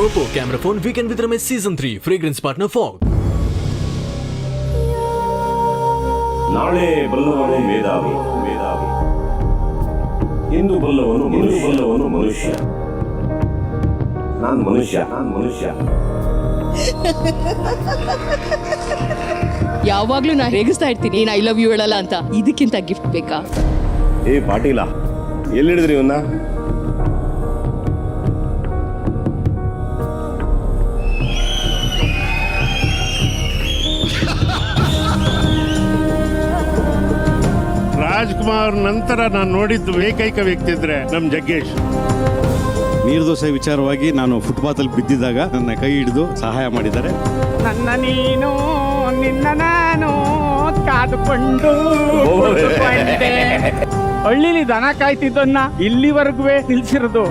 Oppo camera phone Weekend with Ramesh Season 3 Fragrance Partner Fog. ನಾಳೆ ಬಲ್ಲವನು ಮೇಧಾವಿ ಮೇಧಾವಿ, ಇಂದು ಬಲ್ಲವನು ಮನುಷ್ಯ. ನಾನು ಮನುಷ್ಯ. ಯಾವಾಗ್ಲೂ ನಾ ರೇಗಿಸ್ತಾ ಇರ್ತೀನಿ ಐ ಲವ್ ಯು ಹೇಳಲ್ಲ ಅಂತ. ಇದಕ್ಕಿಂತ ಗಿಫ್ಟ್ ಬೇಕಾ? ಏ ಪಾಟೀಲ, ಎಲ್ಲಿಡಿದ್ರಿ ಇವನ್ನ? ರಾಜ್ಕುಮಾರ್ ನಂತರ ನಾನು ನೋಡಿದ್ದು ಏಕೈಕ ವ್ಯಕ್ತಿ ಇದ್ರೆ ನಮ್ ಜಗ್ಗೇಶ್. ನೀರ್ದೋಸೆ ವಿಚಾರವಾಗಿ ನಾನು ಫುಟ್ಪಾತಲ್ಲಿ ಬಿದ್ದಿದ್ದಾಗ ನನ್ನ ಕೈ ಹಿಡಿದು ಸಹಾಯ ಮಾಡಿದ್ದಾರೆ. ನನ್ನ ನೀನು ನಿನ್ನ ನಾನು ಕಾದುಕೊಂಡು ಹಳ್ಳಿಲಿ ದನ ಕಾಯ್ತಿದ್ದನ್ನ ಇಲ್ಲಿವರೆಗೂ ನಿಲ್ಸಿರೋದು.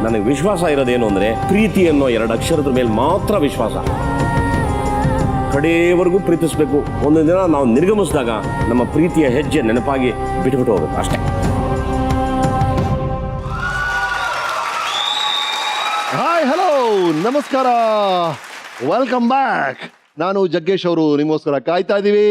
ನನಗೆ ವಿಶ್ವಾಸ ಇರೋದೇನು ಅಂದ್ರೆ, ಪ್ರೀತಿ ಅನ್ನೋ 2 ಅಕ್ಷರದ ಮೇಲೆ ಮಾತ್ರ ವಿಶ್ವಾಸ. ಕಡೆಯವರೆಗೂ ಪ್ರೀತಿಸ್ಬೇಕು. ಒಂದು ದಿನ ನಾವು ನಿರ್ಗಮಿಸಿದಾಗ ನಮ್ಮ ಪ್ರೀತಿಯ ಹೆಜ್ಜೆ ನೆನಪಾಗಿ ಬಿಟ್ಬಿಟ್ಟು ಹೋಗ್ಬೇಕು ಅಷ್ಟೇ. ಹಾಯ್, ಹಲೋ, ನಮಸ್ಕಾರ, ವೆಲ್ಕಮ್ ಬ್ಯಾಕ್. ನಾನು ಜಗ್ಗೇಶ್ ಅವರು ನಿಮಗೋಸ್ಕರ ಕಾಯ್ತಾ ಇದ್ದೀವಿ.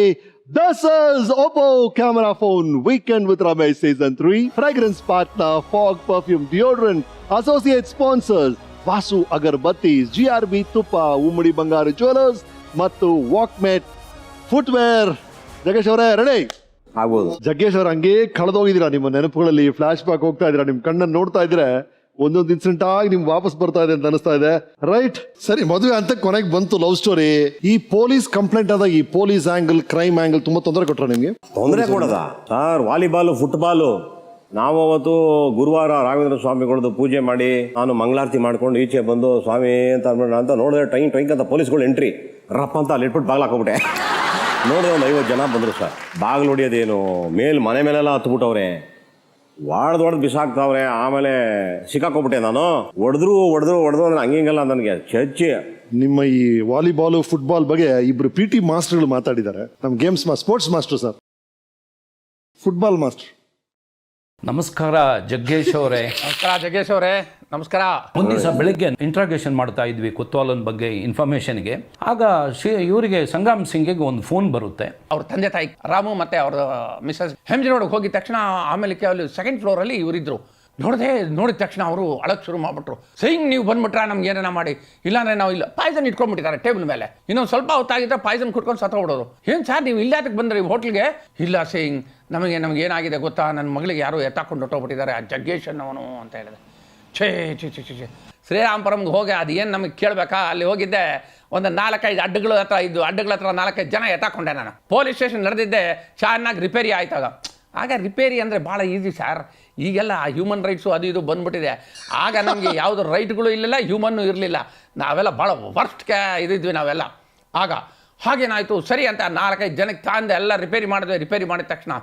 This is Oppo camera phone Weekend with Ramesh Season 3 Fragrance Partner Fog Perfume Deodorant. Associate sponsors Vasu Agarbatti, GRB ತುಪ್ಪ, ಉಮ್ಮಡಿ ಬಂಗಾರು ಜ್ಯುವೆಲರ್ಸ್ ಮತ್ತು ವಾಕ್ಮೇಟ್ ಫುಟ್ವೇರ್. ಜಗ್ಗೇಶ್ ಅವರೇ ರೆಡಿ ಆಗ್ಬೋದು. ಜಗ್ಗೇಶ್ ಅವ್ರ ಹಂಗೆ ಕಳೆದೋಗಿದ್ದೀರಾ ನಿಮ್ಮ ನೆನಪುಗಳಲ್ಲಿ. ಫ್ಲಾಶ್ ಬ್ಯಾಕ್ ಹೋಗ್ತಾ ಇದ್ದೀರಾ. ನಿಮ್ ಕಣ್ಣನ್ನು ನೋಡ್ತಾ ಇದ್ರೆ ಒಂದೊಂದು ಇನ್ಸಿಡೆಂಟ್ ಆಗಿ ನಿಮ್ಗೆ ವಾಪಸ್ ಬರ್ತಾ ಇದೆ ಅಂತ ಅನಿಸ್ತಾ ಇದೆ. ರೈಟ್, ಸರಿ, ಮದುವೆ ಅಂತ ಕೊನೆಗೆ ಬಂತು ಲವ್ ಸ್ಟೋರಿ. ಈ ಪೊಲೀಸ್ ಕಂಪ್ಲೇಂಟ್ ಆದಾಗ ಈ ಪೊಲೀಸ್ ಆಂಗಲ್, ಕ್ರೈಮ್ ಆಂಗಲ್ ತುಂಬಾ ತೊಂದರೆ ಕೊಟ್ರ ನಿಮ್ಗೆ? ತೊಂದರೆ ಕೊಡದ ಸರ್? Volleyball, football. ನಾವು ಅವತ್ತು ಗುರುವಾರ ರಾಘವೇಂದ್ರ ಸ್ವಾಮಿಗಳದ್ದು ಪೂಜೆ ಮಾಡಿ ನಾನು ಮಂಗಳಾರತಿ ಮಾಡ್ಕೊಂಡು ಈಚೆ ಬಂದು ಸ್ವಾಮಿ ಅಂತ ನೋಡಿದ್ರೆ ಟೈಂಕ್ ಅಂತ ಪೊಲೀಸ್ಗಳು ಎಂಟ್ರಿ ರಪ್ಪ ಅಂತ ಅಲ್ಲಿ ಇಟ್ಬಿಟ್ಟು ಬಾಗಿಲು ಹಾಕೋಬಿಟ್ಟೆ. ನೋಡಿದ್ರೆ ಒಂದು 50 ಜನ ಬಂದರು ಸರ್. ಬಾಗಿಲು ಹೊಡಿಯೋದೇನು, ಮನೆ ಮೇಲೆಲ್ಲ ಹತ್ಬಿಟ್ಟವ್ರೆ, ಹೊಡೆದು ಬಿಸಾಕ್ತಾವ್ರೆ. ಆಮೇಲೆ ಸಿಕ್ಕಾಕೊಬಿಟ್ಟೆ ನಾನು. ಹೊಡೆದ್ರು ಅಂದ್ರೆ ಹಂಗಿಂಗಲ್ಲ ನನಗೆ ಚಚ್ಚಿ. ನಿಮ್ಮ ಈ ವಾಲಿಬಾಲ್, ಫುಟ್ಬಾಲ್ ಬಗ್ಗೆ ಇಬ್ರು PT ಮಾಸ್ಟರ್ಗಳು ಮಾತಾಡಿದ್ದಾರೆ. ನಮ್ಮ games sports master sir, football master. ನಮಸ್ಕಾರ ಜಗ್ಗೇಶ್ ಅವರೇ. ನಮಸ್ಕಾರ ಜಗ್ಗೇಶ್ ಅವರೇ, ನಮಸ್ಕಾರ. ಒಂದು ದಿವಸ ಬೆಳಗ್ಗೆ ಇಂಟ್ರಾಗೇಷನ್ ಮಾಡ್ತಾ ಇದ್ವಿ ಕೊತ್ವಾಲನ್ ಬಗ್ಗೆ ಇನ್ಫಾರ್ಮೇಷನ್ಗೆ. ಆಗ ಇವರಿಗೆ ಸಂಗ್ರಾಮ್ ಸಿಂಗ್ಗೆ ಒಂದು ಫೋನ್ ಬರುತ್ತೆ. ಅವ್ರ ತಂದೆ ತಾಯಿ ರಾಮು ಮತ್ತೆ ಅವ್ರ ಮಿಸಸ್ ಹೆಮ್ಜಿ ರೋಡ್ಗೆ ಹೋಗಿದ ತಕ್ಷಣ ಆಮೇಲೆ ಅಲ್ಲಿ 2nd ಫ್ಲೋರಲ್ಲಿ ಇವರಿದ್ರು. ನೋಡಿದ ತಕ್ಷಣ ಅವರು ಅಳಕ್ಕೆ ಶುರು ಮಾಡ್ಬಿಟ್ರು. ಸಿಂಗ್ ನೀವು ಬಂದ್ಬಿಟ್ರೆ ನಮ್ಗೆ ಏನೇನ ಮಾಡಿ, ಇಲ್ಲಾಂದ್ರೆ ನಾವು ಇಲ್ಲ ಪಾಯ್ಸನ್ ಇಟ್ಕೊಂಡ್ಬಿಟ್ಟಿದ್ದಾರೆ ಟೇಬಲ್ ಮೇಲೆ. ಇನ್ನೊಂದು ಸ್ವಲ್ಪ ಹೊತ್ತಾಗಿದ್ರೆ ಪಾಯ್ಸನ್ ಕುಟ್ಕೊಂಡು ಸತ್ತೋಗ್ಬಿಡೋರು. ಏನು ಸರ್ ನೀವು ಇಲ್ಲದಕ್ಕೆ ಬಂದ್ರಿ ಹೋಟ್ಲಿಗೆ? ಇಲ್ಲ ಸಿಂಗ್, ನಮಗೆ ಏನಾಗಿದೆ ಗೊತ್ತಾ, ನನ್ನ ಮಗಳಿಗೆ ಯಾರು ಎತ್ತಾಕೊಂಡು ಹೊಟ್ಟೋಗ್ಬಿಟ್ಟಿದ್ದಾರೆ ಆ ಜಗ್ಗೇಶ್ ಅನ್ನೋನು ಅಂತ ಹೇಳಿದೆ. ಛೇ ಶ್ರೀರಾಮಪುರಂಗೆ ಹೋಗಿ ಅದು ಏನು ನಮಗೆ ಕೇಳಬೇಕಾ? ಅಲ್ಲಿ ಹೋಗಿದ್ದೆ, ಒಂದು 4-5 ಅಡ್ಡಗಳ ಹತ್ರ 4-5 ಜನ ಎತ್ತಾಕೊಂಡೆ ನಾನು. ಪೊಲೀಸ್ ಸ್ಟೇಷನ್ ನಡೆದಿದ್ದೆ, ಚೆನ್ನಾಗಿ ರಿಪೇರಿ ಆಯ್ತಾಗ. ಆಗ ರಿಪೇರಿ ಅಂದರೆ ಭಾಳ ಈಸಿ ಸರ್. ಈಗೆಲ್ಲ ಹ್ಯೂಮನ್ ರೈಟ್ಸು ಅದು ಇದು ಬಂದ್ಬಿಟ್ಟಿದೆ. ಆಗ ನಮಗೆ ಯಾವುದು ರೈಟ್ಗಳು ಇರಲಿಲ್ಲ, ಹ್ಯೂಮನ್ನು ಇರಲಿಲ್ಲ. ನಾವೆಲ್ಲ ಭಾಳ ವರ್ಸ್ಟ್ಗೆ ಇದಿದ್ವಿ ನಾವೆಲ್ಲ. ಆಗ ಹಾಗೇನಾಯಿತು, ಸರಿ ಅಂತ 4-5 ಜನಕ್ಕೆ ತಂದೆ ಎಲ್ಲ ರಿಪೇರಿ ಮಾಡಿದ್ವಿ. ರಿಪೇರಿ ಮಾಡಿದ ತಕ್ಷಣ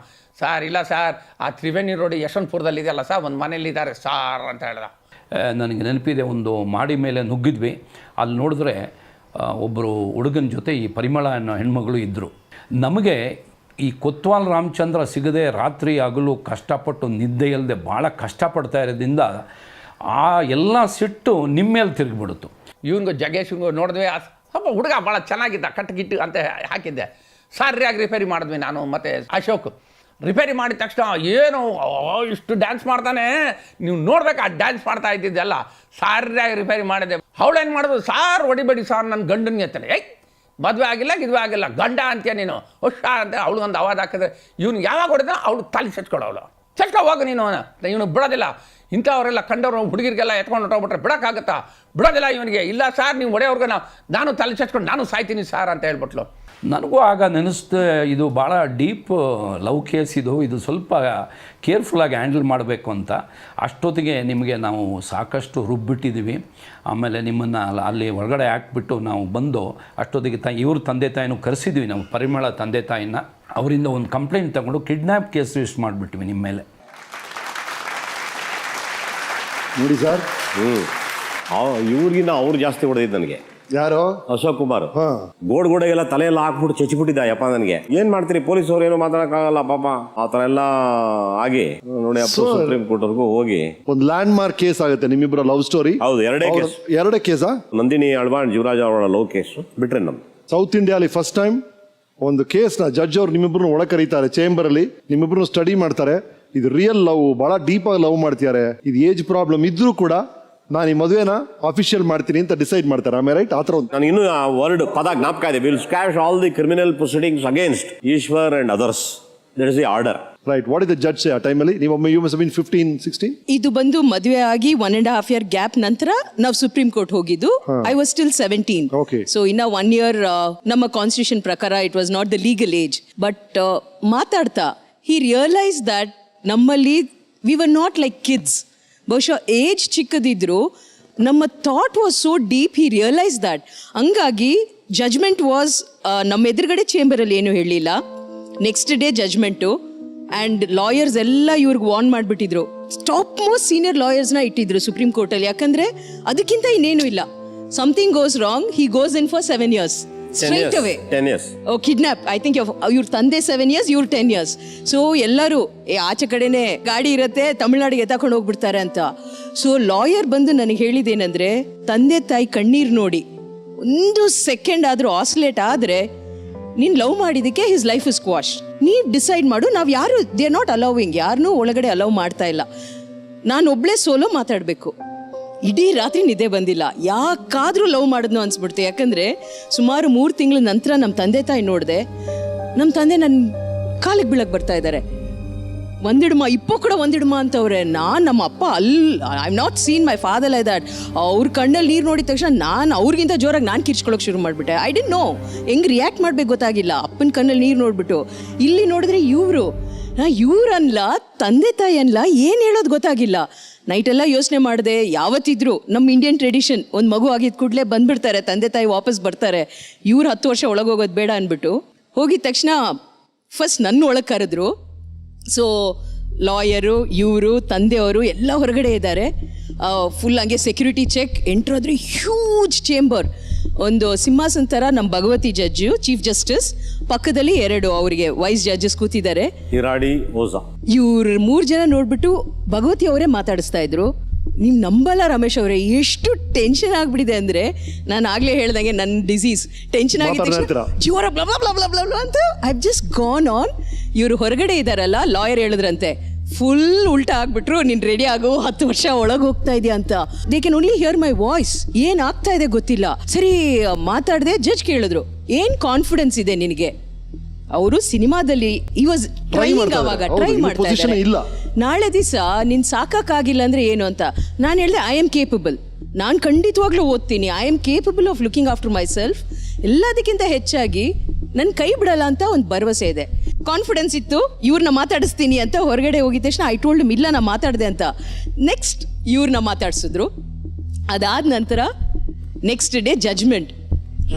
ಸರ್ ಇಲ್ಲ ಸರ್, ಆ ತ್ರಿವೇಣಿ ರೋಡ್ ಯಶವಂತಪುರದಲ್ಲಿ ಇದೆಯಲ್ಲ ಸರ್, ಒಂದು ಮನೇಲಿದ್ದಾರೆ ಸಾರ್ ಅಂತ ಹೇಳ್ದ. ನನಗೆ ನೆನಪಿದೆ, ಒಂದು ಮಾಡಿ ಮೇಲೆ ನುಗ್ಗಿದ್ವಿ. ಅಲ್ಲಿ ನೋಡಿದ್ರೆ ಒಬ್ಬರು ಹುಡುಗನ ಜೊತೆ ಈ ಪರಿಮಳ ಅನ್ನೋ ಹೆಣ್ಮಗಳು ಇದ್ದರು. ನಮಗೆ ಈ ಕೊತ್ವಾಲ್ ರಾಮಚಂದ್ರ ಸಿಗದೆ ರಾತ್ರಿ ಹಗಲು ಕಷ್ಟಪಟ್ಟು ನಿದ್ದೆ ಇಲ್ಲದೆ ಭಾಳ ಕಷ್ಟಪಡ್ತಾ ಇರೋದ್ರಿಂದ ಆ ಎಲ್ಲ ಸಿಟ್ಟು ನಿಮ್ಮ ಮೇಲೆ ತಿರುಗಿಬಿಡ್ತು. ಇವನಿಗೂ ಜಗ್ಗೇಶಿಗೂ ನೋಡಿದ್ವಿ. ಸ್ವಲ್ಪ ಹುಡುಗ ಭಾಳ ಚೆನ್ನಾಗಿದ್ದ, ಕಟ್ಟಗಿಟ್ಟು ಅಂತ ಹಾಕಿದ್ದೆ. ಸರಿಯಾಗಿ ರಿಪೇರಿ ಮಾಡಿದ್ವಿ ನಾನು ಮತ್ತು ಅಶೋಕ್. ರಿಪೇರಿ ಮಾಡಿದ ತಕ್ಷಣ ಏನು ಇಷ್ಟು ಡ್ಯಾನ್ಸ್ ಮಾಡ್ತಾನೆ, ನೀವು ನೋಡ್ಬೇಕು ಆ ಡ್ಯಾನ್ಸ್ ಮಾಡ್ತಾ ಇದ್ದಿದ್ದೆಲ್ಲ. ಸರಿಯಾಗಿ ರಿಪೇರಿ ಮಾಡಿದೆ. ಅವಳೇನು ಮಾಡೋದು, ಸಾರ್ ಹೊಡಿಬೇಡಿ ಸಾರ್ ನನ್ನ ಗಂಡನಿಗೆ ಅಂತಾನೆ. ಮದುವೆ ಆಗಿಲ್ಲ ಗಿದ್ವೆ ಆಗಿಲ್ಲ, ಗಂಡ ಅಂತೀಯ ನೀನು ಹುಷಾ ಅಂತ ಅವಳಿಗೊಂದು ಅವಾಜ್ ಹಾಕಿದ್ರೆ ಇವ್ನು ಯಾವಾಗ ಹೊಡೆದ ಅವಳು ತಲೆ ಚಚ್ಕೊಡವಳು. ಹೋಗು ನೀನು, ಇವನು ಬಿಡೋದಿಲ್ಲ. ಇಂಥವರೆಲ್ಲ ಕಂಡವರು ಹುಡುಗಿರಿಗೆಲ್ಲ ಎತ್ಕೊಂಡು ಹೊಟ್ಟೋಗ್ಬಿಟ್ರೆ ಬಿಡೋಕ್ಕಾಗತ್ತಾ? ಬಿಡೋದಿಲ್ಲ ಇವನಿಗೆ. ಇಲ್ಲ ಸಾರ್ ನೀವು ಹೊಡೆಯವ್ರಿಗೆ ನಾನು ತಲೆ ಚಚ್ಕೊಂಡು ನಾನು ಸಾಯ್ತೀನಿ ಸಾರ್ ಅಂತ ಹೇಳ್ಬಿಟ್ಲು. ನನಗೂ ಆಗ ನೆನೆಸ್ತೆ, ಇದು ಭಾಳ ಡೀಪ್ ಲವ್ ಕೇಸ್ ಇದು ಸ್ವಲ್ಪ ಕೇರ್ಫುಲ್ಲಾಗಿ ಹ್ಯಾಂಡಲ್ ಮಾಡಬೇಕು ಅಂತ. ಅಷ್ಟೊತ್ತಿಗೆ ನಿಮಗೆ ನಾವು ಸಾಕಷ್ಟು ರುಬ್ಬಿಟ್ಟಿದ್ದೀವಿ. ಆಮೇಲೆ ನಿಮ್ಮನ್ನು ಅಲ್ಲಿ ಹೊರಗಡೆ ಹಾಕ್ಬಿಟ್ಟು ನಾವು ಬಂದು ಅಷ್ಟೊತ್ತಿಗೆ ಇವ್ರ ತಂದೆ ತಾಯಿನೂ ಕರೆಸಿದ್ವಿ ನಾವು, ಪರಿಮಳ ತಂದೆ ತಾಯಿನ. ಅವರಿಂದ ಒಂದು ಕಂಪ್ಲೇಂಟ್ ತಗೊಂಡು ಕಿಡ್ನ್ಯಾಪ್ ಕೇಸ್ ರಿಜಿಸ್ಟರ್ ಮಾಡಿಬಿಟ್ವಿ ನಿಮ್ಮ ಮೇಲೆ. ನೋಡಿ ಸರ್, ಇವ್ರಿಗಿನ್ನ ಅವ್ರು ಜಾಸ್ತಿ ಹೊಡೆದಿದ್ದು ನನಗೆ. ಯಾರು? ಅಶೋಕ್ ಕುಮಾರ್ ಹಾ. ಗೋಡೆಗೆಲ್ಲ ತಲೆ ಎಲ್ಲ ಹಾಕ್ಬಿಟ್ಟು ಚಚ್ಚಿಬಿಟ್ಟಿದ್ದ ಯಪ್ಪ ನನಗೆ. ಏನ್ ಮಾಡ್ತೀರಿ, ಪೊಲೀಸ್ ಅವ್ರು ಏನು ಮಾತಾಡಕ್ಕಾಗಲ್ಲ ಪಾಪ. ಆ ತರ ಎಲ್ಲ ಆಗಿ ನೋಡಿ ಅಪ್ಪ ಸುಪ್ರೀಂ ಕೋರ್ಟ್ ವರ್ಗೂ ಹೋಗಿ ಒಂದು ಲ್ಯಾಂಡ್ ಮಾರ್ಕ್ ಕೇಸ್ ಆಗುತ್ತೆ ನಿಮ್ಮಿಬ್ಬರ ಲವ್ ಸ್ಟೋರಿ. ಹೌದು, ಎರಡೇ ಕೇಸಾ? ನಂದಿನಿ ಅಳ್ವಾಣ್ ಜೀವರಾಜ್ ಅವರ ಲವ್ ಕೇಸ್ ಬಿಟ್ರೆ ನಮ್ದು ಸೌತ್ ಇಂಡಿಯಾಲಿ ಫಸ್ಟ್ ಟೈಮ್ ಒಂದು ಕೇಸ್ನ ಜಡ್ಜ್ ಅವ್ರು ನಿಮ್ಮಿಬ್ರು ಒಳ ಕರೀತಾರೆ ಚೇಂಬರ್ ಅಲ್ಲಿ, ನಿಮ್ಮಿಬ್ರು ಸ್ಟಡಿ ಮಾಡ್ತಾರೆ. ಇದು ರಿಯಲ್ ಲವ್, ಬಹಳ ಡೀಪ್ ಆಗಿ ಲವ್ ಮಾಡ್ತಿದ್ದಾರೆ. ಇದು ಏಜ್ ಪ್ರಾಬ್ಲಮ್ ಇದ್ರೂ ಕೂಡ ನಾನು ಈ ಮದುವೆನ ಅಫಿಷಿಯಲ್ ಮಾಡ್ತೀನಿ ಅಂತ ಡಿಸೈಡ್ ಮಾಡ್ತಾರೆ. ಆಮೇಲೆ ರೈಟ್ ಆತರ ನಾನು ಇನ್ನೂ ಆ ವರ್ಡ್ ಪದ ಜ್ಞಾಪಕ ಇದೆ. Will quash all the criminal proceedings against Ishwar and others. That is the order. Right. What is the judge ಆ ಟೈಮಲ್ಲಿ? ನೀವು ಯು ಮಸ್ಟ್ ಬೀನ್ 15-16. ಇದು ಬಂದು ಮದುವೆ ಆಗಿ 1.5 year ಗ್ಯಾಪ್ ನಂತರ ನಾವು ಸುಪ್ರೀಂ ಕೋರ್ಟ್ ಹೋಗಿದ್ದು. I was still 17. Okay. So ಇನ್ನ 1 year ನಮ್ಮ ಕಾನ್ಸ್ಟಿಟ್ಯೂಷನ್ ಪ್ರಕಾರ it was not the legal age. But ಮಾತಾಡ್ತಾ ಹಿ ರಿಯಲೈಸ್ ದಟ್ ನಮ್ಮಲ್ಲಿ we were not like kids. ಬಹುಶಃ ಏಜ್ ಚಿಕ್ಕದಿದ್ರು ನಮ್ಮ thought was so deep. He realise that. ಹಂಗಾಗಿ judgement was ನಮ್ಮ ಎದುರುಗಡೆ ಚೇಂಬರಲ್ಲಿ ಏನು ಹೇಳಲಿಲ್ಲ. Next day judgement. And lawyers ಎಲ್ಲ ಇವ್ರಿಗೆ ವಾರ್ನ್ ಮಾಡಿಬಿಟ್ಟಿದ್ರು. ಟಾಪ್ ಮೋಸ್ಟ್ ಸೀನಿಯರ್ ಲಾಯರ್ಸ್ನ ಇಟ್ಟಿದ್ರು ಸುಪ್ರೀಂ ಕೋರ್ಟಲ್ಲಿ. ಯಾಕಂದರೆ ಅದಕ್ಕಿಂತ ಇನ್ನೇನು ಇಲ್ಲ. Something goes wrong, he goes in for 7 years. Straight away. 10 years. Oh kidnap. I think ಇವ್ರ ತಂದೆ 7 years, ಇವ್ರು 10 years. ಸೊ ಎಲ್ಲರೂ ಆಚೆ ಕಡೆನೆ ಗಾಡಿ ಇರುತ್ತೆ, ತಮಿಳ್ನಾಡಿಗೆ ಎತ್ತಾಕೊಂಡು ಹೋಗ್ಬಿಡ್ತಾರೆ ಅಂತ. ಸೊ ಲಾಯರ್ ಬಂದು ನನಗೆ ಹೇಳಿದೇನೆಂದ್ರೆ, ತಂದೆ ತಾಯಿ ಕಣ್ಣೀರು ನೋಡಿ 1 ಸೆಕೆಂಡ್ ಆದರೂ ಆಸ್ಲೇಟ್ ಆದರೆ ನೀನು ಲವ್ ಮಾಡಿದಕ್ಕೆ ಹಿಸ್ ಲೈಫ್ ಇಸ್ ಕ್ವಾಶ್. ನೀವು ಡಿಸೈಡ್ ಮಾಡು. ನಾವು ಯಾರು ದೇ ಆರ್ ನಾಟ್ ಅಲೌವಿಂಗ್, ಯಾರನ್ನೂ ಒಳಗಡೆ ಅಲೌ ಮಾಡ್ತಾ ಇಲ್ಲ. ನಾನು ಒಬ್ಳೇ ಸೋಲೋ ಮಾತಾಡಬೇಕು. ಇಡೀ ರಾತ್ರಿ ನಿದ್ದೆ ಬಂದಿಲ್ಲ. ಯಾಕಾದರೂ ಲವ್ ಮಾಡಿದ್ನೋ ಅನ್ಸ್ಬಿಡ್ತು. ಯಾಕಂದರೆ ಸುಮಾರು 3 ತಿಂಗಳ ನಂತರ ನಮ್ಮ ತಂದೆ ತಾಯಿ ನೋಡಿದೆ. ನಮ್ಮ ತಂದೆ ನನ್ನ ಕಾಲಿಗೆ ಬೀಳಕ್ಕೆ ಬರ್ತಾ ಇದ್ದಾರೆ. ಒಂದಿಡ್ಮ ಇಪ್ಪೋ ಕೂಡ ಒಂದಿಡ್ಮ ಅಂತವ್ರೆ. ನಮ್ಮ ಅಪ್ಪ I am not seen my father like that. ಅವ್ರ ಕಣ್ಣಲ್ಲಿ ನೀರು ನೋಡಿದ ತಕ್ಷಣ ನಾನು ಅವ್ರಿಗಿಂತ ಜೋರಾಗಿ ನಾನು ಕಿರ್ಚ್ಕೊಳ್ಳೋಕೆ ಶುರು ಮಾಡಿಬಿಟ್ಟೆ. ಐ ಡಿಂಟ್ ನೋ ಹೆಂಗೆ ರಿಯಾಕ್ಟ್ ಮಾಡ್ಬೇಕು ಗೊತ್ತಾಗಿಲ್ಲ. ಅಪ್ಪನ ಕಣ್ಣಲ್ಲಿ ನೀರು ನೋಡ್ಬಿಟ್ಟು ಇಲ್ಲಿ ನೋಡಿದ್ರೆ ಇವ್ರನ್ಲ ತಂದೆ ತಾಯಿ ಅನ್ಲ ಏನು ಹೇಳೋದು ಗೊತ್ತಾಗಿಲ್ಲ. ನೈಟೆಲ್ಲ ಯೋಚನೆ ಮಾಡಿದೆ. ಯಾವತ್ತಿದ್ರು ನಮ್ಮ ಇಂಡಿಯನ್ ಟ್ರೆಡಿಷನ್, ಒಂದು ಮಗು ಆಗಿದ್ದ ಕೂಡಲೇ ಬಂದ್ಬಿಡ್ತಾರೆ, ತಂದೆ ತಾಯಿ ವಾಪಸ್ ಬರ್ತಾರೆ. ಇವ್ರು 10 ವರ್ಷ ಒಳಗೋಗೋದು ಬೇಡ ಅಂದ್ಬಿಟ್ಟು ಹೋಗಿದ ತಕ್ಷಣ ಫಸ್ಟ್ ನನ್ನ ಒಳಗೆ ಕರೆದ್ರು. ಸೊ ಲಾಯರು, ಇವರು, ತಂದೆಯವರು ಎಲ್ಲ ಹೊರಗಡೆ ಇದ್ದಾರೆ. ಫುಲ್ ಹಂಗೆ ಸೆಕ್ಯೂರಿಟಿ ಚೆಕ್. ಎಂಟ್ರಾದ್ರೆ ಹ್ಯೂಜ್ ಚೇಂಬರ್. ಒಂದು ಸಿಂಹಾಸನ ಥರ ನಮ್ಮ ಭಗವತಿ ಜಡ್ಜು, ಚೀಫ್ ಜಸ್ಟಿಸ್, ಪಕ್ಕದಲ್ಲಿ 2 ಅವರಿಗೆ ವೈಸ್ ಜಡ್ಜಸ್ ಕೂತಿದ್ದಾರೆ. ಹಿರಾಡಿ ಓಜಾ. ಇವ್ರು 3 ಜನ ನೋಡ್ಬಿಟ್ಟು ಭಗವತಿ ಅವರೇ ಮಾತಾಡಿಸ್ತಾ ಇದ್ರು. ನೀವು ನಂಬಲ್ಲ ರಮೇಶ್ ಅವರೇ, ಎಷ್ಟು ಟೆನ್ಷನ್ ಆಗ್ಬಿಟ್ಟಿದೆ ಅಂದರೆ, ನಾನು ಆಗಲೇ ಹೇಳ್ದಂಗೆ ನನ್ನ ಡಿಸೀಸ್ ಟೆನ್ಷನ್ ಆಗಿದೆ ಜೀವರ blah blah blah blah blah ಅಂತ I have just gone on. ಇವರು ಹೊರಗಡೆ ಇದ್ದಾರಲ್ಲ, ಲಾಯರ್ ಹೇಳಿದ್ರಂತೆ ಫುಲ್ ಉಲ್ಟಾ ಆಗ್ಬಿಟ್ರು, ನೀನು ರೆಡಿ ಆಗೋ 10 ವರ್ಷ ಒಳಗೆ ಹೋಗ್ತಾ ಇದೆಯಾ ಅಂತ. They can only here my voice. ಏನಾಗ್ತಾ ಇದೆ ಗೊತ್ತಿಲ್ಲ. ಸರಿ ಮಾತಾಡಿದೆ. ಜಡ್ಜ್ ಕೇಳಿದ್ರು, ಏನು ಕಾನ್ಫಿಡೆನ್ಸ್ ಇದೆ ನಿನಗೆ? ಅವರು ಸಿನಿಮಾದಲ್ಲಿ ಈ ವಾಸ್ ಟ್ರೈನಿಂಗ್, ಆವಾಗ ಟ್ರೈ ಮಾಡ್ತಾ ಇದ್ದಾರೆ. ನಾಳೆ ದಿವಸ ನಿನ್ ಸಾಕಾಗಿಲ್ಲ ಅಂದ್ರೆ ಏನು ಅಂತ ನಾನು ಹೇಳಿದೆ, ಐ ಆಮ್ ಕೇಪಬಲ್. ನಾನು ಖಂಡಿತವಾಗ್ಲೂ ಓದ್ತೀನಿ. I am capable of looking after my self. ಎಲ್ಲದಕ್ಕಿಂತ ಹೆಚ್ಚಾಗಿ ನನ್ನ ಕೈ ಬಿಡಲ್ಲ ಅಂತ ಒಂದು ಭರವಸೆ ಇದೆ, ಕಾನ್ಫಿಡೆನ್ಸ್ ಇತ್ತು. ಇವ್ರನ್ನ ಮಾತಾಡಿಸ್ತೀನಿ ಅಂತ ಹೊರಗಡೆ ಹೋಗಿದ ತಕ್ಷಣ ಐ ಟೋಲ್ಡ್ ಹಿಮ್, ಇಲ್ಲ ನಾ ಮಾತಾಡಿದೆ ಅಂತ. ನೆಕ್ಸ್ಟ್ ಇವ್ರನ್ನ ಮಾತಾಡಿಸಿದ್ರು. ಅದಾದ ನಂತರ ನೆಕ್ಸ್ಟ್ ಡೇ ಜಜ್ಮೆಂಟ್.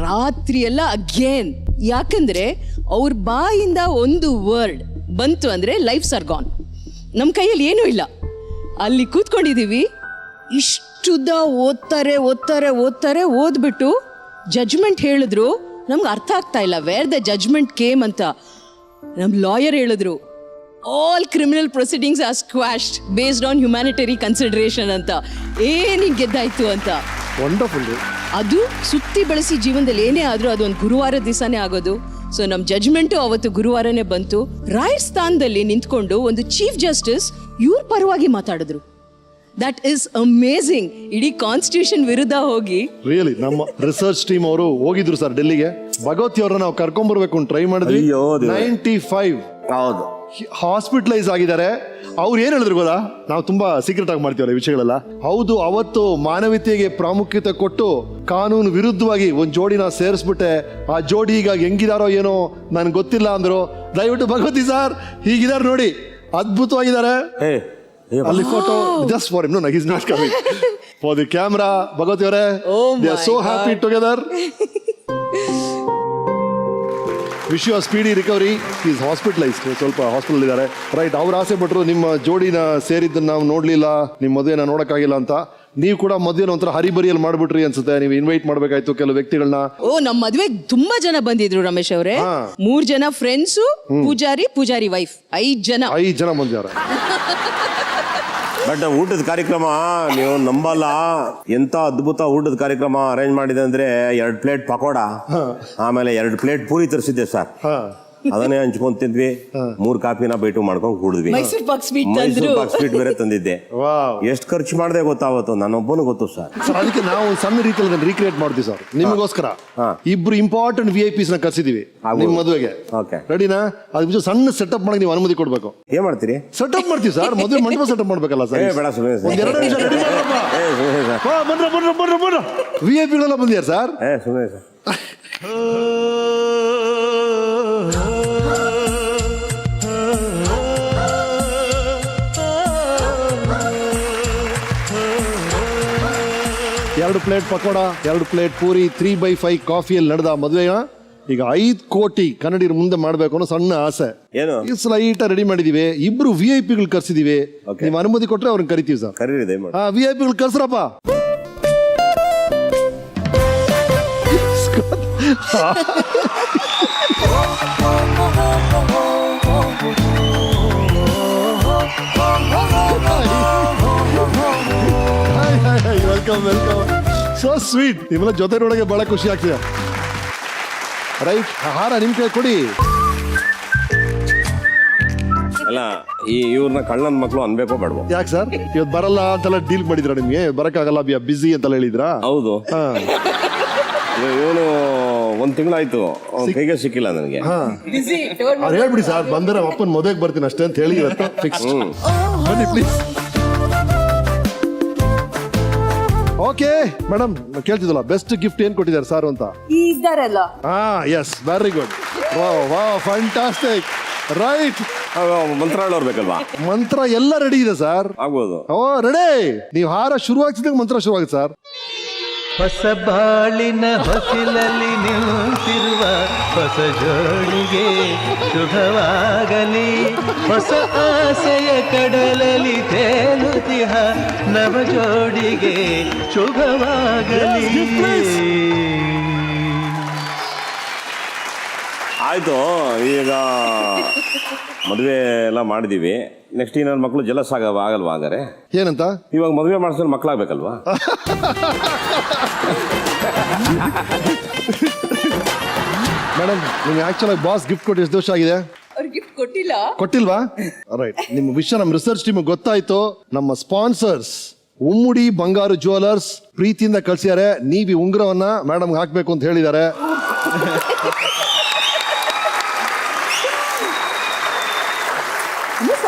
ರಾತ್ರಿ ಎಲ್ಲ ಅಗೇನ್. ಯಾಕಂದರೆ ಅವ್ರ ಬಾಯಿಂದ ಒಂದು ವರ್ಡ್ ಬಂತು ಅಂದರೆ ಲೈಫ್ಸ್ ಆರ್ ಗಾನ್. ನಮ್ಮ ಕೈಯಲ್ಲಿ ಏನೂ ಇಲ್ಲ. ಅಲ್ಲಿ ಕೂತ್ಕೊಂಡಿದ್ದೀವಿ. ಇಷ್ಟುದ್ದ ಓದ್ತಾರೆ. ಓದ್ಬಿಟ್ಟು ಜಜ್ಮೆಂಟ್ ಹೇಳಿದ್ರು. ನಮ್ಗೆ ಅರ್ಥ ಆಗ್ತಾ ಇಲ್ಲ ವೇರ್ ದ ಜಜ್ಮೆಂಟ್ ಕೇಮ್ ಅಂತ. ನಮ್ಮ ಲಾಯರ್ ಹೇಳಿದ್ರು, all criminal proceedings are squashed based on humanitarian consideration ಅಂತ. ಏನಿಗೆ ಗೆದ್ದಾಯ್ತು ಅಂತ. ವಂಡರ್ಫುಲ್. ಅದು ಸುತ್ತಿ ಬೆಳೆಸಿ ಜೀವನದಲ್ಲಿ ಏನೇ ಆದರೂ ಅದೊಂದು ಗುರುವಾರದ ದಿವಸನೇ ಆಗೋದು. ಸೊ ನಮ್ಮ ಜಜ್ಮೆಂಟು ಅವತ್ತು ಗುರುವಾರನೇ ಬಂತು. ರಾಯರ್ ಸ್ಥಾನದಲ್ಲಿ ನಿಂತ್ಕೊಂಡು ಒಂದು ಚೀಫ್ ಜಸ್ಟಿಸ್ ಇವ್ರ ಪರವಾಗಿ ಮಾತಾಡಿದ್ರು. That is amazing. ಇಡೀ ಕಾನ್ಸ್ಟಿಟ್ಯೂಷನ್ ವಿರುದ್ಧ ಹೋಗಿ ರಿಯಲಿ ನಮ್ಮ ರಿಸರ್ಚ್ ಟೀಮ್ ಅವರು ಹೋಗಿದ್ರು ಸರ್ ಡೆಲ್ಲಿಗೆ. ಭಗವತಿ ಅವ್ರನ್ನ ನಾವು ಕರ್ಕೊಂಡ್ಬರ್ಬೇಕು ಅಂತ ಟ್ರೈ ಮಾಡಿದ್ವಿ. 95 ಹೌದು ಹಾಸ್ಪಿಟಲೈಸ್ ಆಗಿದ್ದಾರೆ. ಅವ್ರು ಏನ್ ಹೇಳಿದ್ರು ಗೊತ್ತಾ? ನಾವು ತುಂಬಾ ಸೀಕ್ರೆಟ್ ಆಗಿ ಮಾಡ್ತೀವಲ್ಲ ವಿಷಯಗಳೆಲ್ಲ. ಹೌದು, ಅವತ್ತು ಮಾನವೀಯತೆಗೆ ಪ್ರಾಮುಖ್ಯತೆ ಕೊಟ್ಟು ಕಾನೂನು ವಿರುದ್ಧವಾಗಿ ಒಂದು ಜೋಡಿನ ಸೇರಿಸ್ಬಿಟ್ಟೆ. ಆ ಜೋಡಿ ಈಗ ಹೆಂಗಿದಾರೋ ಏನೋ ನನ್ಗೆ ಗೊತ್ತಿಲ್ಲ ಅಂದ್ರು. ದಯವಿಟ್ಟು ಭಗವತಿ ಸರ್ ಹೀಗಿದ್ದಾರೆ ನೋಡಿ, ಅದ್ಭುತವಾಗಿದ್ದಾರೆ. ಅಲ್ಲಿ photo just for him. No, he is not coming for the camera. Bhagavathi ಅವರೇ, they are so happy together. Wish you speedy recovery. Is hospitalized, ಸ್ವಲ್ಪ ಹಾಸ್ಪಿಟಲ್ ಇದ್ದಾರೆ. ರೈಟ್. ಅವ್ರು ಆಸೆ ಪಟ್ಟರು ನಿಮ್ಮ ಜೋಡಿನ ಸೇರಿದ್ದನ್ನು ನಾವು ನೋಡಲಿಲ್ಲ, ನಿಮ್ಮ ಮದುವೆನ ನೋಡೋಕ್ಕಾಗಿಲ್ಲ ಅಂತ. ನೀವು ಕೂಡ ಮದುವೆನ ಒಂಥರ ಹರಿಬರಿಯಲ್ಲಿ ಮಾಡ್ಬಿಟ್ರಿ ಅನ್ಸುತ್ತೆ. ನೀವು ಇನ್ವೈಟ್ ಮಾಡ್ಬೇಕಾಯ್ತು ಕೆಲವು ವ್ಯಕ್ತಿಗಳನ್ನ. ಓ, ನಮ್ಮ ಮದ್ವೆಗೆ ತುಂಬಾ ಜನ ಬಂದಿದ್ರು ರಮೇಶ್ ಅವರೇ. 3 ಜನ ಫ್ರೆಂಡ್ಸು, ಪೂಜಾರಿ ವೈಫ್, 5 ಜನ ಬಂದಿದ್ದಾರೆ. ಬಟ್ ಊಟದ ಕಾರ್ಯಕ್ರಮ ನೀವು ನಂಬಲ್ಲ, ಎಂತ ಅದ್ಭುತ ಊಟದ ಕಾರ್ಯಕ್ರಮ ಅರೇಂಜ್ ಮಾಡಿದೆ ಅಂದ್ರೆ 2 ಪ್ಲೇಟ್ ಪಕೋಡ, ಆಮೇಲೆ 2 ಪ್ಲೇಟ್ ಪೂರಿ ತರಿಸಿದ್ದೆ ಸರ್. ಅದನ್ನೇ ಹಂಚ್ಕೊಂಡ್ ತಿಂದ್ವಿ. 3 ಕಾಫಿನ ಬೈಟು ಮಾಡ್ಕೊಂಡು ಕುಡಿದ್ವಿ. ಮೈಸೂರು ಪಾಕ್ ಸ್ವೀಟ್ ಬೇರೆ ತಂದಿದ್ದೆ. ಎಷ್ಟು ಖರ್ಚು ಮಾಡಿದೆ ಗೊತ್ತಾವತ್ತು, ನನ್ನೊಬ್ಬನು ಗೊತ್ತು ಸರ್. ಅದಕ್ಕೆ ನಾವು ಸಣ್ಣ ರೀತಿಯಲ್ಲಿ ರೀಕ್ರಿಯೇಟ್ ಮಾಡ್ತೀವಿ ಸರ್ ನಿಮಗೋಸ್ಕರ. ಇಬ್ರು ಇಂಪಾರ್ಟೆಂಟ್ VIP ನ ಕರ್ಸಿದೀವಿ ನಿಮ್ ಮದುವೆಗೆ. ರೆಡಿನಾ? ಅದಕ್ಕೆ ಸಣ್ಣ ಸೆಟಪ್ ಮಾಡಕ್ಕೆ ನೀವು ಅನುಮತಿ ಕೊಡ್ಬೇಕು. ಏನ್ ಮಾಡ್ತೀರಿ? ಸೆಟಪ್ ಮಾಡ್ತೀವಿ ಸರ್, ಮದುವೆ ಮಂಟಪ ಸೆಟಪ್ ಮಾಡ್ಬೇಕಲ್ಲ ಸರ್. ಬೇಡ ಸುಮ್ಮನೆ ಒಂದೆರಡು ನಿಮಿಷ ರೆಡಿ ಮಾಡ್ರಪ್ಪ. VIP ಬಂದಿದ್ದಾರೆ ಸರ್. ಸುಮ್ಮನೆ ಸರ್. ಎರಡು ಪ್ಲೇಟ್ ಪಕೋಡ, 2 ಪ್ಲೇಟ್ ಪೂರಿ, 3/5 ಕಾಫಿಯಲ್ಲಿ ನಡೆದ ಮದುವೆಯ ಈಗ 5 ಕೋಟಿ ಕನ್ನಡಿಗರ ಮುಂದೆ ಮಾಡ್ಬೇಕು ಅನ್ನೋ ಸಣ್ಣ ಆಸೆ. ಏನು ಸ್ಲೈಟ್ ರೆಡಿ ಮಾಡಿದೀವಿ. ಇಬ್ರು VIP ಕರ್ಸಿದೀವಿ. ನೀವು ಅನುಮತಿ ಕೊಟ್ರೆ ಅವ್ರನ್ನ ಕರಿತೀವಿ ಸರ್. ಕರೀರಿ VIP ಕರ್ಸ್ರಪ್ಪ. Welcome so sweet. ನಿಮ್ಮೆಲ್ಲ ಜೊತೆ ನೋಡೋಕೆ ಬಹಳ ಖುಷಿ ಆಗ್ತಿದೆ. ರೈಟ್, ಹಾರ ನಿಮ್ ಕೈ ಕೊಡಿ. ಅಲ್ಲ, ಇವ್ರನ್ನ ಕಳ್ಳನ ಮಕ್ಕಳು ಅನ್ಬೇಕೋ ಬೇಡವೋ? ಯಾಕೆ ಸರ್ ಇವತ್ತು ಬರಲ್ಲ ಅಂತೆಲ್ಲ ಡೀಲ್ ಮಾಡಿದ್ರ? ನಿಮ್ಗೆ ಬರಕ್ಕಾಗಲ್ಲ, ಬಿಸಿ ಅಂತೆಲ್ಲ ಹೇಳಿದ್ರಾ? ಹೌದು. ಇವನು 1 ತಿಂಗಳಾಯ್ತು, ಕೈಗೆ ಸಿಕ್ಕಿಲ್ಲ ನನಗೆ. ಅವ್ರು ಹೇಳ್ಬಿಡಿ ಸರ್, ಬಂದರೆ ಅಪ್ಪನ ಮದುವೆಗೆ ಬರ್ತೀನಿ ಅಷ್ಟೇ ಅಂತ ಹೇಳಿ ಇವತ್ತು ಫಿಕ್ಸ್. ಬನ್ನಿ ಪ್ಲೀಸ್. ಓಕೆ ಮೇಡಮ್, ಕೇಳ್ತಿದ್ದಲ್ಲ ಬೆಸ್ಟ್ ಗಿಫ್ಟ್ ಏನ್ ಕೊಟ್ಟಿದ್ದಾರೆ ಸರ್ ಅಂತ. ಇದ್ದಾರಲ್ಲ. Yes, very good. ವಾ ಫ್ಯಾಂಟಾಸ್ಟಿಕ್. ರೈಟ್, ಮಂತ್ರ ಹೇಳೋರ್ಬೇಕಲ್ವಾ? ಮಂತ್ರ ಎಲ್ಲ ರೆಡಿ ಇದೆ ಸರ್. ಆಗ್ಬೋದು. ರೆಡಿ. ನೀವು ಹಾರ ಶುರು ಆಗ್ತಿದ್ದಾಗ ಮಂತ್ರ ಶುರು ಆಗುತ್ತೆ ಸರ್. ಹೊಸ ಬಾಳಿನ ಹೊಸಿಲಲ್ಲಿ ನಿಂತಿರುವ ಹೊಸ ಜೋಡಿಗೆ ಶುಭವಾಗಲಿ, ಹೊಸ ಆಸೆಯ ಕಡಲಲ್ಲಿ ತೇಲುತ್ತಿಹ ನವ ಜೋಡಿಗೆ ಶುಭವಾಗಲಿ. ಆಯ್ತು, ಈಗ ಮದುವೆ ಎಲ್ಲ ಮಾಡಿದೀವಿ. ನೆಕ್ಸ್ಟ್ ನನ್ನ ಮಕ್ಕಳು ಜಲಸ್ ಆಗಲ್ವಾ? ಹಂಗಾರೆ ಏನಂತ? ಇವಾಗ ಮದುವೆ ಮಾಡಿಸಿದ್ರೆ ಮಕ್ಕಳಾಗ್ಬೇಕಲ್ವಾ? ಮೇಡಮ್, ನಿಮ್ಗೆ ಆಕ್ಚುಲ್ ಆಗಿ ಬಾಸ್ ಗಿಫ್ಟ್ ಕೊಟ್ಟು ಎಷ್ಟು ದಿವಸ ಆಗಿದೆ? ಗಿಫ್ಟ್ ಕೊಟ್ಟಿಲ್ವಾ? ರೈಟ್, ನಿಮ್ಮ ವಿಷಯ ನಮ್ಮ ರಿಸರ್ಚ್ ಟೀಮ್ ಗೊತ್ತಾಯ್ತು. ನಮ್ಮ ಸ್ಪಾನ್ಸರ್ಸ್ ಉಮ್ಮುಡಿ ಬಂಗಾರು ಜ್ಯುವೆಲರ್ಸ್ ಪ್ರೀತಿಯಿಂದ ಕಳ್ಸಿದ್ದಾರೆ. ನೀವು ಈ ಉಂಗುರವನ್ನ ಮೇಡಮ್ಗೆ ಹಾಕ್ಬೇಕು ಅಂತ ಹೇಳಿದ್ದಾರೆ.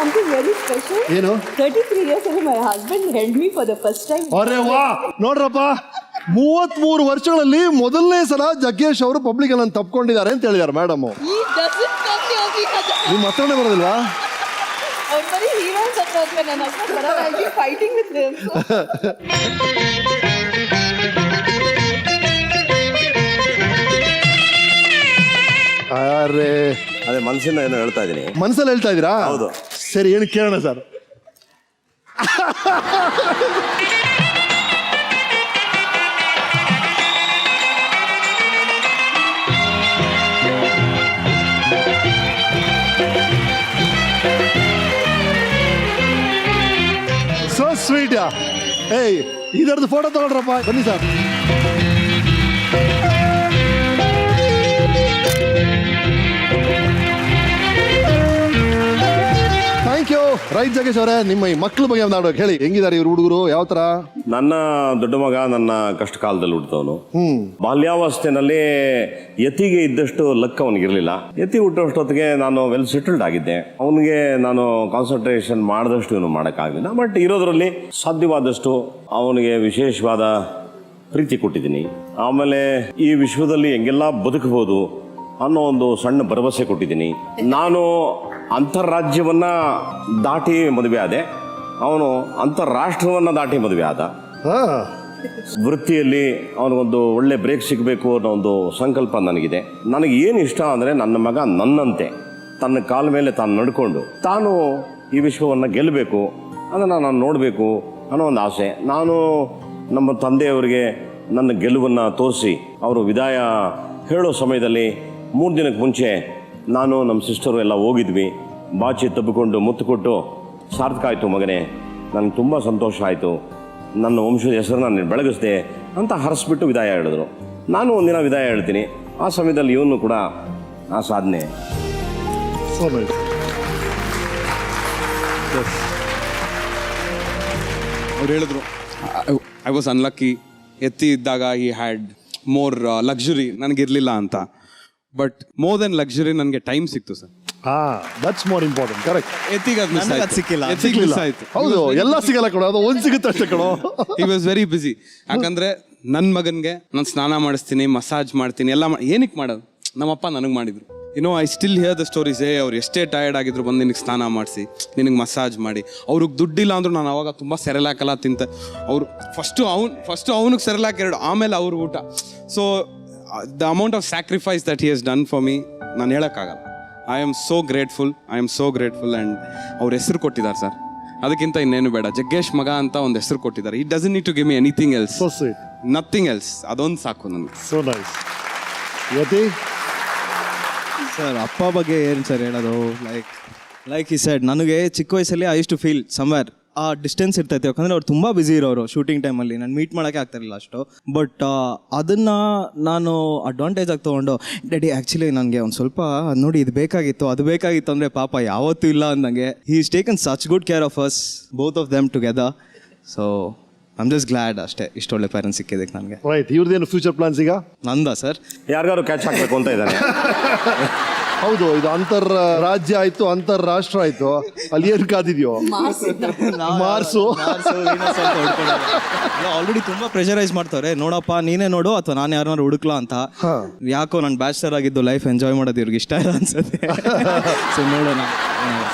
Something very special. ಏನು? 33 years ago, my husband held me for the first time. ಅರೆ ವಾ, ನೋಡ್ರಪ್ಪ, 33 ವರ್ಷಗಳಲ್ಲಿ ಮೊದಲನೇ ಸಲ ಜಗ್ಗೇಶ್ ಅವರು ಪಬ್ಲಿಕ್ ಅಲ್ಲಿ ತಪ್ಕೊಂಡಿದ್ದಾರೆ ಅಂತ ಹೇಳಿದ್ದಾರೆ ಮೇಡಮ್. ನಿಮ್ಮ ಹತ್ರನೇ ಬರೋದಿಲ್ವಾ? Fighting with them. ಅರೆ, ಅದೇ ಮನಸ್ಸಿಂದ ಏನೋ ಹೇಳ್ತಾ ಇದೀನಿ. ಮನಸ್ಸಲ್ಲಿ ಹೇಳ್ತಾ ಇದ್ದೀರಾ? ಹೌದು. ಸರಿ, ಏನು ಕೇಳೋಣ ಸರ್. So sweet. ಏಯ್, ಇದರದ್ದು ಫೋಟೋ ತಗೊಳ್ರಪ್ಪ, ಬನ್ನಿ ಸರ್. Thank you. ರೈಟ್ ಜಗೇಶ್ ಅವರೇ, ನಿಮ್ಮ ಈ ಮಕ್ಕಳ ಬಗ್ಗೆ ಒಂದು ಆಡೋಕೆ ಹೇಳಿ. ಹೆಂಗಿದ್ದಾರೆ ಇವ್ರು ಹುಡುಗರು? ಯಾವ ತರ? ನನ್ನ ದೊಡ್ಡ ಮಗ ನನ್ನ ಕಷ್ಟ ಕಾಲದಲ್ಲಿ ಹುಟ್ಟಿದವನು. ಬಾಲ್ಯಾವಸ್ಥೆನಲ್ಲಿ ಯತಿಗೆ ಇದ್ದಷ್ಟು ಲಕ್ ಅವನಿಗಿರ್ಲಿಲ್ಲ. ಯತಿ ಹುಟ್ಟೋಷ್ಟೊತ್ತಿಗೆ ನಾನು ವೆಲ್ ಸೆಟಲ್ಡ್ ಆಗಿದ್ದೆ. ಅವನಿಗೆ ನಾನು ಕಾನ್ಸಂಟ್ರೇಷನ್ ಮಾಡಿದಷ್ಟು ಇವನು ಮಾಡೋಕ್ಕಾಗಲಿಲ್ಲ. ಬಟ್ ಇರೋದ್ರಲ್ಲಿ ಸಾಧ್ಯವಾದಷ್ಟು ಅವನಿಗೆ ವಿಶೇಷವಾದ ಪ್ರೀತಿ ಕೊಟ್ಟಿದ್ದೀನಿ. ಆಮೇಲೆ ಈ ವಿಶ್ವದಲ್ಲಿ ಹೆಂಗೆಲ್ಲ ಬದುಕಬಹುದು ಅನ್ನೋ ಒಂದು ಸಣ್ಣ ಭರವಸೆ ಕೊಟ್ಟಿದ್ದೀನಿ. ನಾನು ಅಂತಾರಾಜ್ಯವನ್ನ ದಾಟಿ ಮದುವೆ ಆದೆ, ಅವನು ಅಂತಾರಾಷ್ಟ್ರವನ್ನ ದಾಟಿ ಮದುವೆ ಆದ. ವೃತ್ತಿಯಲ್ಲಿ ಅವನಿಗೊಂದು ಒಳ್ಳೆ ಬ್ರೇಕ್ ಸಿಗಬೇಕು ಅನ್ನೋ ಒಂದು ಸಂಕಲ್ಪ ನನಗಿದೆ. ನನಗೆ ಏನು ಇಷ್ಟ ಅಂದರೆ ನನ್ನ ಮಗ ನನ್ನಂತೆ ತನ್ನ ಕಾಲ ಮೇಲೆ ತಾನು ನಡ್ಕೊಂಡು ತಾನು ಈ ವಿಶ್ವವನ್ನು ಗೆಲ್ಲಬೇಕು, ಅದನ್ನು ನಾನು ನೋಡಬೇಕು ಅನ್ನೋ ಒಂದು ಆಸೆ. ನಾನು ನಮ್ಮ ತಂದೆಯವರಿಗೆ ನನ್ನ ಗೆಲುವನ್ನು ತೋರಿಸಿ ಅವರು ವಿದಾಯ ಹೇಳೋ ಸಮಯದಲ್ಲಿ 3 ದಿನಕ್ಕೆ ಮುಂಚೆ ನಾನು ನಮ್ಮ ಸಿಸ್ಟರು ಎಲ್ಲ ಹೋಗಿದ್ವಿ. ಬಾಚಿ ತಬ್ಬಿಕೊಂಡು ಮುತ್ತು ಕೊಟ್ಟು ಸಾರ್ಥಕ ಆಯಿತು ಮಗನೇ, ನನಗೆ ತುಂಬ ಸಂತೋಷ ಆಯಿತು, ನನ್ನ ವಂಶದ ಹೆಸರು ನಾನು ಬೆಳಗಿಸ್ದೆ ಅಂತ ಹರಿಸ್ಬಿಟ್ಟು ವಿದಾಯ ಹೇಳಿದ್ರು. ನಾನು ಒಂದಿನ ವಿದಾಯ ಹೇಳ್ತೀನಿ. ಆ ಸಮಯದಲ್ಲಿ ಇವನು ಕೂಡ ಆ ಸಾಧನೆ. So nice. Yes. ಅವ್ರು ಹೇಳಿದ್ರು ಐ ವಾಸ್ ಅನ್ಲಕ್ಕಿ, ಎತ್ತಿ ಇದ್ದಾಗ ಈ ಹ್ಯಾಡ್ ಮೋರ್ ಲಕ್ಸುರಿ, ನನಗಿರಲಿಲ್ಲ ಅಂತ. ಬಟ್ ಮೋರ್ ದೆನ್ ಲಕ್ಸುರಿ ನನಗೆ ಟೈಮ್ ಸಿಕ್ತು sir. That's more important. Correct. ಎತ್ತಿಗೆ ಅದು ಸಿಕ್ಕಿಲ್ಲ. ಮಿಸ್ ಆಯ್ತು. ಹೌದು, ಎಲ್ಲ ಸಿಗಲ್ಲ ಕಣೋ, ಅದು ಒಂದು ಸಿಗುತ್ತೆ ಅಷ್ಟೇ ಕಣೋ. He was very busy. ಯಾಕಂದ್ರೆ ನನ್ನ ಮಗನಿಗೆ ನಾನು ಸ್ನಾನ ಮಾಡಿಸ್ತೀನಿ, ಮಸಾಜ್ ಮಾಡ್ತೀನಿ, ಎಲ್ಲ ಏನಕ್ಕೆ ಮಾಡೋದು, ನಮ್ಮಪ್ಪ ನನಗೆ ಮಾಡಿದ್ರು. I still here the stories. ಅವ್ರು ಎಷ್ಟೇ ಟಯರ್ಡ್ ಆಗಿದ್ರು ಬಂದು ನಿನಗೆ ಸ್ನಾನ ಮಾಡಿಸಿ, ನಿನಗೆ ಮಸಾಜ್ ಮಾಡಿ. ಅವ್ರಿಗೆ ದುಡ್ಡಿಲ್ಲ ಅಂದ್ರು ನಾನು ಅವಾಗ ತುಂಬ ಸೆರೆಲಾಕೆಲ್ಲ ತಿಂತೆ. ಅವರು ಫಸ್ಟು ಅವನಿಗೆ ಸೆರೆಲಾಕ್ 2, ಆಮೇಲೆ ಅವ್ರ ಊಟ. So the amount of sacrifice that he has done for me ನಾನು ಹೇಳೋಕ್ಕಾಗಲ್ಲ. I am so grateful and ಅವ್ರ ಹೆಸರು ಕೊಟ್ಟಿದ್ದಾರೆ ಸರ್. ಅದಕ್ಕಿಂತ ಇನ್ನೇನು ಬೇಡ. ಜಗ್ಗೇಶ್ ಮಗ ಅಂತ ಒಂದು ಹೆಸರು ಕೊಟ್ಟಿದ್ದಾರೆ. It doesn't need to give me anything else. So sweet. Nothing else. ಅದೊಂದು ಸಾಕು ನನಗೆ. So nice. ಯತಿ ಸರ್, ಅಪ್ಪ ಬಗ್ಗೆ ಏನು ಸರ್ ಹೇಳೋದು? ಲೈಕ್ ಈ ಸೈಡ್ ನನಗೆ ಚಿಕ್ಕ ವಯಸ್ಸಲ್ಲಿ I use to feel somewhere ಆ ಡಿಸ್ಟೆನ್ಸ್ ಇರ್ತೈತೆ. ಯಾಕಂದರೆ ಅವ್ರು ತುಂಬ ಬ್ಯುಸಿ ಇರೋರು ಶೂಟಿಂಗ್ ಟೈಮಲ್ಲಿ, ನಾನು ಮೀಟ್ ಮಾಡೋಕ್ಕೆ ಆಗ್ತಾಯಿರಲಿಲ್ಲ ಅಷ್ಟು. ಬಟ್ ಅದನ್ನು ನಾನು ಅಡ್ವಾಂಟೇಜ್ ಆಗಿ ತೊಗೊಂಡು, ಡ್ಯಾಡಿ ಆ್ಯಕ್ಚುಲಿ ನನಗೆ ಒಂದು ಸ್ವಲ್ಪ ನೋಡಿ ಇದು ಬೇಕಾಗಿತ್ತು, ಅದು ಬೇಕಾಗಿತ್ತು ಅಂದರೆ ಪಾಪ ಯಾವತ್ತೂ ಇಲ್ಲ ಅಂದಂಗೆ he is taken such good care of us, both of them together. So I am just glad ಅಷ್ಟೇ, ಇಷ್ಟೊಳ್ಳೆ ಪೇರೆಂಟ್ಸ್ ಸಿಕ್ಕಿದ್ದಕ್ಕೆ ನನಗೆ. ರೈಟ್. ಇವ್ರದ್ದೇನು ಫ್ಯೂಚರ್ ಪ್ಲಾನ್ಸ್ ಈಗ? ನಂದಾ ಸರ್? ಯಾರಿಗಾರು ಕ್ಯಾಚ್ ಹಾಕಬೇಕು ಅಂತ ಇದ್ದಾನೆ. ಹೌದು, ಇದು ಅಂತರ್ ರಾಜ್ಯ ಆಯ್ತು, ಅಂತಾರಾಷ್ಟ್ರ ಆಯ್ತು, ಅಲ್ಲಿ ಏನು ಕಾದಿದ್ಯೋ? ಮಾರ್ಸು. ಆಲ್ರೆಡಿ ತುಂಬಾ ಪ್ರೆಷರೈಸ್ ಮಾಡ್ತಾರೆ, ನೋಡಪ್ಪ ನೀನೇ ನೋಡು ಅಥವಾ ನಾನು ಯಾರನ್ನಾರು ಹುಡುಕ್ಲಾ ಅಂತ. ಯಾಕೋ ನಾನು ಬ್ಯಾಚಲರ್ ಆಗಿದ್ದು ಲೈಫ್ ಎಂಜಾಯ್ ಮಾಡೋದು ಇವ್ರಿಗೆ ಇಷ್ಟ ಇಲ್ಲ ಅನ್ಸುತ್ತೆ. ಸೊ ನೋಡೋಣ.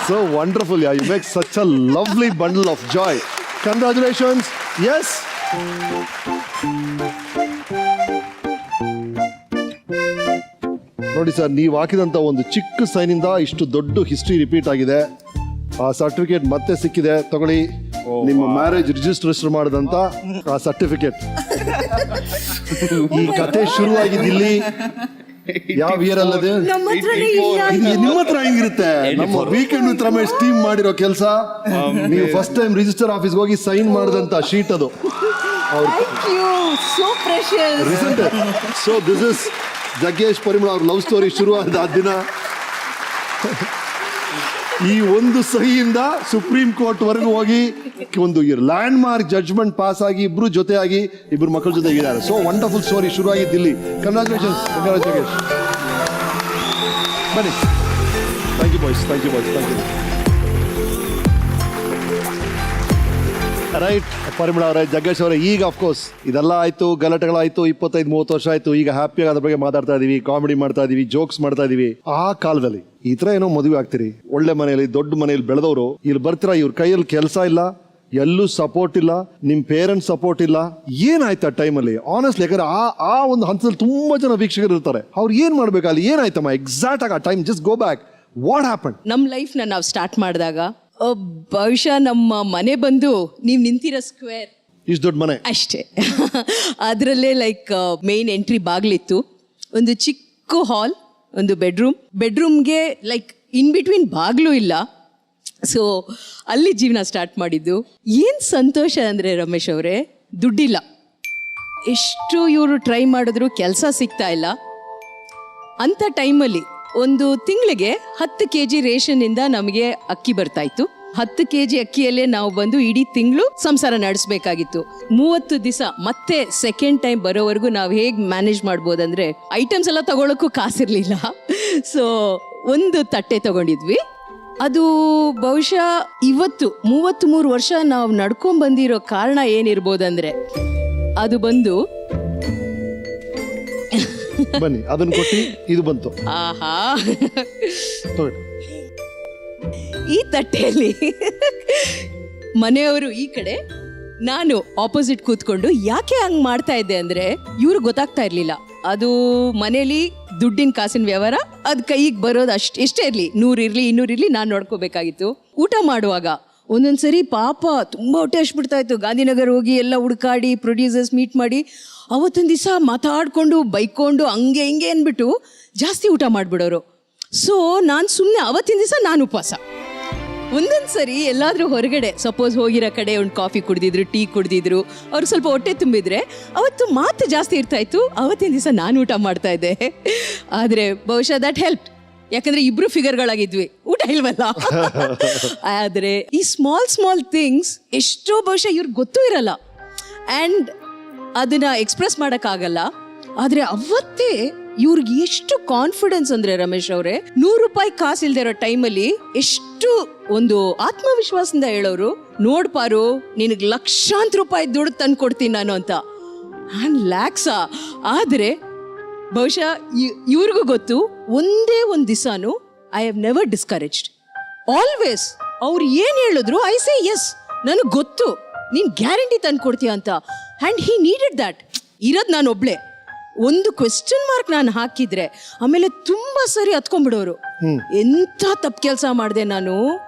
So wonderful, yeah. You make such a lovely bundle of joy. Congratulations. Yes. ನೋಡಿ ಸರ್, ನೀವು ಹಾಕಿದಂಥ ಒಂದು ಚಿಕ್ಕ ಸೈನಿಂದ ಇಷ್ಟು ದೊಡ್ಡ ಹಿಸ್ಟ್ರಿ ರಿಪೀಟ್ ಆಗಿದೆ. ಆ ಸರ್ಟಿಫಿಕೇಟ್ ಮತ್ತೆ ಸಿಕ್ಕಿದೆ, ತಗೊಳ್ಳಿ. ನಿಮ್ಮ ಮ್ಯಾರೇಜ್ ರಿಜಿಸ್ಟ್ರೇಷನ್ ಮಾಡಿದಂಥ ಆ ಸರ್ಟಿಫಿಕೇಟ್. ಈ ಕತೆ ಶುರುವಾಗಿದ್ದಿಲ್ಲಿ ಯಾವ ಇಯರ್ ಅಲ್ಲದೆ ನಿಮ್ಮ ಹತ್ರ ಹೆಂಗಿರುತ್ತೆ? ನಮ್ಮ ವೀಕೆಂಡ್ ವಿತ್ ರಮೇಶ್ ಟೀಮ್ ಮಾಡಿರೋ ಕೆಲಸ. ನೀವು ಫಸ್ಟ್ ಟೈಮ್ ರಿಜಿಸ್ಟರ್ ಆಫೀಸ್ಗೆ ಹೋಗಿ ಸೈನ್ ಮಾಡಿದಂತ ಶೀಟ್ ಅದು. ಸೊ ದಿಸ್ ಇಸ್ ಜಗ್ಗೇಶ್ ಪರಿಮಳ ಅವ್ರ ಲವ್ ಸ್ಟೋರಿ ಶುರುವಾದ ದಿನ. ಈ ಒಂದು ಸಹಿಯಿಂದ ಸುಪ್ರೀಂ ಕೋರ್ಟ್ ವರೆಗೂ ಹೋಗಿ ಒಂದು ಲ್ಯಾಂಡ್ ಮಾರ್ಕ್ ಜಡ್ಜ್ಮೆಂಟ್ ಪಾಸ್ ಆಗಿ ಇಬ್ರು ಜೊತೆಯಾಗಿ ಇಬ್ರು ಮಕ್ಕಳ ಜೊತೆ ಇದ್ದಾರೆ. ಸೊ ವಂಡರ್ಫುಲ್ ಸ್ಟೋರಿ ಶುರುವಾಗಿದ್ದಿಲ್ಲಿ. ಕಂಗ್ರಾಚುಲೇಷನ್ಸ್ ಜಗ್ಗೇಶ್. ಬನ್ನಿ. Thank you boys. Right. Parimala ಅವರೇ, ಜಗ್ಗೇಶ್ ಅವರೇ, ಈಗ ಅಫ್ಕೋರ್ಸ್ ಇದೆಲ್ಲ ಆಯಿತು, ಗಲಾಟೆಗಳಾಯಿತು, 25-30 ವರ್ಷ ಆಯಿತು. ಈಗ ಹ್ಯಾಪಿಯಾಗಿ ಅದ್ರ ಬಗ್ಗೆ ಮಾತಾಡ್ತಾ ಇದೀವಿ, ಕಾಮಿಡಿ ಮಾಡ್ತಾ ಇದೀವಿ, ಜೋಕ್ಸ್ ಮಾಡ್ತಾ ಇದೀವಿ. ಆ ಕಾಲದಲ್ಲಿ ಈ ಥರ ಏನೋ ಮದುವೆ ಆಗ್ತೀರಿ, ಒಳ್ಳೆ ಮನೆಯಲ್ಲಿ ದೊಡ್ಡ ಮನೆಯಲ್ಲಿ ಬೆಳೆದವರು, ಇಲ್ಲಿ ಬರ್ತೀರಾ, ಇವ್ರ ಕೈಯಲ್ಲಿ ಕೆಲಸ ಇಲ್ಲ, ಎಲ್ಲೂ ಸಪೋರ್ಟ್ ಇಲ್ಲ, ನಿಮ್ಮ ಪೇರೆಂಟ್ಸ್ ಸಪೋರ್ಟ್ ಇಲ್ಲ. ಏನಾಯ್ತು ಆ ಟೈಮಲ್ಲಿ ಆನೆಸ್ಟ್ಲಿ? ಯಾಕಂದ್ರೆ ಆ ಒಂದು ಹಂತದಲ್ಲಿ ತುಂಬಾ ಜನ ವೀಕ್ಷಕರು ಇರ್ತಾರೆ. ಅವ್ರು ಏನ್ ಮಾಡ್ಬೇಕು, ಅಲ್ಲಿ ಏನಾಯ್ತಮ್ಮ ಎಕ್ಸಾಕ್ಟ್ ಆಗಿ ಆ time? Just go back. What happen? ನಮ್ಮ ಲೈಫ್ನ ನಾವು ಸ್ಟಾರ್ಟ್ ಮಾಡಿದಾಗ ಬಹುಶಃ ನಮ್ಮ ಮನೆ ಬಂದು ನೀವು ನಿಂತಿರೋ ಸ್ಕ್ವೇರ್ ಇಷ್ಟು ದೊಡ್ಡ ಮನೆ ಅಷ್ಟೇ. ಅದರಲ್ಲೇ ಲೈಕ್ ಮೇನ್ ಎಂಟ್ರಿ ಬಾಗಿಲಿತ್ತು, ಒಂದು ಚಿಕ್ಕ ಹಾಲ್, ಒಂದು ಬೆಡ್ರೂಮ್ಗೆ ಲೈಕ್ ಇನ್ ಬಿಟ್ವೀನ್ ಬಾಗಿಲು ಇಲ್ಲ. ಸೊ ಅಲ್ಲಿ ಜೀವನ ಸ್ಟಾರ್ಟ್ ಮಾಡಿದ್ದು. ಏನು ಸಂತೋಷ ಅಂದರೆ ರಮೇಶ್ ಅವರೇ, ದುಡ್ಡಿಲ್ಲ, ಎಷ್ಟು ಇವರು ಟ್ರೈ ಮಾಡಿದ್ರು ಕೆಲಸ ಸಿಗ್ತಾ ಇಲ್ಲ. ಅಂಥ ಟೈಮಲ್ಲಿ ಒಂದು ತಿಂಗಳಿಗೆ 10 kg ರೇಷನ್ನಿಂದ ನಮಗೆ ಅಕ್ಕಿ ಬರ್ತಾಯಿತ್ತು. 10 kg ಅಕ್ಕಿಯಲ್ಲೇ ನಾವು ಬಂದು ಇಡೀ ತಿಂಗಳು ಸಂಸಾರ ನಡೆಸಬೇಕಾಗಿತ್ತು. 30 ದಿವಸ ಮತ್ತೆ ಸೆಕೆಂಡ್ ಟೈಮ್ ಬರೋವರೆಗೂ ನಾವು ಹೇಗೆ ಮ್ಯಾನೇಜ್ ಮಾಡ್ಬೋದಂದರೆ ಐಟಮ್ಸ್ ಎಲ್ಲ ತಗೊಳ್ಳೋಕ್ಕೂ ಕಾಸಿರಲಿಲ್ಲ. ಸೊ ಒಂದು ತಟ್ಟೆ ತಗೊಂಡಿದ್ವಿ. ಅದು ಬಹುಶಃ ಇವತ್ತು 33 ವರ್ಷ ನಾವು ನಡ್ಕೊಂಡ್ ಬಂದಿರೋ ಕಾರಣ ಏನಿರ್ಬೋದಂದ್ರೆ ಅದು ಬಂದು ಬನ್ನಿ ಅದನ್ನ ಕೊಟ್ಟು ಇದು ಬಂತು. ಆಹಾ, ಈ ತಟ್ಟೆಯಲ್ಲಿ ಮನೆಯವರು ಈ ಕಡೆ, ನಾನು ಆಪೋಸಿಟ್ ಕೂತ್ಕೊಂಡು ಯಾಕೆ ಹಂಗೆ ಮಾಡ್ತಾ ಇದ್ದೆ ಅಂದರೆ ಇವ್ರಿಗೆ ಗೊತ್ತಾಗ್ತಾ ಇರಲಿಲ್ಲ. ಅದು ಮನೇಲಿ ದುಡ್ಡಿನ ಕಾಸಿನ ವ್ಯವಹಾರ, ಅದು ಕೈಗೆ ಬರೋದು ಎಷ್ಟೇ ಇರಲಿ, 100 ಇರಲಿ 200 ಇರಲಿ, ನಾನು ನೋಡ್ಕೋಬೇಕಾಗಿತ್ತು. ಊಟ ಮಾಡುವಾಗ ಒಂದೊಂದ್ಸರಿ ಪಾಪ ತುಂಬ ಹೊಟ್ಟೆ ಹಚ್ಬಿಡ್ತಾ ಇತ್ತು. ಗಾಂಧಿನಗರ್ ಹೋಗಿ ಎಲ್ಲ ಹುಡುಕಾಡಿ ಪ್ರೊಡ್ಯೂಸರ್ಸ್ ಮೀಟ್ ಮಾಡಿ ಅವತ್ತೊಂದು ದಿವಸ ಮಾತಾಡಿಕೊಂಡು ಬೈಕೊಂಡು ಹಂಗೆ ಹಿಂಗೆ ಅಂದ್ಬಿಟ್ಟು ಜಾಸ್ತಿ ಊಟ ಮಾಡಿಬಿಡೋರು. ಸೊ ನಾನು ಸುಮ್ಮನೆ ಅವತ್ತಿನ ದಿವಸ ನಾನು ಉಪವಾಸ. ಒಂದೊಂದು ಸರಿ ಎಲ್ಲಾದರೂ ಹೊರಗಡೆ ಸಪೋಸ್ ಹೋಗಿರೋ ಕಡೆ ಒಂದು ಕಾಫಿ ಕುಡಿದಿದ್ರು, ಟೀ ಕುಡಿದಿದ್ರು, ಅವ್ರಿಗೆ ಸ್ವಲ್ಪ ಹೊಟ್ಟೆ ತುಂಬಿದ್ರೆ ಅವತ್ತು ಮಾತು ಜಾಸ್ತಿ ಇರ್ತಾಯಿತ್ತು. ಅವತ್ತಿನ ದಿವಸ ನಾನು ಊಟ ಮಾಡ್ತಾ ಇದ್ದೆ. ಆದರೆ ಬಹುಶಃ ದಟ್ ಹೆಲ್ಪ್, ಯಾಕಂದರೆ ಇಬ್ಬರು ಫಿಗರ್ಗಳಾಗಿದ್ವಿ, ಊಟ ಇಲ್ವಲ್ಲ. ಆದರೆ ಈ ಸ್ಮಾಲ್ ಥಿಂಗ್ಸ್ ಎಷ್ಟೋ ಬಹುಶಃ ಇವ್ರಿಗೆ ಗೊತ್ತೂ ಇರಲ್ಲ ಆ್ಯಂಡ್ ಅದನ್ನು ಎಕ್ಸ್ಪ್ರೆಸ್ ಮಾಡೋಕ್ಕಾಗಲ್ಲ. ಆದರೆ ಅವತ್ತೇ ಇವ್ರಿಗೆ ಎಷ್ಟು ಕಾನ್ಫಿಡೆನ್ಸ್ ಅಂದರೆ ರಮೇಶ್ ಅವರೇ, 100 ರೂಪಾಯಿ ಕಾಸು ಇಲ್ದೇ ಇರೋ ಟೈಮಲ್ಲಿ ಎಷ್ಟು ಒಂದು ಆತ್ಮವಿಶ್ವಾಸದಿಂದ ಹೇಳೋರು, ನೋಡ್ಪಾರು ನಿನಗೆ ಲಕ್ಷಾಂತರ ರೂಪಾಯಿ ದುಡ್ಡು ತಂದು ಕೊಡ್ತೀನಿ ನಾನು ಅಂತ. ಆ್ಯಂಡ್ ಲ್ಯಾಕ್ಸಾ. ಆದರೆ ಬಹುಶಃ ಇವ್ರಿಗೂ ಗೊತ್ತು, ಒಂದೇ ಒಂದು ದಿವಸನೂ I have never discouraged. Always ಅವ್ರು ಏನು ಹೇಳಿದ್ರು ಐ ಸೇ ಎಸ್, ನನಗೆ ಗೊತ್ತು ನೀನು ಗ್ಯಾರಂಟಿ ತಂದು ಕೊಡ್ತೀಯ ಅಂತ. And he needed that. ಇರೋದು ನಾನು ಒಬ್ಳೆ, ಒಂದು ಕ್ವೆಶ್ಚನ್ ಮಾರ್ಕ್ ನಾನು ಹಾಕಿದ್ರೆ ಆಮೇಲೆ ತುಂಬ ಸರಿ ಹತ್ಕೊಂಡ್ಬಿಡೋರು. ಎಂಥ ತಪ್ಪು ಕೆಲಸ ಮಾಡಿದೆ ನಾನು,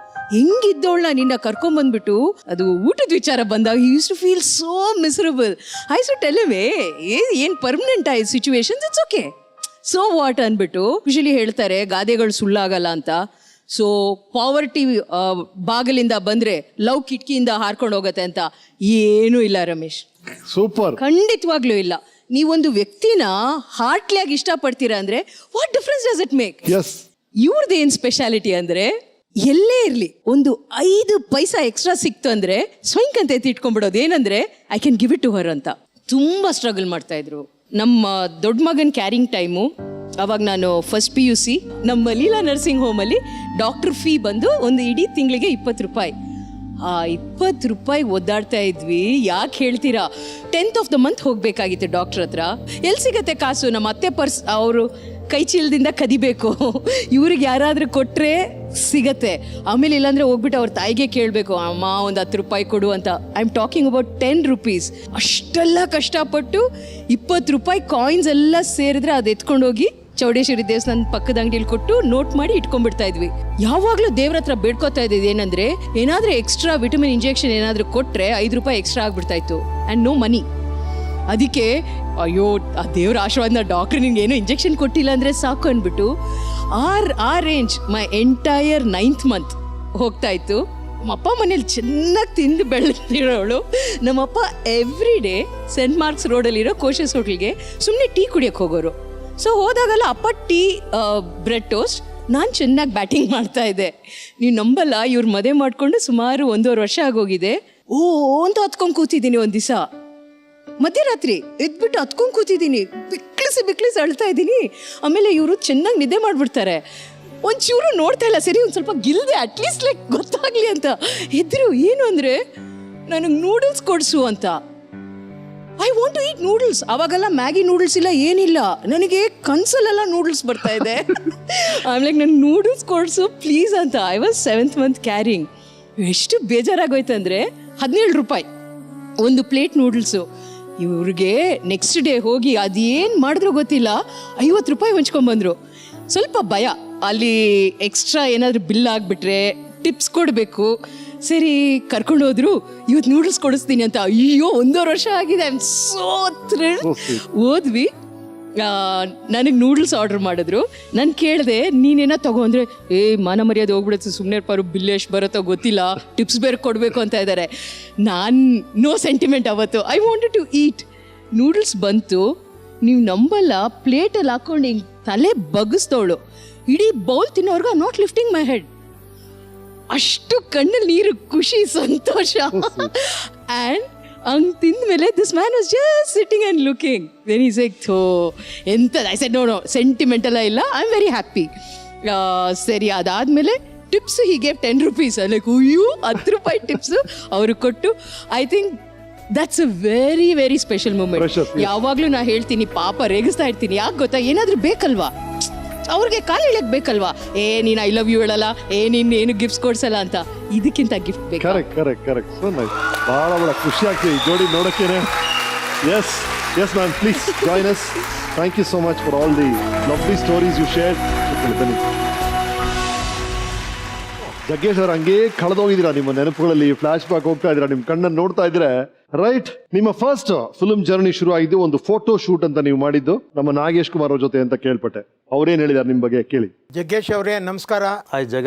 ಹೆಂಗಿದ್ದವಳನ್ನ ನಿನ್ನ ಕರ್ಕೊಂಬಂದ್ಬಿಟ್ಟು ಅದು ಊಟದ ವಿಚಾರ ಬಂದಾಗ you use to feel so miserable. I to tell him ಏನು ಪರ್ಮನೆಂಟ್ ಆಯ್ತು situations, it's okay, so what ಅಂದ್ಬಿಟ್ಟು ಯೂಶಲಿ ಹೇಳ್ತಾರೆ ಗಾದೆಗಳು ಸುಳ್ಳಾಗಲ್ಲ ಅಂತ. ಸೊ ಪಾವರ್ಟಿ ಬಾಗಿಲಿಂದ ಬಂದರೆ ಲವ್ ಕಿಟಕಿಯಿಂದ ಹಾರ್ಕೊಂಡು ಹೋಗುತ್ತೆ ಅಂತ ಏನೂ ಇಲ್ಲ ರಮೇಶ್. ಸೂಪರ್. ಖಂಡಿತವಾಗ್ಲೂ ಇಲ್ಲ. ನೀವೊಂದು ವ್ಯಕ್ತಿನ ಹಾರ್ಟ್ಲಿಯಾಗಿ ಇಷ್ಟಪಡ್ತೀರಾ ಅಂದರೆ what difference does it make? Yes. ಇವ್ರದ್ದು ಏನು ಸ್ಪೆಷಾಲಿಟಿ ಅಂದರೆ, ಎಲ್ಲೇ ಇರಲಿ ಒಂದು 5 ಪೈಸಾ ಎಕ್ಸ್ಟ್ರಾ ಸಿಕ್ತು ಅಂದರೆ ಸ್ವಯಂಕ್ ಅಂತ ಎತ್ತಿಟ್ಕೊಂಡ್ಬಿಡೋದು. ಏನಂದರೆ I can give it to her ಅಂತ. ತುಂಬ ಸ್ಟ್ರಗಲ್ ಮಾಡ್ತಾಯಿದ್ರು. ನಮ್ಮ ದೊಡ್ಡ ಮಗನ ಕ್ಯಾರಿಂಗ್ ಟೈಮು, ಅವಾಗ ನಾನು ಫಸ್ಟ್ PUC, ನಮ್ಮ ಲೀಲಾ ನರ್ಸಿಂಗ್ ಹೋಮಲ್ಲಿ ಡಾಕ್ಟರ್ ಫೀ ಬಂದು ಒಂದು ಇಡೀ ತಿಂಗಳಿಗೆ 20 ರೂಪಾಯಿ. ಆ 20 ರೂಪಾಯಿ ಒದ್ದಾಡ್ತಾ ಇದ್ವಿ. ಯಾಕೆ ಹೇಳ್ತೀರಾ, 10th ಆಫ್ ದ ಮಂತ್ ಹೋಗಬೇಕಾಗಿತ್ತು ಡಾಕ್ಟ್ರ್ ಹತ್ರ. ಎಲ್ಲಿ ಸಿಗತ್ತೆ ಕಾಸು? ನಮ್ಮ ಅತ್ತೆ ಪರ್ಸ್ ಅವರು ಕೈ ಚೀಲದಿಂದ ಕದಿಬೇಕು, ಇವ್ರಿಗೆ ಯಾರಾದರೂ ಕೊಟ್ಟರೆ ಸಿಗತ್ತೆ. ಆಮೇಲೆ ಇಲ್ಲಾಂದರೆ ಹೋಗ್ಬಿಟ್ಟು ಅವ್ರ ತಾಯಿಗೆ ಕೇಳಬೇಕು, ಅಮ್ಮ ಒಂದು 10 ರೂಪಾಯಿ ಕೊಡು ಅಂತ. I am talking about 10 rupees. ಅಷ್ಟೆಲ್ಲ ಕಷ್ಟಪಟ್ಟು 20 ರೂಪಾಯಿ ಕಾಯಿನ್ಸ್ ಎಲ್ಲ ಸೇರಿದ್ರೆ ಅದು ಎತ್ಕೊಂಡೋಗಿ ಚೌಡೇಶ್ವರಿ ದೇವಸ್ಥಾನ ಪಕ್ಕದ ಅಂಗಡಿಯಲ್ಲಿ ಕೊಟ್ಟು ನೋಟ್ ಮಾಡಿ ಇಟ್ಕೊಂಡ್ಬಿಡ್ತಾ ಇದ್ವಿ. ಯಾವಾಗಲೂ ದೇವ್ರ ಹತ್ರ ಬೇಡ್ಕೋತಾ ಇದ್ದಿದ್ದು ಏನಂದರೆ, ಏನಾದರೂ ಎಕ್ಸ್ಟ್ರಾ ವಿಟಮಿನ್ ಇಂಜೆಕ್ಷನ್ ಏನಾದರೂ ಕೊಟ್ಟರೆ 5 ರೂಪಾಯಿ ಎಕ್ಸ್ಟ್ರಾ ಆಗ್ಬಿಡ್ತಾಯಿತ್ತು ಆ್ಯಂಡ್ ನೋ ಮನಿ. ಅದಕ್ಕೆ ಅಯ್ಯೋ ಆ ದೇವ್ರ ಆಶೀರ್ವಾದನ ಡಾಕ್ಟ್ರ್ ನಿನ್ಗೇನು ಇಂಜೆಕ್ಷನ್ ಕೊಟ್ಟಿಲ್ಲ ಅಂದರೆ ಸಾಕು ಅಂದ್ಬಿಟ್ಟು ಆ range my entire 9th month ಹೋಗ್ತಾ ಇತ್ತು. ನಮ್ಮಪ್ಪ ಮನೇಲಿ ಚೆನ್ನಾಗಿ ತಿಂದು ಬೆಳೆದಿರೋಳು. ನಮ್ಮಪ್ಪ ಎವ್ರಿ ಡೇ ಸೆಂಟ್ ಮಾರ್ಕ್ಸ್ ರೋಡಲ್ಲಿರೋ ಕೋಶಸ್ ಹೋಟ್ಲಿಗೆ ಸುಮ್ಮನೆ ಟೀ ಕುಡಿಯೋಕ್ಕೆ ಹೋಗೋರು. ಸೊ ಹೋದಾಗಲ್ಲ ಅಪ್ಪ ಟೀ, ಬ್ರೆಡ್ ಟೋಸ್ಟ್, ನಾನು ಚೆನ್ನಾಗಿ ಬ್ಯಾಟಿಂಗ್ ಮಾಡ್ತಾ ಇದ್ದೆ. ನೀವು ನಂಬಲ್ಲ, ಇವ್ರು ಮದುವೆ ಮಾಡಿಕೊಂಡು ಸುಮಾರು 1.5 ವರ್ಷ ಆಗೋಗಿದೆ. ಓ ಅಂತ ಹತ್ಕೊಂಡು ಕೂತಿದ್ದೀನಿ. ಒಂದು ದಿವಸ ಮಧ್ಯರಾತ್ರಿ ಎದ್ಬಿಟ್ಟು ಹತ್ಕೊಂಡು ಕೂತಿದ್ದೀನಿ, ಬಿಕ್ಳಿಸಿ ಅಳ್ತಾ ಇದ್ದೀನಿ. ಆಮೇಲೆ ಇವರು ಚೆನ್ನಾಗಿ ನಿದ್ದೆ ಮಾಡಿಬಿಡ್ತಾರೆ. ಒಂಚೂರು ನೋಡ್ತಾ ಇಲ್ಲ, ಸರಿ ಒಂದು ಸ್ವಲ್ಪ ಗಿಲ್ದೆ ಅಟ್ಲೀಸ್ಟ್ ಲೈಕ್ ಗೊತ್ತಾಗಲಿ ಅಂತ ಎದ್ರು. ಏನು ಅಂದರೆ ನನಗೆ ನೂಡಲ್ಸ್ ಕೊಡಿಸು ಅಂತ. I want to eat noodles. ಅವಾಗೆಲ್ಲ ಮ್ಯಾಗಿ ನೂಡಲ್ಸ್ ಇಲ್ಲ, ಏನಿಲ್ಲ. ನನಗೆ ಕನ್ಸಲ್ಲೆಲ್ಲ ನೂಡಲ್ಸ್ ಬರ್ತಾ ಇದೆ. ಆಮೇಲೆ ನನಗೆ ನೂಡಲ್ಸ್ ಕೊಡಿಸು ಪ್ಲೀಸ್ ಅಂತ. I was 7th month carrying. ಎಷ್ಟು ಬೇಜಾರಾಗೋಯ್ತು ಅಂದರೆ 17 ರೂಪಾಯಿ ಒಂದು ಪ್ಲೇಟ್ ನೂಡಲ್ಸು. ಇವ್ರಿಗೆ ನೆಕ್ಸ್ಟ್ ಡೇ ಹೋಗಿ ಅದೇನು ಮಾಡಿದ್ರು ಗೊತ್ತಿಲ್ಲ 50 ರೂಪಾಯಿ ಹೊಂಚ್ಕೊಂಡ್ಬಂದರು. ಸ್ವಲ್ಪ ಭಯ, ಅಲ್ಲಿ ಎಕ್ಸ್ಟ್ರಾ ಏನಾದರೂ ಬಿಲ್ ಆಗಿಬಿಟ್ರೆ ಟಿಪ್ಸ್ ಕೊಡಬೇಕು. ಸರಿ ಕರ್ಕೊಂಡು ಹೋದ್ರು, ಇವತ್ತು ನೂಡಲ್ಸ್ ಕೊಡಿಸ್ತೀನಿ ಅಂತ. ಅಯ್ಯೋ 1.5 ವರ್ಷ ಆಗಿದೆ. I am so thrilled. ಹೋದ್ವಿ, ನನಗೆ ನೂಡಲ್ಸ್ ಆರ್ಡರ್ ಮಾಡಿದ್ರು. ನಾನು ಕೇಳಿದೆ ನೀನೇನೋ ತಗೋ ಅಂದರೆ, ಮಾನ ಮರ್ಯಾದೆ ಹೋಗ್ಬಿಡುತ್ತೆ, ಸುಮ್ಮನೆ ಪಾರು ಬಿಲ್ ಎಷ್ಟು ಬರುತ್ತೋ ಗೊತ್ತಿಲ್ಲ, ಟಿಪ್ಸ್ ಬೇರೆ ಕೊಡಬೇಕು ಅಂತ ಇದ್ದಾರೆ. ನಾನು ನೋ ಸೆಂಟಿಮೆಂಟ್ ಅವತ್ತು. I wanted to eat. Noodles ಬಂತು, ನೀವು ನಂಬಲ್ಲ, ಪ್ಲೇಟಲ್ಲಿ ಹಾಕ್ಕೊಂಡು ಹಿಂಗೆ ತಲೆ ಬಗ್ಗಿಸ್ತವಳು. ಇಡೀ ಬೌಲ್ ತಿನ್ನೋರ್ಗು ನಾಟ್ ಲಿಫ್ಟಿಂಗ್ ಮೈ ಹೆಡ್. ಅಷ್ಟು ಕಣ್ಣಲ್ಲಿ ನೀರು, ಖುಷಿ, ಸಂತೋಷ. ಆ್ಯಂಡ್ ಹಂಗೆ ತಿಂದಮೇಲೆ this man was just sitting and looking. When is like though ಎಂಥದ್ದು. ಐ ಸೆಡ್ ನೋ ಸೆಂಟಿಮೆಂಟ್ ಎಲ್ಲ ಇಲ್ಲ, ಐ ಆಮ್ ವೆರಿ ಹ್ಯಾಪಿ. ಸರಿ ಅದಾದಮೇಲೆ ಟಿಪ್ಸು ಹೀಗೆ 10 ರೂಪೀಸ್. ಲೈಕ್ ಅಯ್ಯೋ 10 ರೂಪಾಯಿ ಟಿಪ್ಸು ಅವರು ಕೊಟ್ಟು. I think that's a very very special moment. ಯಾವಾಗಲೂ ನಾ ಹೇಳ್ತೀನಿ, ಪಾಪ ರೇಗಿಸ್ತಾ ಇರ್ತೀನಿ. ಯಾಕೆ ಗೊತ್ತಾ, ಏನಾದರೂ ಬೇಕಲ್ವಾ ಅವ್ರಿಗೆ, ಕಾಲು ಇಳಕ್ಕೆ ಬೇಕಲ್ವಾ. ನೀನು ಐ ಲವ್ ಯು ಹೇಳಲ್ಲ, ನೀನು ಏನು ಗಿಫ್ಟ್ಸ್ ಕೊಡ್ಸಲ್ಲ ಅಂತ. ಇದಕ್ಕಿಂತ ಗಿಫ್ಟ್ ಬೇಕು. ಕರೆಕ್ಟ್. So nice. ಭಾಳ ಖುಷಿ ಆಗ್ತದೆ ಈ ಜೋಡಿ ನೋಡೋಕ್ಕೇನೆ. Yes ma'am, please join us. Thank you so much for all the lovely stories you shared. ಬನ್ನಿ. ಜಗ್ಗೇಶ್ ಅವ್ರು ಹಂಗೇ ಕಳೆದೋಗಿದ್ದೀರಾ ನಿಮ್ಮ ನೆನಪುಗಳಲ್ಲಿ, ಫ್ಲಾಶ್ ಬ್ಯಾಕ್ ಹೋಗ್ತಾ ಇದ್ದೀರಾ, ನಿಮ್ಮ ಕಣ್ಣನ್ನು ನೋಡ್ತಾ ಇದ್ರೆ. ರೈಟ್, ನಿಮ್ಮ ಫಸ್ಟ್ ಫಿಲ್ಮ್ ಜರ್ನಿ ಶುರು ಆಗಿದ್ದು ಒಂದು ಫೋಟೋ ಶೂಟ್ ಅಂತ ನೀವು ಮಾಡಿದ್ದು ನಮ್ಮ ನಾಗೇಶ್ ಕುಮಾರ್ ಅವ್ರ ಜೊತೆ ಅಂತ ಕೇಳ್ಪಟ್ಟೆ. ಅವ್ರೇನ್ ಹೇಳಿದಾರೆ ನಿಮ್ ಬಗ್ಗೆ ಕೇಳಿ. ಜಗ್ಗೇಶ್ ಅವರೇ ನಮಸ್ಕಾರ. ಹಾಯ್ ಜಗ,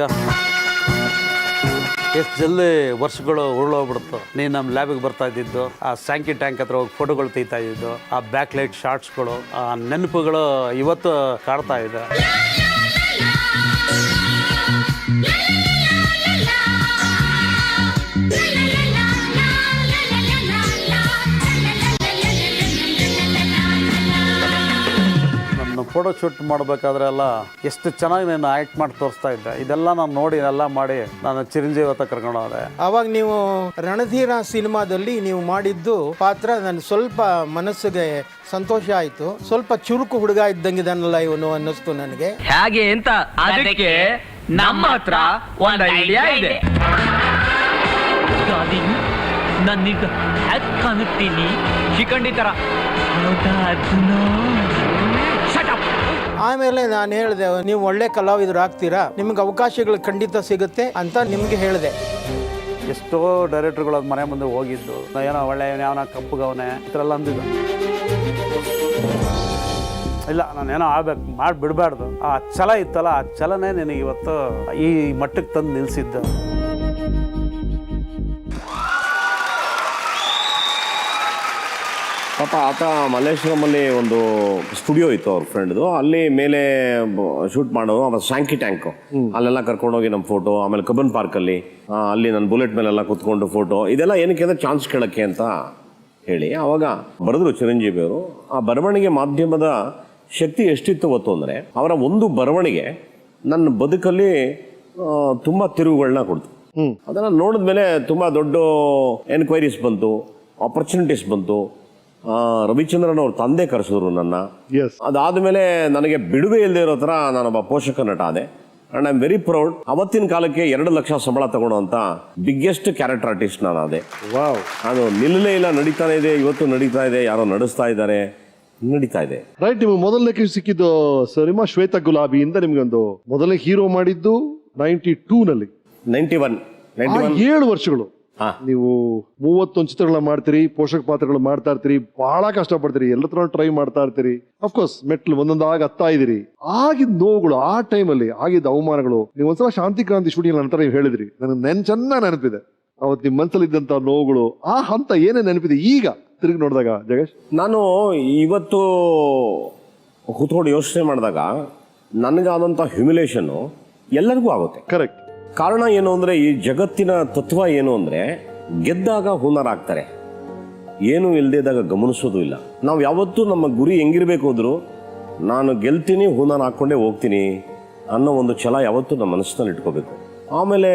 ಎಷ್ಟು ಜಲ್ದಿ ವರ್ಷಗಳು ಉರುಳೋಗ್ಬಿಡುತ್ತೋ. ನೀನು ನಮ್ಮ ಲ್ಯಾಬಿಗೆ ಬರ್ತಾ ಇದ್ದಿದ್ದು, ಆ ಸ್ಯಾಂಕಿ ಟ್ಯಾಂಕ್ ಹತ್ರ ಹೋಗಿ ಫೋಟೋಗಳು ತೆಗಿತಾ ಇದ್ದಿದ್ದು, ಆ ಬ್ಯಾಕ್ ಲೈಟ್ ಶಾರ್ಟ್ಸ್ಗಳು, ಆ ನೆನಪುಗಳು ಇವತ್ತು ಕಾಡ್ತಾ ಇದೆ. ನನ್ನ ಫೋಟೋ ಶೂಟ್ ಮಾಡಬೇಕಾದ್ರೆ ಎಲ್ಲ ಎಷ್ಟು ಚೆನ್ನಾಗಿ ನಾನು ಆ್ಯಕ್ಟ್ ಮಾಡಿ ತೋರಿಸ್ತಾ ಇದ್ದೆ. ಇದೆಲ್ಲ ನಾನು ನೋಡಿ ಎಲ್ಲ ಮಾಡಿ ನಾನು ಚಿರಂಜೀವಿ ಹತ್ರ ಕರ್ಕೊಂಡು ಹೋದೆ. ಆವಾಗ ನೀವು ರಣಧೀರ ಸಿನಿಮಾದಲ್ಲಿ ನೀವು ಮಾಡಿದ್ದು ಪಾತ್ರ ನನ್ನ ಸ್ವಲ್ಪ ಮನಸ್ಸಿಗೆ ಸಂತೋಷ ಆಯಿತು. ಸ್ವಲ್ಪ ಚುರುಕು ಹುಡುಗ ಇದ್ದಂಗಿದನಲ್ಲ ಇವನು ಅನ್ನಿಸ್ತು ನನಗೆ. ಹೇಗೆ ಅಂತ ಅದಕ್ಕೆ ನಮ್ಮ ಹತ್ರ ಒಂದು ಐಡಿಯಾ ಇದೆ. ನಾನೀಗ ಹ್ಯಾಕ್ ಕಾಣುತ್ತೀನಿ ಶಿಖಂಡಿ ಥರ. ಆಮೇಲೆ ನಾನು ಹೇಳಿದೆ, ನೀವು ಒಳ್ಳೆ ಕಲಾವಿದರು ಆಗ್ತೀರಾ, ನಿಮ್ಗೆ ಅವಕಾಶಗಳು ಖಂಡಿತ ಸಿಗುತ್ತೆ ಅಂತ ನಿಮ್ಗೆ ಹೇಳಿದೆ. ಎಷ್ಟೋ ಡೈರೆಕ್ಟರ್ಗಳು ಮನೆ ಮುಂದೆ ಹೋಗಿದ್ದು, ಏನೋ ಒಳ್ಳೆ ಯಾವನ ಕಪ್ಪುಗವನೆ ಈ ಥರ ಎಲ್ಲ ಅಂದಿದ್ದು. ಇಲ್ಲ, ನಾನೇನೋ ಆಗ್ಬೇಕು, ಮಾಡಿ ಬಿಡಬಾರ್ದು. ಆ ಛಲ ಇತ್ತಲ್ಲ, ಆ ಛಲನೇ ನಿನಗೆ ಇವತ್ತು ಈ ಮಟ್ಟಕ್ಕೆ ತಂದು ನಿಲ್ಲಿಸಿದ್ದು. ಪಾಪ ಆತ ಮಲ್ಲೇಶ್ವರಮಲ್ಲಿ ಒಂದು ಸ್ಟುಡಿಯೋ ಇತ್ತು ಅವ್ರ ಫ್ರೆಂಡ್ದು, ಅಲ್ಲಿ ಮೇಲೆ ಶೂಟ್ ಮಾಡೋದು. ಆಮೇಲೆ ಸ್ಯಾಂಕಿ ಟ್ಯಾಂಕು ಅಲ್ಲೆಲ್ಲ ಕರ್ಕೊಂಡೋಗಿ ನಮ್ಮ ಫೋಟೋ, ಆಮೇಲೆ ಕಬ್ಬನ್ ಪಾರ್ಕಲ್ಲಿ ಅಲ್ಲಿ ನನ್ನ ಬುಲೆಟ್ ಮೇಲೆಲ್ಲ ಕುತ್ಕೊಂಡು ಫೋಟೋ, ಇದೆಲ್ಲ ಏನಕ್ಕೆ ಅಂದರೆ ಚಾನ್ಸ್ ಕೇಳೋಕ್ಕೆ ಅಂತ ಹೇಳಿ ಆವಾಗ ಬರೆದ್ರು ಚಿರಂಜೀವಿ ಅವರು. ಆ ಬರವಣಿಗೆ ಮಾಧ್ಯಮದ ಶಕ್ತಿ ಎಷ್ಟಿತ್ತು ಗೊತ್ತು ಅಂದರೆ, ಅವರ ಒಂದು ಬರವಣಿಗೆ ನನ್ನ ಬದುಕಲ್ಲಿ ತುಂಬ ತಿರುವುಗಳನ್ನ ಕೊಡ್ತು. ಅದನ್ನು ನೋಡಿದ್ಮೇಲೆ ತುಂಬ ದೊಡ್ಡ ಎನ್ಕ್ವೈರೀಸ್ ಬಂತು, ಆಪರ್ಚುನಿಟೀಸ್ ಬಂತು. ರವಿಚಂದ್ರನ್ ಅವ್ರ ತಂದೆ ಕರೆಸಿದ್ರು ನನ್ನ. ಅದಾದಮೇಲೆ ನನಗೆ ಬಿಡುವೆ ಇಲ್ಲದೆ ಇರೋ ಥರ ನಾನೊಬ್ಬ ಪೋಷಕ ನಟ ಆದೆ. And I am very proud. ಅವತ್ತಿನ ಕಾಲಕ್ಕೆ 2 ಲಕ್ಷ ಸಂಬಳ ತಗೊಳ್ಳೋಂಥ ಬಿಗ್ಗೆಸ್ಟ್ ಕ್ಯಾರೆಕ್ಟರ್ ಆರ್ಟಿಸ್ಟ್ ನಾನು ಅದೇ. ಅದು ನಿಲ್ಲಲೇ ಇಲ್ಲ, ನಡೀತಾನೆ ಇದೆ, ಇವತ್ತು ನಡೀತಾ ಇದೆ, ಯಾರೋ ನಡೆಸ್ತಾ ಇದ್ದಾರೆ, ನಡೀತಾ ಇದೆ. ರೈಟ್, ನಿಮ್ಗೆ ಮೊದಲನೇ ಸಿಕ್ಕಿದ್ದು ಸಿನಿಮಾ ಶ್ವೇತ ಗುಲಾಬಿ ಇಂದ. ನಿಮ್ಗೆ ಒಂದು ಮೊದಲನೇ ಹೀರೋ ಮಾಡಿದ್ದು 92ನಲ್ಲಿ. 91 7 ವರ್ಷಗಳು ನೀವು 31 ಚಿತ್ರಗಳನ್ನ ಮಾಡ್ತೀರಿ, ಪೋಷಕ ಪಾತ್ರಗಳು ಮಾಡ್ತಾ ಇರ್ತೀರಿ, ಬಹಳ ಕಷ್ಟಪಡ್ತೀರಿ, ಎಲ್ಲ ತರ ಟ್ರೈ ಮಾಡ್ತಾ ಇರ್ತೀರಿ. ಅಫ್ಕೋರ್ಸ್ ಮೆಟ್ಲು ಒಂದೊಂದಾಗಿ ಹತ್ತಾ ಇದೀರಿ. ಆಗಿದ್ದ ನೋವುಗಳು, ಆ ಟೈಮಲ್ಲಿ ಆಗಿದ್ದ ಅವಮಾನಗಳು, ನೀವು ಒಂದ್ಸಲ ಶಾಂತಿ ಕ್ರಾಂತಿ ಶೂಟಿಂಗ್ ನಂತರ ನೀವು ಹೇಳಿದ್ರಿ, ನನಗೆ ಚೆನ್ನಾಗಿ ನೆನಪಿದೆ ಅವತ್ತು ನಿಮ್ಮ ಮನಸ್ಸಲ್ಲಿ ಇದ್ದಂತ ನೋವುಗಳು. ಆ ಹಂತ ಏನೇ ನೆನಪಿದೆ ಈಗ ತಿರುಗಿ ನೋಡಿದಾಗ ಜಗೇಶ್? ನಾನು ಇವತ್ತು ಕೂತ್ಕೊಂಡು ಯೋಚನೆ ಮಾಡಿದಾಗ ನನಗಾದಂಥ ಹ್ಯುಮಿಲೇಷನ್ನು ಎಲ್ಲರಿಗೂ ಆಗುತ್ತೆ. ಕರೆಕ್ಟ್. ಕಾರಣ ಏನು ಅಂದರೆ, ಈ ಜಗತ್ತಿನ ತತ್ವ ಏನು ಅಂದರೆ, ಗೆದ್ದಾಗ ಹುನರಾಗ್ತಾರೆ, ಏನೂ ಇಲ್ಲದಿದ್ದಾಗ ಗಮನಿಸೋದು ಇಲ್ಲ. ನಾವು ಯಾವತ್ತೂ ನಮ್ಮ ಗುರಿ ಹೆಂಗಿರಬೇಕು ಅಂದರೂ, ನಾನು ಗೆಲ್ತೀನಿ, ಹುನರ್ ಹಾಕ್ಕೊಂಡೇ ಹೋಗ್ತೀನಿ ಅನ್ನೋ ಒಂದು ಛಲ ಯಾವತ್ತೂ ನಮ್ಮ ಮನಸ್ಸಿನಲ್ಲಿ ಇಟ್ಕೋಬೇಕು. ಆಮೇಲೆ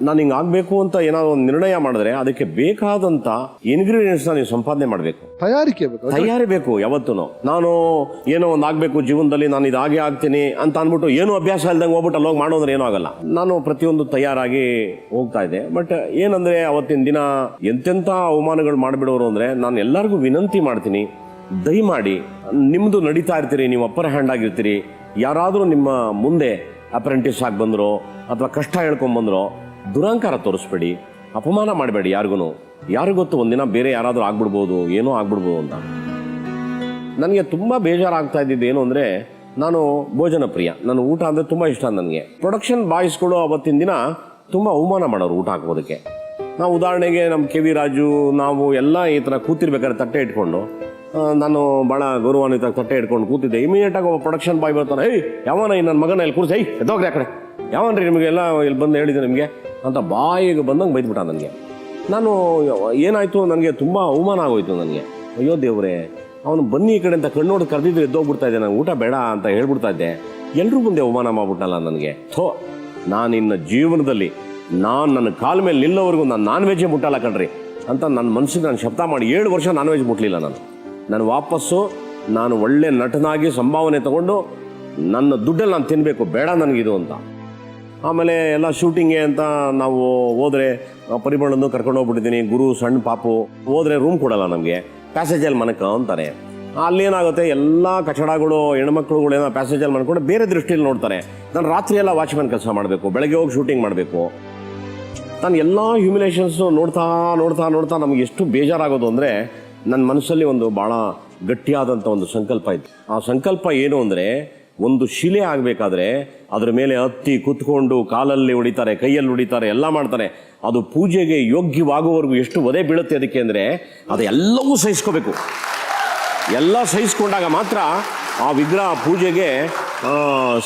ನಾನು ಹಿಂಗೆ ಆಗಬೇಕು ಅಂತ ಏನಾದ್ರು ಒಂದು ನಿರ್ಣಯ ಮಾಡಿದ್ರೆ ಅದಕ್ಕೆ ಬೇಕಾದಂಥ ಇಂಗ್ರೀಡಿಯೆಂಟ್ಸ್ನ ನೀವು ಸಂಪಾದನೆ ಮಾಡಬೇಕು, ತಯಾರಿ ಬೇಕು ಯಾವತ್ತೂ. ನಾನು ಏನೋ ಒಂದು ಆಗಬೇಕು ಜೀವನದಲ್ಲಿ, ನಾನು ಇದಾಗೆ ಆಗ್ತೀನಿ ಅಂತ ಅಂದ್ಬಿಟ್ಟು ಏನೂ ಅಭ್ಯಾಸ ಇಲ್ದಂಗೆ ಹೋಗ್ಬಿಟ್ಟು ಅಲ್ಲೋಗಿ ಮಾಡೋದ್ರೆ ಏನೂ ಆಗಲ್ಲ. ನಾನು ಪ್ರತಿಯೊಂದು ತಯಾರಾಗಿ ಹೋಗ್ತಾ ಇದ್ದೆ. ಬಟ್ ಏನಂದರೆ, ಅವತ್ತಿನ ದಿನ ಎಂತೆಂಥ ಅವಮಾನಗಳು ಮಾಡಿಬಿಡೋರು ಅಂದರೆ, ನಾನು ಎಲ್ಲರಿಗೂ ವಿನಂತಿ ಮಾಡ್ತೀನಿ, ದಯಮಾಡಿ ನಿಮ್ಮದು ನಡೀತಾ ಇರ್ತೀರಿ, ನೀವು ಅಪ್ಪರ್ ಹ್ಯಾಂಡ್ ಆಗಿರ್ತೀರಿ, ಯಾರಾದರೂ ನಿಮ್ಮ ಮುಂದೆ ಅಪ್ರೆಂಟಿಸ್ ಆಗಿ ಬಂದರೋ ಅಥವಾ ಕಷ್ಟ ಹೇಳ್ಕೊಂಬಂದರೋ ದುರಹಂಕಾರ ತೋರಿಸ್ಬೇಡಿ, ಅಪಮಾನ ಮಾಡಬೇಡಿ ಯಾರಿಗೂ. ಯಾರಿಗೊತ್ತು ಒಂದಿನ ಬೇರೆ ಯಾರಾದರೂ ಆಗ್ಬಿಡ್ಬೋದು, ಏನೋ ಆಗ್ಬಿಡ್ಬೋದು ಅಂತ. ನನಗೆ ತುಂಬ ಬೇಜಾರಾಗ್ತಾ ಇದ್ದಿದ್ದು ಏನು ಅಂದರೆ, ನಾನು ಭೋಜನ ಪ್ರಿಯ, ನಾನು ಊಟ ಅಂದರೆ ತುಂಬ ಇಷ್ಟ ನನಗೆ. ಪ್ರೊಡಕ್ಷನ್ ಬಾಯ್ಸ್ಗಳು ಅವತ್ತಿನ ದಿನ ತುಂಬ ಅವಮಾನ ಮಾಡೋರು ಊಟ ಹಾಕೋದಕ್ಕೆ. ನಾವು ಉದಾಹರಣೆಗೆ ನಮ್ಮ ಕೆ ವಿ ರಾಜು, ನಾವು ಎಲ್ಲ ಈ ಥರ ಕೂತಿರ್ಬೇಕಾದ್ರೆ ತಟ್ಟೆ ಇಟ್ಕೊಂಡು, ನಾನು ಭಾಳ ಗೌರವಾನ್ವಿತ ತಟ್ಟೆ ಇಟ್ಕೊಂಡು ಕೂತಿದ್ದೆ. ಇಮಿಡಿಯೇಟಾಗಿ ಒಬ್ಬ ಪ್ರೊಡಕ್ಷನ್ ಬಾಯ್ ಬರ್ತಾನೆ, ಯಾವನ ನನ್ನ ಮಗನ ಇಲ್ಲಿ ಕೂರಿಸಿ, ಎದ್ದೋಗ್ರಿ ಆ ಕಡೆ, ಯಾವನ್ರಿ ನಿಮಗೆಲ್ಲ ಇಲ್ಲಿ ಬಂದು ಹೇಳಿದೆ ನಿಮಗೆ ಅಂತ ಬಾಯಿಗೆ ಬಂದಂಗೆ ಬೈದ್ಬಿಟ್ಟ ನನಗೆ. ನಾನು ಏನಾಯಿತು, ನನಗೆ ತುಂಬ ಅವಮಾನ ಆಗೋಯ್ತು ನನಗೆ. ಅಯ್ಯೋ ದೇವರೇ, ಅವನು ಬನ್ನಿ ಈ ಕಡೆ ಅಂತ ಕಣ್ಣೋಡು ಕರೆದಿದ್ದು ಎದ್ದೋಗ್ಬಿಡ್ತಾ ಇದ್ದೆ, ನಾನು ಊಟ ಬೇಡ ಅಂತ ಹೇಳ್ಬಿಡ್ತಾ ಇದ್ದೆ. ಎಲ್ಲರೂ ಮುಂದೆ ಅವಮಾನ ಮಾಡ್ಬಿಟ್ಟಲ್ಲ ನನಗೆ. ನಾನು ಇನ್ನು ಜೀವನದಲ್ಲಿ ನನ್ನ ಕಾಲ ಮೇಲೆ ನಿಲ್ಲೋವರೆಗೂ ನಾನು ನಾನ್ ವೆಜ್ಜೇ ಮುಟ್ಟಲ್ಲ ಕಣ್ರಿ ಅಂತ ನನ್ನ ಮನಸ್ಸಿಗೆ ನಾನು ಶಬ್ದ ಮಾಡಿ 7 ವರ್ಷ ನಾನ್ ವೆಜ್ ಮುಟ್ಟಲಿಲ್ಲ. ನಾನು ವಾಪಸ್ಸು ನಾನು ಒಳ್ಳೆ ನಟನಾಗಿ ಸಂಭಾವನೆ ತಗೊಂಡು ನನ್ನ ದುಡ್ಡಲ್ಲಿ ನಾನು ತಿನ್ನಬೇಕು, ಬೇಡ ನನಗಿದು ಅಂತ. ಆಮೇಲೆ ಎಲ್ಲ ಶೂಟಿಂಗ್ಗೆ ಅಂತ ನಾವು ಹೋದರೆ, ಪರಿಮಳನ್ನು ಕರ್ಕೊಂಡು ಹೋಗ್ಬಿಟ್ಟಿದ್ದೀನಿ, ಗುರು ಸಣ್ಣ ಪಾಪು ಹೋದರೆ ರೂಮ್ ಕೊಡಲ್ಲ ನಮಗೆ, ಪ್ಯಾಸೇಜಲ್ಲಿ ಮನಕ ಅಂತಾರೆ. ಅಲ್ಲೇನಾಗುತ್ತೆ, ಎಲ್ಲ ಕಚಡಗಳು ಹೆಣ್ಮಕ್ಳುಗಳು ಏನೋ ಪ್ಯಾಸೇಜಲ್ಲಿ ಮಾಡ್ಕೊಂಡು ಬೇರೆ ದೃಷ್ಟಿಯಲ್ಲಿ ನೋಡ್ತಾರೆ. ನಾನು ರಾತ್ರಿ ಎಲ್ಲ ವಾಚ್ಮ್ಯಾನ್ ಕೆಲಸ ಮಾಡಬೇಕು, ಬೆಳಗ್ಗೆ ಹೋಗಿ ಶೂಟಿಂಗ್ ಮಾಡಬೇಕು. ನಾನು ಎಲ್ಲ ಹ್ಯೂಮಿಲೇಷನ್ಸು ನೋಡ್ತಾ ನೋಡ್ತಾ ನೋಡ್ತಾ ನಮಗೆ ಎಷ್ಟು ಬೇಜಾರಾಗೋದು ಅಂದರೆ, ನನ್ನ ಮನಸ್ಸಲ್ಲಿ ಒಂದು ಭಾಳ ಗಟ್ಟಿಯಾದಂಥ ಒಂದು ಸಂಕಲ್ಪ ಇತ್ತು. ಆ ಸಂಕಲ್ಪ ಏನು ಅಂದರೆ, ಒಂದು ಶಿಲೆ ಆಗಬೇಕಾದ್ರೆ ಅದ್ರ ಮೇಲೆ ಹತ್ತಿ ಕೂತ್ಕೊಂಡು ಕಾಲಲ್ಲಿ ಹೊಡಿತಾರೆ, ಕೈಯಲ್ಲಿ ಹೊಡಿತಾರೆ, ಎಲ್ಲ ಮಾಡ್ತಾರೆ. ಅದು ಪೂಜೆಗೆ ಯೋಗ್ಯವಾಗುವವರೆಗೂ ಎಷ್ಟು ಒದೆ ಬೀಳುತ್ತೆ ಅದಕ್ಕೆ ಅಂದರೆ, ಅದು ಎಲ್ಲವೂ ಸಹಿಸ್ಕೋಬೇಕು. ಎಲ್ಲ ಸಹಿಸ್ಕೊಂಡಾಗ ಮಾತ್ರ ಆ ವಿಗ್ರಹ ಪೂಜೆಗೆ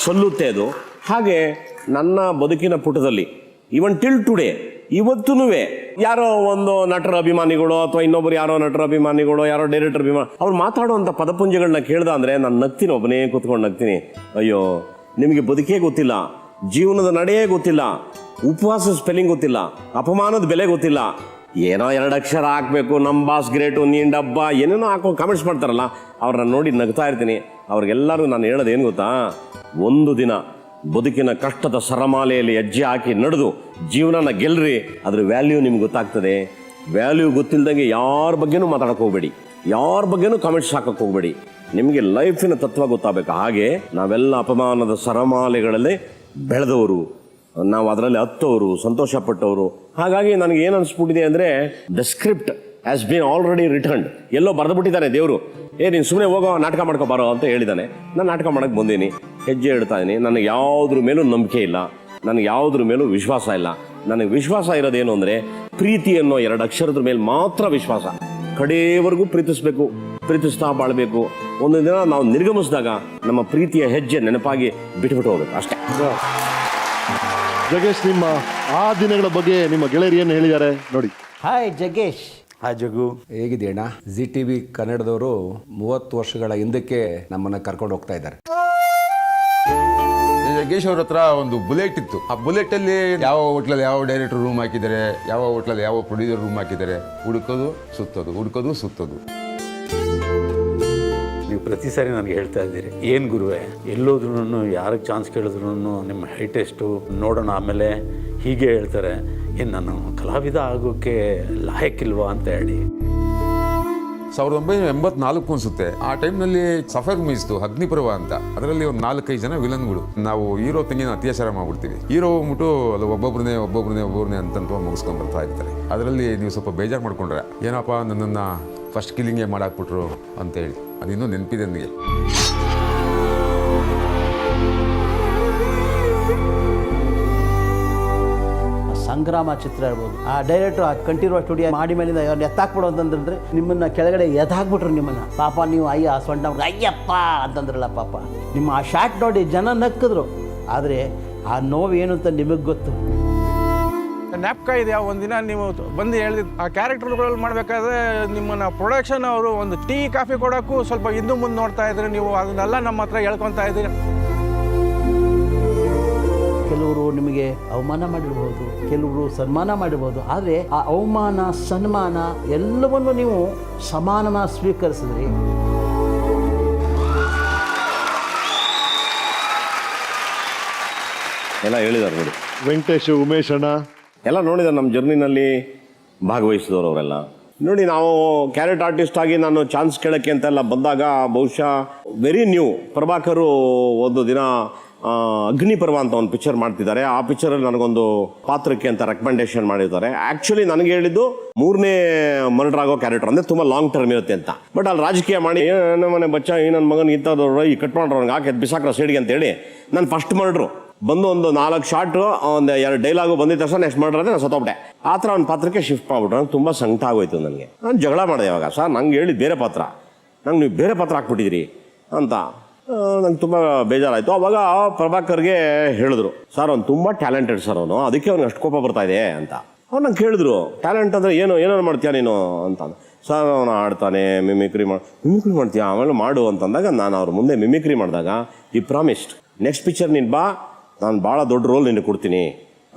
ಸಲ್ಲುತ್ತೆ ಅದು. ಹಾಗೆ ನನ್ನ ಬದುಕಿನ ಪುಟದಲ್ಲಿ ಇವನ್ ಟಿಲ್ ಟುಡೇ ಇವತ್ತೂ ಯಾರೋ ಒಂದು ನಟರ ಅಭಿಮಾನಿಗಳು ಅಥವಾ ಇನ್ನೊಬ್ಬರು ಯಾರೋ ನಟರ ಅಭಿಮಾನಿಗಳು, ಯಾರೋ ಡೈರೆಕ್ಟರ್ ಅಭಿಮಾನಿ, ಅವ್ರು ಮಾತಾಡುವಂಥ ಪದಪುಂಜಗಳನ್ನ ಕೇಳ್ದ ಅಂದರೆ ನಾನು ನಗ್ತೀನಿ, ಒಬ್ಬನೇ ಕೂತ್ಕೊಂಡು ನಗ್ತೀನಿ. ಅಯ್ಯೋ, ನಿಮಗೆ ಬದುಕೇ ಗೊತ್ತಿಲ್ಲ, ಜೀವನದ ನಡೆಯೇ ಗೊತ್ತಿಲ್ಲ, ಉಪವಾಸ ಸ್ಪೆಲ್ಲಿಂಗ್ ಗೊತ್ತಿಲ್ಲ, ಅಪಮಾನದ ಬೆಲೆ ಗೊತ್ತಿಲ್ಲ, ಏನೋ 2 ಅಕ್ಷರ ಹಾಕಬೇಕು, ನಮ್ಮ ಬಾಸ್ ಗ್ರೇಟು, ನೀನು ಡಬ್ಬ, ಏನೇನೋ ಹಾಕೊಂಡು ಕಾಮೆಂಟ್ಸ್ ಮಾಡ್ತಾರಲ್ಲ, ಅವ್ರನ್ನ ನೋಡಿ ನಗ್ತಾ ಇರ್ತೀನಿ. ಅವ್ರಿಗೆಲ್ಲರೂ ನಾನು ಹೇಳೋದೇನು ಗೊತ್ತಾ, ಒಂದು ದಿನ ಬದುಕಿನ ಕಷ್ಟದ ಸರಮಾಲೆಯಲ್ಲಿ ಹೆಜ್ಜೆ ಹಾಕಿ ನಡೆದು ಜೀವನನ ಗೆಲ್ರಿ, ಅದ್ರ ವ್ಯಾಲ್ಯೂ ನಿಮ್ಗೆ ಗೊತ್ತಾಗ್ತದೆ. ವ್ಯಾಲ್ಯೂ ಗೊತ್ತಿಲ್ಲದಂಗೆ ಯಾರ ಬಗ್ಗೆನೂ ಮಾತಾಡೋಕೆ ಹೋಗಬೇಡಿ, ಯಾರ ಬಗ್ಗೆನೂ ಕಾಮೆಂಟ್ಸ್ ಹಾಕಕ್ಕೆ ಹೋಗಬೇಡಿ. ನಿಮಗೆ ಲೈಫಿನ ತತ್ವ ಗೊತ್ತಾಗಬೇಕು. ಹಾಗೆ ನಾವೆಲ್ಲ ಅಪಮಾನದ ಸರಮಾಲೆಗಳಲ್ಲಿ ಬೆಳೆದವರು, ನಾವು ಅದರಲ್ಲಿ ಹತ್ತವರು, ಸಂತೋಷಪಟ್ಟವರು. ಹಾಗಾಗಿ ನನಗೆ ಏನು ಅನಿಸ್ಬಿಟ್ಟಿದೆ ಅಂದರೆ, the script has been already returned. ಎಲ್ಲೋ ಬರೆದು ಬಿಟ್ಟಿದ್ದಾನೆ ದೇವರು. ನೀನು ಸುಮ್ಮನೆ ಹೋಗೋ ನಾಟಕ ಮಾಡ್ಕೊ ಬಾರೋ ಅಂತ ಹೇಳಿದ್ದಾನೆ. ನಾನು ನಾಟಕ ಮಾಡೋಕ್ಕೆ ಬಂದೀನಿ, ಹೆಜ್ಜೆ ಇಡ್ತಾ ಇದ್ದೀನಿ. ನನಗೆ ಯಾವುದ್ರ ಮೇಲೂ ನಂಬಿಕೆ ಇಲ್ಲ, ನನಗೆ ಯಾವುದ್ರ ಮೇಲೂ ವಿಶ್ವಾಸ ಇಲ್ಲ. ನನಗೆ ವಿಶ್ವಾಸ ಇರೋದೇನು ಅಂದರೆ, ಪ್ರೀತಿ ಅನ್ನೋ 2 ಅಕ್ಷರದ ಮೇಲೆ ಮಾತ್ರ ವಿಶ್ವಾಸ. ಕಡೆಯವರೆಗೂ ಪ್ರೀತಿಸಬೇಕು, ಪ್ರೀತಿಸ್ತಾ ಬಾಳಬೇಕು. ಒಂದು ದಿನ ನಾವು ನಿರ್ಗಮಿಸಿದಾಗ ನಮ್ಮ ಪ್ರೀತಿಯ ಹೆಜ್ಜೆ ನೆನಪಾಗಿ ಬಿಟ್ಬಿಟ್ಟು ಹೋಗ್ಬೇಕು ಅಷ್ಟೇ. ಜಗ್ಗೇಶ್, ನಿಮ್ಮ ಆ ದಿನಗಳ ಬಗ್ಗೆ ನಿಮ್ಮ ಗೆಳೆಯರು ಹೇಳಿದ್ದಾರೆ ನೋಡಿ. ಹಾಯ್ ಜಗ್ಗೇಶ್. ಹಾಯ್ ಜಗ್ಗು, ಹೇಗಿದೆಯಣ್ಣ? ZTV ಕನ್ನಡದವರು 30 ವರ್ಷಗಳ ಹಿಂದಕ್ಕೆ ನಮ್ಮನ್ನ ಕರ್ಕೊಂಡು ಹೋಗ್ತಾ ಇದ್ದಾರೆ. ಜಗ್ಗೇಶ್ ಅವ್ರ ಹತ್ರ ಒಂದು ಬುಲೆಟ್ ಇತ್ತು. ಆ ಬುಲೆಟ್ ಅಲ್ಲಿ ಯಾವ ಹೋಟ್ಲಲ್ಲಿ ಯಾವ ಡೈರೆಕ್ಟರ್ ರೂಮ್ ಹಾಕಿದ್ದಾರೆ, ಯಾವ ಹೋಟ್ಲಲ್ಲಿ ಯಾವ ಪ್ರೊಡ್ಯೂಸರ್ ರೂಮ್ ಹಾಕಿದ್ದಾರೆ, ಹುಡುಕೋದು ಸುತ್ತೋದು, ಹುಡುಕೋದು ಸುತ್ತೋದು. ನೀವು ಪ್ರತಿ ಸಾರಿ ನನಗೆ ಹೇಳ್ತಾ ಇದ್ದೀರಿ, ಏನು ಗುರುವೆ ಎಲ್ಲೋದ್ರೂ ಯಾರಿಗೆ ಚಾನ್ಸ್ ಕೇಳಿದ್ರು ನಿಮ್ಮ ಹೈಟ್ ಎಷ್ಟು ನೋಡೋಣ, ಆಮೇಲೆ ಹೀಗೆ ಹೇಳ್ತಾರೆ, ಏನು ನಾನು ಕಲಾವಿದ ಆಗೋಕ್ಕೆ ಲಾಯಕ್ಕಿಲ್ವಾ ಅಂತ ಹೇಳಿ. 1984 ಅನ್ಸುತ್ತೆ. ಆ ಟೈಮ್ನಲ್ಲಿ ಸಫರ್ ಮೂವೀಸ್ತು ಅಗ್ನಿಪರ್ವ ಅಂತ, ಅದರಲ್ಲಿ ಒಂದು 4-5 ಜನ ವಿಲನ್ಗಳು. ನಾವು ಹೀರೋ ತಂಗಿನ ಅತ್ಯಾಚಾರ ಮಾಡ್ಬಿಡ್ತೀವಿ. ಹೀರೋ ಹೋಗ್ಬಿಟ್ಟು ಅದು ಒಬ್ಬೊಬ್ಬರನ್ನೇ ಅಂತ ಮುಗಿಸ್ಕೊಂಡು ಬರ್ತಾ ಇರ್ತಾರೆ. ಅದರಲ್ಲಿ ನೀವು ಸ್ವಲ್ಪ ಬೇಜಾರು ಮಾಡ್ಕೊಂಡ್ರೆ, ಏನಪ್ಪ ನನ್ನನ್ನು ಫಸ್ಟ್ ಕಿಲ್ಲಿಂಗೇ ಮಾಡಾಕ್ಬಿಟ್ರು ಅಂತೇಳಿ, ಅದಿನ್ನೂ ನೆನಪಿದೆ ನನಗೆ. ಸಂಗ್ರಾಮ ಚಿತ್ರ ಇರ್ಬೋದು, ಆ ಡೈರೆಕ್ಟರ್ ಆ ಕಂಠೀರವ ಸ್ಟುಡಿಯೋ ಮಾಡಿ ಮೇಲಿಂದ ಅವ್ರನ್ನ ಎತ್ತಾಕ್ಬಿಡು ಅಂತಂದ್ರೆ ನಿಮ್ಮನ್ನ ಕೆಳಗಡೆ ಎತ್ತಾಕ್ಬಿಟ್ರು ನಿಮ್ಮನ್ನ. ಪಾಪ ನೀವು ಅಯ್ಯ ಸೊಂಟ ಅಯ್ಯಪ್ಪ ಅಂತಂದ್ರಲ್ಲ, ಪಾಪ ನಿಮ್ಮ ಆ ಶಾಟ್ ನೋಡಿ ಜನ ನಕ್ಕಿದ್ರು. ಆದರೆ ಆ ನೋವು ಏನು ಅಂತ ನಿಮಗೆ ಗೊತ್ತು. ಜ್ಞಾಪಕ ಇದೆಯಾ, ಒಂದಿನ ನೀವು ಬಂದು ಹೇಳಿದ್ದು ಆ ಕ್ಯಾರೆಕ್ಟರ್ಗಳಲ್ಲಿ ಮಾಡಬೇಕಾದ್ರೆ ನಿಮ್ಮನ್ನ ಪ್ರೊಡಕ್ಷನ್ ಅವರು ಒಂದು ಟೀ ಕಾಫಿ ಕೊಡೋಕ್ಕೂ ಸ್ವಲ್ಪ ಹಿಂದೆ ಮುಂದೆ ನೋಡ್ತಾ ಇದ್ರಿ. ನೀವು ಅದನ್ನೆಲ್ಲ ನಮ್ಮ ಹತ್ರ ಹೇಳ್ಕೊತಾ ಇದ್ದೀರಿ. ಕೆಲವರು ನಿಮಗೆ ಅವಮಾನ ಮಾಡಿರ್ಬೋದು, ಕೆಲವರು ಸನ್ಮಾನ ಮಾಡಿರ್ಬೋದು. ಆದರೆ ಆ ಅವಮಾನ ಸನ್ಮಾನ ಎಲ್ಲವನ್ನು ನೀವು ಸಮಾನನ ಸ್ವೀಕರಿಸಿದ್ರಿ. ಎಲ್ಲ ಹೇಳಿದ್ದಾರೆ ನೋಡಿ. ವೆಂಕಟೇಶ್, ಉಮೇಶ್ ಅಣ್ಣ ಎಲ್ಲ ನೋಡಿದ್ದಾರೆ ನಮ್ಮ ಜರ್ನಿನಲ್ಲಿ ಭಾಗವಹಿಸಿದವರು ಅವರೆಲ್ಲ. ನೋಡಿ, ನಾವು ಕ್ಯಾರೆಟ್ ಆರ್ಟಿಸ್ಟ್ ಆಗಿ ನಾನು ಚಾನ್ಸ್ ಕೇಳೋಕ್ಕೆ ಅಂತೆಲ್ಲ ಬಂದಾಗ ಬಹುಶಃ ವೆರಿ ನ್ಯೂ. ಪ್ರಭಾಕರು ಒಂದು ದಿನ ಅಗ್ನಿಪರ್ವ ಅಂತ ಒಂದು ಪಿಕ್ಚರ್ ಮಾಡ್ತಿದ್ದಾರೆ. ಆ ಪಿಕ್ಚರಲ್ಲಿ ನನಗೊಂದು ಪಾತ್ರಕ್ಕೆ ಅಂತ ರೆಕಮೆಂಡೇಶನ್ ಮಾಡಿದ್ದಾರೆ. ಆ್ಯಕ್ಚುಲಿ ನನಗೆ ಹೇಳಿದ್ದು 3ನೇ ಮರ್ಡರ್ ಆಗೋ ಕ್ಯಾರೆಕ್ಟರ್, ಅಂದರೆ ತುಂಬ ಲಾಂಗ್ ಟರ್ಮ್ ಇರುತ್ತೆ ಅಂತ. ಬಟ್ ಅಲ್ಲಿ ರಾಜಕೀಯ ಮಾಡಿ ಮನೆ ಬಚ್ಚ ಈ ನನ್ನ ಮಗನ ಇಂಥದ್ದು ಈ ಕಟ್ ಮಾಡ್ರು ಅವ್ನಿಗೆ ಹಾಕಿ ಬಿಸಾಕ್ರ ಸೈಡ್ಗೆ ಅಂತೇಳಿ ನಾನು ಫಸ್ಟ್ ಮರ್ಡ್ರು ಬಂದು ಒಂದು 4 ಶಾರ್ಟು ಒಂದು 2 ಡೈಲಾಗು ಬಂದಿದ್ದ ತಕ್ಷಣ ನೆಕ್ಸ್ಟ್ ಮರ್ಡರ್ ಅಂದರೆ ನಾನು ಸತ್ತೋಗ್ಬಿಟ್ಟೆ. ಆ ಥರ ಒಂದು ಪಾತ್ರಕ್ಕೆ ಶಿಫ್ಟ್ ಮಾಡಿಬಿಟ್ರು. ನಂಗೆ ತುಂಬ ಸಂಕಟ ಆಗೋಯ್ತು. ನನಗೆ ನಾನು ಜಗಳ ಮಾಡಿದೆ ಇವಾಗ, ಸರ್ ನಂಗೆ ಹೇಳಿದ್ದು ಬೇರೆ ಪಾತ್ರ, ನಂಗೆ ನೀವು ಬೇರೆ ಪಾತ್ರ ಹಾಕ್ಬಿಟ್ಟಿದ್ದೀರಿ ಅಂತ ನಂಗೆ ತುಂಬ ಬೇಜಾರಾಯಿತು. ಅವಾಗ ಪ್ರಭಾಕರ್ಗೆ ಹೇಳಿದ್ರು, ಸರ್ ಅವ್ನು ತುಂಬ ಟ್ಯಾಲೆಂಟೆಡ್ ಸರ್ ಅವನು, ಅದಕ್ಕೆ ಅವ್ನಿಗೆ ಅಷ್ಟು ಕೋಪ ಬರ್ತಾ ಇದೆ ಅಂತ. ಅವ್ರು ನಂಗೆ ಕೇಳಿದ್ರು, ಟ್ಯಾಲೆಂಟ್ ಅಂದರೆ ಏನೋ ಮಾಡ್ತೀಯ ನೀನು ಅಂತ. ಸರ್ ಅವನು ಆಡ್ತಾನೆ, ಮಿಮಿಕ್ರಿ ಮಾಡ್ತೀಯ, ಆಮೇಲೆ ಮಾಡು ಅಂತಂದಾಗ ನಾನು ಅವ್ರ ಮುಂದೆ ಮಿಮಿಕ್ರಿ ಮಾಡಿದಾಗ ಈ ಪ್ರಾಮಿಸ್ಡ್ ನೆಕ್ಸ್ಟ್ ಪಿಕ್ಚರ್ ನೀನು ಬಾ, ನಾನು ಭಾಳ ದೊಡ್ಡ ರೋಲ್ ನಿನಗೆ ಕೊಡ್ತೀನಿ,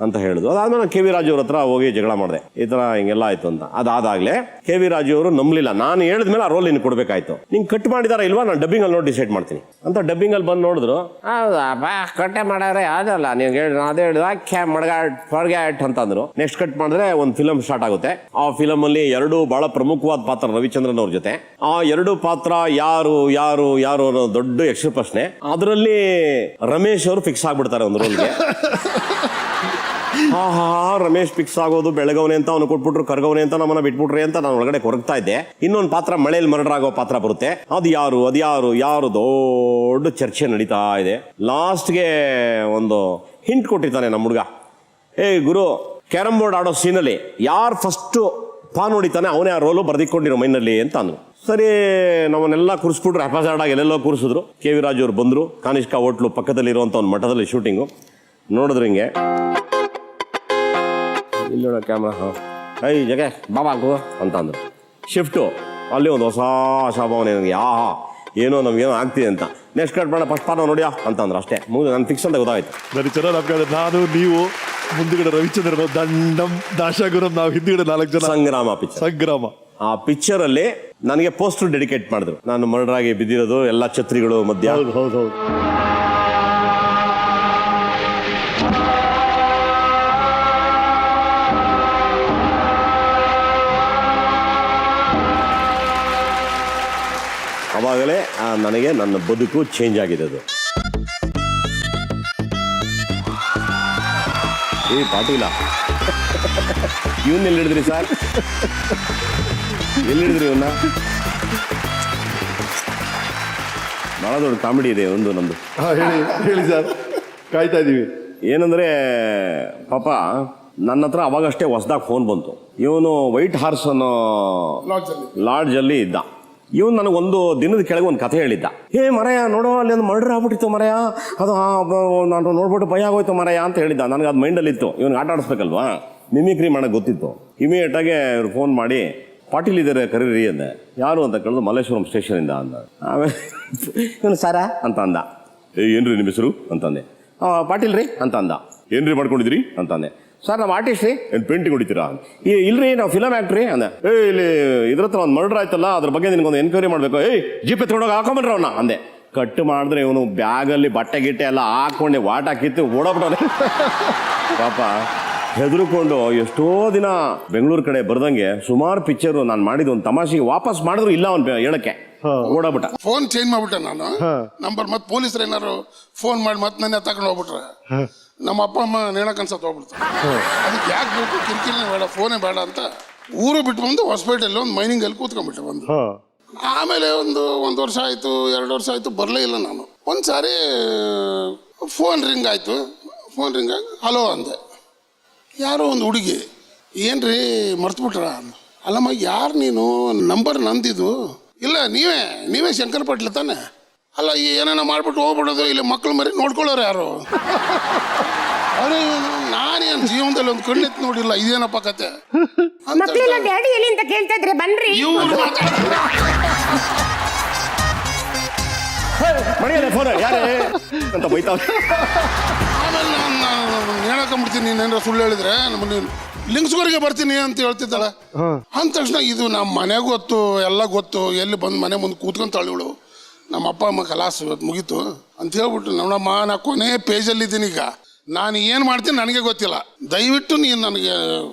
ಅಂತ ಹೇಳಿದ್ರು. ಅದಾದ್ಮೇಲೆ ನಾನು ಕೆ ವಿ ರಾಜು ಅವ್ರ ಹತ್ರ ಹೋಗಿ ಜಗಳ ಮಾಡಿದೆ, ಈ ಥರ ಹಿಂಗೆಲ್ಲ ಆಯಿತು ಅಂತ. ಅದಾದಾಗಲೇ ಕೆ ವಿ ರಾಜು ಅವರು ನಂಬಲಿಲ್ಲ. ನಾನು ಹೇಳಿದ್ಮೇಲೆ ಆ ರೋಲ್ ನಿನ್ಗೆ ಕೊಡಬೇಕಾಯ್ತು, ನಿಂಗೆ ಕಟ್ ಮಾಡಿದಾರ ಇಲ್ವಾ, ನಾನು ಡಬ್ಬಿಂಗಲ್ಲಿ ನೋಡಿ ಡಿಸೈಡ್ ಮಾಡ್ತೀನಿ ಅಂತ. ಡಬ್ಬಿಂಗಲ್ಲಿ ಬಂದು ನೋಡಿದ್ರು, ಹೌದಾ ಕಟ್ಟೆ ಮಾಡಾರೆ ಅದಲ್ಲ ನೀವು ಹೇಳಿ ಅದೇ ಹೇಳಿದ ಫರ್ಗ್ಯಾಟ್ ಅಂತಂದ್ರು. ನೆಕ್ಸ್ಟ್ ಕಟ್ ಮಾಡಿದ್ರೆ ಒಂದು ಫಿಲಮ್ ಸ್ಟಾರ್ಟ್ ಆಗುತ್ತೆ. ಆ ಫಿಲಮ್ ಅಲ್ಲಿ 2 ಬಹಳ ಪ್ರಮುಖವಾದ ಪಾತ್ರ ರವಿಚಂದ್ರನ್ ಅವ್ರ ಜೊತೆ. ಆ 2 ಪಾತ್ರ ಯಾರು ಯಾರು ಯಾರು ಅನ್ನೋ ದೊಡ್ಡ ಯಕ್ಷ ಪ್ರಶ್ನೆ. ಅದರಲ್ಲಿ ರಮೇಶ್ ಅವರು ಫಿಕ್ಸ್ ಆಗ್ಬಿಡ್ತಾರೆ ಒಂದು ರೋಲ್ಗೆ. ರಮೇಶ್ ಫಿಕ್ಸ್ ಆಗೋದು, ಬೆಳಗವನೆ ಅಂತ ಅವನು ಕೊಟ್ಬಿಟ್ರು, ಕರ್ಗವನೆ ಅಂತ ನಮ್ಮನ್ನ ಬಿಟ್ಬಿಟ್ರಿ ಅಂತ ನಾನು ಒಳಗಡೆ ಕೊರಗ್ತಾ ಇದ್ದೆ. ಇನ್ನೊಂದು ಪಾತ್ರ ಮಳೆಯಲ್ಲಿ ಮರ್ಡರ್ ಆಗೋ ಪಾತ್ರ ಬರುತ್ತೆ, ಅದು ಯಾರು ದೊಡ್ಡ ಚರ್ಚೆ ನಡೀತಾ ಇದೆ. ಲಾಸ್ಟ್ಗೆ ಒಂದು ಹಿಂಟ್ ಕೊಟ್ಟಿರ್ತಾನೆ ನಮ್ಮ ಹುಡುಗ, ಗುರು ಕ್ಯಾರಮ್ ಬೋರ್ಡ್ ಆಡೋ ಸೀನಲ್ಲಿ ಯಾರು ಫಸ್ಟ್ ಪಾನ್ ಹೊಡಿತಾನೆ ಅವನೇ ಆ ರೋಲು ಬರ್ದಿಕೊಂಡಿರೋ ಮೈನಲ್ಲಿ ಅಂತ ಅಂದ್ರು. ಸರಿ ನಮ್ಮನ್ನೆಲ್ಲ ಕೂರಿಸ್ಬಿಟ್ರು, ಹ್ಯಾಪಜಾರ್ಡ್ ಆಗಿ ಎಲ್ಲೆಲ್ಲೋ ಕೂರಿಸಿದ್ರು. ಕೆ ವಿ ರಾಜು ಅವ್ರು ಬಂದರು, ಕಾನಿಷ್ಕ ಹೋಟ್ಲು ಪಕ್ಕದಲ್ಲಿರುವಂಥ ಒಂದು ಮಠದಲ್ಲಿ ಶೂಟಿಂಗು. ನೋಡಿದ್ರು ಹಿಂಗೆ ಇಲ್ಲಿ ಕ್ಯಾಮ್ರಾ, ಜಗೆ ಬಾಬಾಗು ಅಂತ ಅಂದರು. ಶಿಫ್ಟು ಅಲ್ಲಿ ಒಂದು ಹೊಸ ಆಶಾಭಾವನೆ ನನಗೆ, ಏನೋ ನಮಗೇನೋ ಆಗ್ತಿದೆ ಅಂತ. ನೆಕ್ಸ್ಟ್ ಕಟ್ ಬೇಡ ಫಸ್ಟ್ ಪಾರ್ಟ್ ನೋಡಿಯಾ ಅಂತಂದ್ರು. ಅಷ್ಟೇ ಮುಗಿದು ನಾನು ಫಿಕ್ಸ್ ಅಂತ ಗೊತ್ತಾಯ್ತು. ನನಗೆ ಚೆನ್ನಾಗಿ ನಾನು ನೀವು ಮುಂದುಗಡೆ ರವಿಚಂದ್ರನ್, ದಂಡಂ ದಾಶಾಗುರಂ, ನಾವು ಹಿಂದುಗಡೆ 4 ಜನ. ಸಂಗ್ರಾಮ ಪಿಕ್ಚರ್. ಸಂಗ್ರಾಮ ಆ ಪಿಕ್ಚರ್ ಅಲ್ಲಿ ನನಗೆ ಪೋಸ್ಟರ್ ಡೆಡಿಕೇಟ್ ಮಾಡಿದ್ರು. ನಾನು ಮರ್ಡರ್ ಆಗಿ ಬಿದ್ದಿರೋದು, ಎಲ್ಲ ಛತ್ರಿಗಳು ಮಧ್ಯ. ಹೌದು. ಅವಾಗಲೇ ನನಗೆ ನನ್ನ ಬದುಕು ಚೇಂಜ್ ಆಗಿದೆ. ಅದು ಪಾಟೀಲ ಇವನ್ನ ಎಲ್ಲಿ ಹಿಡಿದ್ರಿ ಸರ್, ಎಲ್ಲಿ ಹಿಡಿದ್ರಿ ಇವನ್ನ? ಬಹಳ ದೊಡ್ಡ ಕಾಮಿಡಿ ಇದೆ ಒಂದು ನಮ್ದು. ಹೇಳಿ ಸರ್, ಕಾಯ್ತಾ ಇದೀವಿ. ಏನಂದ್ರೆ ಪಾಪ ನನ್ನ ಹತ್ರ ಅವಾಗಷ್ಟೇ ಹೊಸದಾಗಿ ಫೋನ್ ಬಂತು. ಇವನು ವೈಟ್ ಹಾರ್ಸ್ ಅನ್ನೋ ಲಾಡ್ಜಲ್ಲಿ ಇದ್ದ. ಇವನು ನನಗೊಂದು ದಿನದ ಕೆಳಗೆ ಒಂದು ಕಥೆ ಹೇಳಿದ್ದ. ಮರಯ ನೋಡೋ ಅಲ್ಲಿ ಒಂದು ಮರ್ಡರ್ ಆಗ್ಬಿಟ್ಟಿತ್ತು ಮರಯ, ಅದು ನಾನು ನೋಡ್ಬಿಟ್ಟು ಭಯ ಆಗೋಯ್ತು ಮರಯ ಅಂತ ಹೇಳಿದ್ದ. ನನಗೆ ಅದು ಮೈಂಡಲ್ಲಿ ಇತ್ತು, ಇವನಿಗೆ ಆಟ ಆಡಿಸ್ಬೇಕಲ್ವಾ, ಮಿಮಿಕ್ರಿ ಮಾಡೋಕ್ಕೆ ಗೊತ್ತಿತ್ತು. ಇಮಿಡಿಯೇಟಾಗಿ ಅವ್ರು ಫೋನ್ ಮಾಡಿ, ಪಾಟೀಲ್ ಇದ್ದಾರೆ ಕರೀರಿ ಅಂದೆ. ಯಾರು ಅಂತ ಕೇಳಿದ್ರು, ಮಲ್ಲೇಶ್ವರಂ ಸ್ಟೇಷನಿಂದ ಅಂದ. ಆಮೇಲೆ ಇವನು ಸಾರಾ ಅಂತ ಅಂದ. ಏನ್ರಿ ನಿಮ್ಮ ಹೆಸರು ಅಂತಂದೆ. ಪಾಟೀಲ್ ರೀ ಅಂತ ಅಂದ. ಏನ್ರಿ ಮಾಡ್ಕೊಂಡಿದ್ರಿ ಅಂತಂದೆ. ಸರ್ ನಾವು ಆರ್ಟಿಸ್ಟ್ ರೀ, ಏನು ಪೇಂಟಿಂಗ್ ಹೊಡಿತೀರಾ? ಇಲ್ರಿ ನಾವು ಫಿಲಮ್ ಆ್ಯಕ್ಟ್ರಿ ಅಂದೆ. ಇಲ್ಲಿ ಇದ್ರ ಹತ್ರ ಒಂದು ಮರ್ಡರ್ ಆಯ್ತಲ್ಲ, ಅದ್ರ ಬಗ್ಗೆ ನಿನ್ಗೊಂದು ಎನ್ಕ್ವೈರಿ ಮಾಡಬೇಕು. ಜೀಪ್ ಎತ್ಕೊಂಡೋಗಿ ಹಾಕೊಂಬನ್ರಿ ಅವನ್ನ ಅಂದೆ. ಕಟ್ ಮಾಡಿದ್ರೆ ಇವನು ಬ್ಯಾಗಲ್ಲಿ ಬಟ್ಟೆ ಗಿಟ್ಟೆ ಎಲ್ಲ ಹಾಕೊಂಡೆ ವಾಟ ಕಿತ್ತು ಓಡೋಗ್ಬಿಟ್ಟವನೆ. ಪಾಪ ಹೆದರ್ಕೊಂಡು ಎಷ್ಟೋ ದಿನ ಬೆಂಗಳೂರು ಕಡೆ ಬರ್ದಂಗೆ ಸುಮಾರು ಪಿಕ್ಚರು ನಾನು ಮಾಡಿದ ಒಂದು ತಮಾಷೆಗೆ ವಾಪಸ್ ಮಾಡಿದ್ರು ಇಲ್ಲ ಅವ್ನು ಹೇಳಕ್ಕೆ ಓಡಾಬಿಟ್ಟ. ಫೋನ್ ಚೇಂಜ್ ಮಾಡ್ಬಿಟ್ಟೆ ನಾನು ನಂಬರ್. ಮತ್ತೆ ಪೊಲೀಸರು ಏನಾರು ಫೋನ್ ಮಾಡಿ ಮತ್ತೆ ನನ್ನ ತಗೊಂಡು ಹೋಗ್ಬಿಟ್ರೆ ನಮ್ಮ ಅಪ್ಪ ಅಮ್ಮ ನೇಣಕ್ಕೆ ಅನ್ಸತ್ ಹೋಗ್ಬಿಡ್ತಾರೆ. ಅದಕ್ಕೆ ಯಾಕೆ ಬೇಕು, ಕಿರಿಕಿರಿನೇ ಬೇಡ, ಫೋನೇ ಬೇಡ ಅಂತ ಊರು ಬಿಟ್ಟು ಬಂದು ಹೊಸಪೇಟೆಯಲ್ಲಿ ಒಂದು ಮೈನಿಂಗಲ್ಲಿ ಕೂತ್ಕೊಂಡ್ಬಿಟ್ಟೆ ಬಂದು. ಆಮೇಲೆ ಒಂದು ವರ್ಷ ಆಯಿತು, 2 ವರ್ಷ ಆಯಿತು, ಬರಲೇ ಇಲ್ಲ ನಾನು. ಒಂದು ಸಾರಿ ಫೋನ್ ರಿಂಗ್ ಆಯಿತು. ಫೋನ್ ರಿಂಗ್ ಆಗಿ ಹಲೋ ಅಂದೆ. ಯಾರೋ ಒಂದು ಹುಡುಗಿ, ಏನ್ರಿ ಮರ್ತ್ಬಿಟ್ರ? ಅಲ್ಲಮ್ಮ ಯಾರು ನೀನು, ನಂಬರ್ ನಂದಿದ್ದು? ಇಲ್ಲ ನೀವೇ ಶಂಕರ್ ಪಾಟ್ಲ ತಾನೆ? ಅಲ್ಲ ಏನೇನೋ ಮಾಡ್ಬಿಟ್ಟು ಹೋಗ್ಬಿಡೋದು, ಇಲ್ಲಿ ಮಕ್ಕಳು ಮರಿ ನೋಡ್ಕೊಳ್ಳೋರು ಯಾರು? ಅರೆ ನಾನೇನು ಜೀವನದಲ್ಲಿ ಒಂದು ಕಣ್ಣೆತ್ತು ನೋಡಿಲ್ಲ, ಇದೇನಪ್ಪ ಕತೆ ಡ್ಯಾಡಿ ಎಲ್ಲಿ ಅಂತ ಕೇಳ್ತಾ ಇದ್ರೆ ಬನ್ರಿ ಅಂತ ಬೈತಾವ. ಆಮೇಲೆ ನಾನು ಹೇಳಕೊಂಡ್ಬಿಡ್ತೀನಿ, ನೀನೇನಾರ ಸುಳ್ಳು ಹೇಳಿದ್ರೆ ನಮ್ಮನ್ನ ಲಿಂಗ್ಸ್ಗೋರಿಗೆ ಬರ್ತೀನಿ ಅಂತ ಹೇಳ್ತಿದ್ದಾಳೆ. ಅಂದ ತಕ್ಷಣ ಇದು ನಮ್ಮ ಮನೆಗೂ ಗೊತ್ತು, ಎಲ್ಲ ಗೊತ್ತು, ಎಲ್ಲಿ ಬಂದು ಮನೆ ಮುಂದೆ ಕೂತ್ಕೊಂತಾಳು ಇವಳು. ನಮ್ಮ ಅಪ್ಪ ಅಮ್ಮ ಕಲಾಸ್ ಇವತ್ತು ಮುಗೀತು ಅಂತ ಹೇಳ್ಬಿಟ್ಟು, ನೋಡಮ್ಮ ನಾ ಕೊನೆ ಪೇಜಲ್ಲಿದ್ದೀನಿ, ಈಗ ನಾನು ಏನು ಮಾಡ್ತೀನಿ ನನಗೆ ಗೊತ್ತಿಲ್ಲ, ದಯವಿಟ್ಟು ನೀನು ನನಗೆ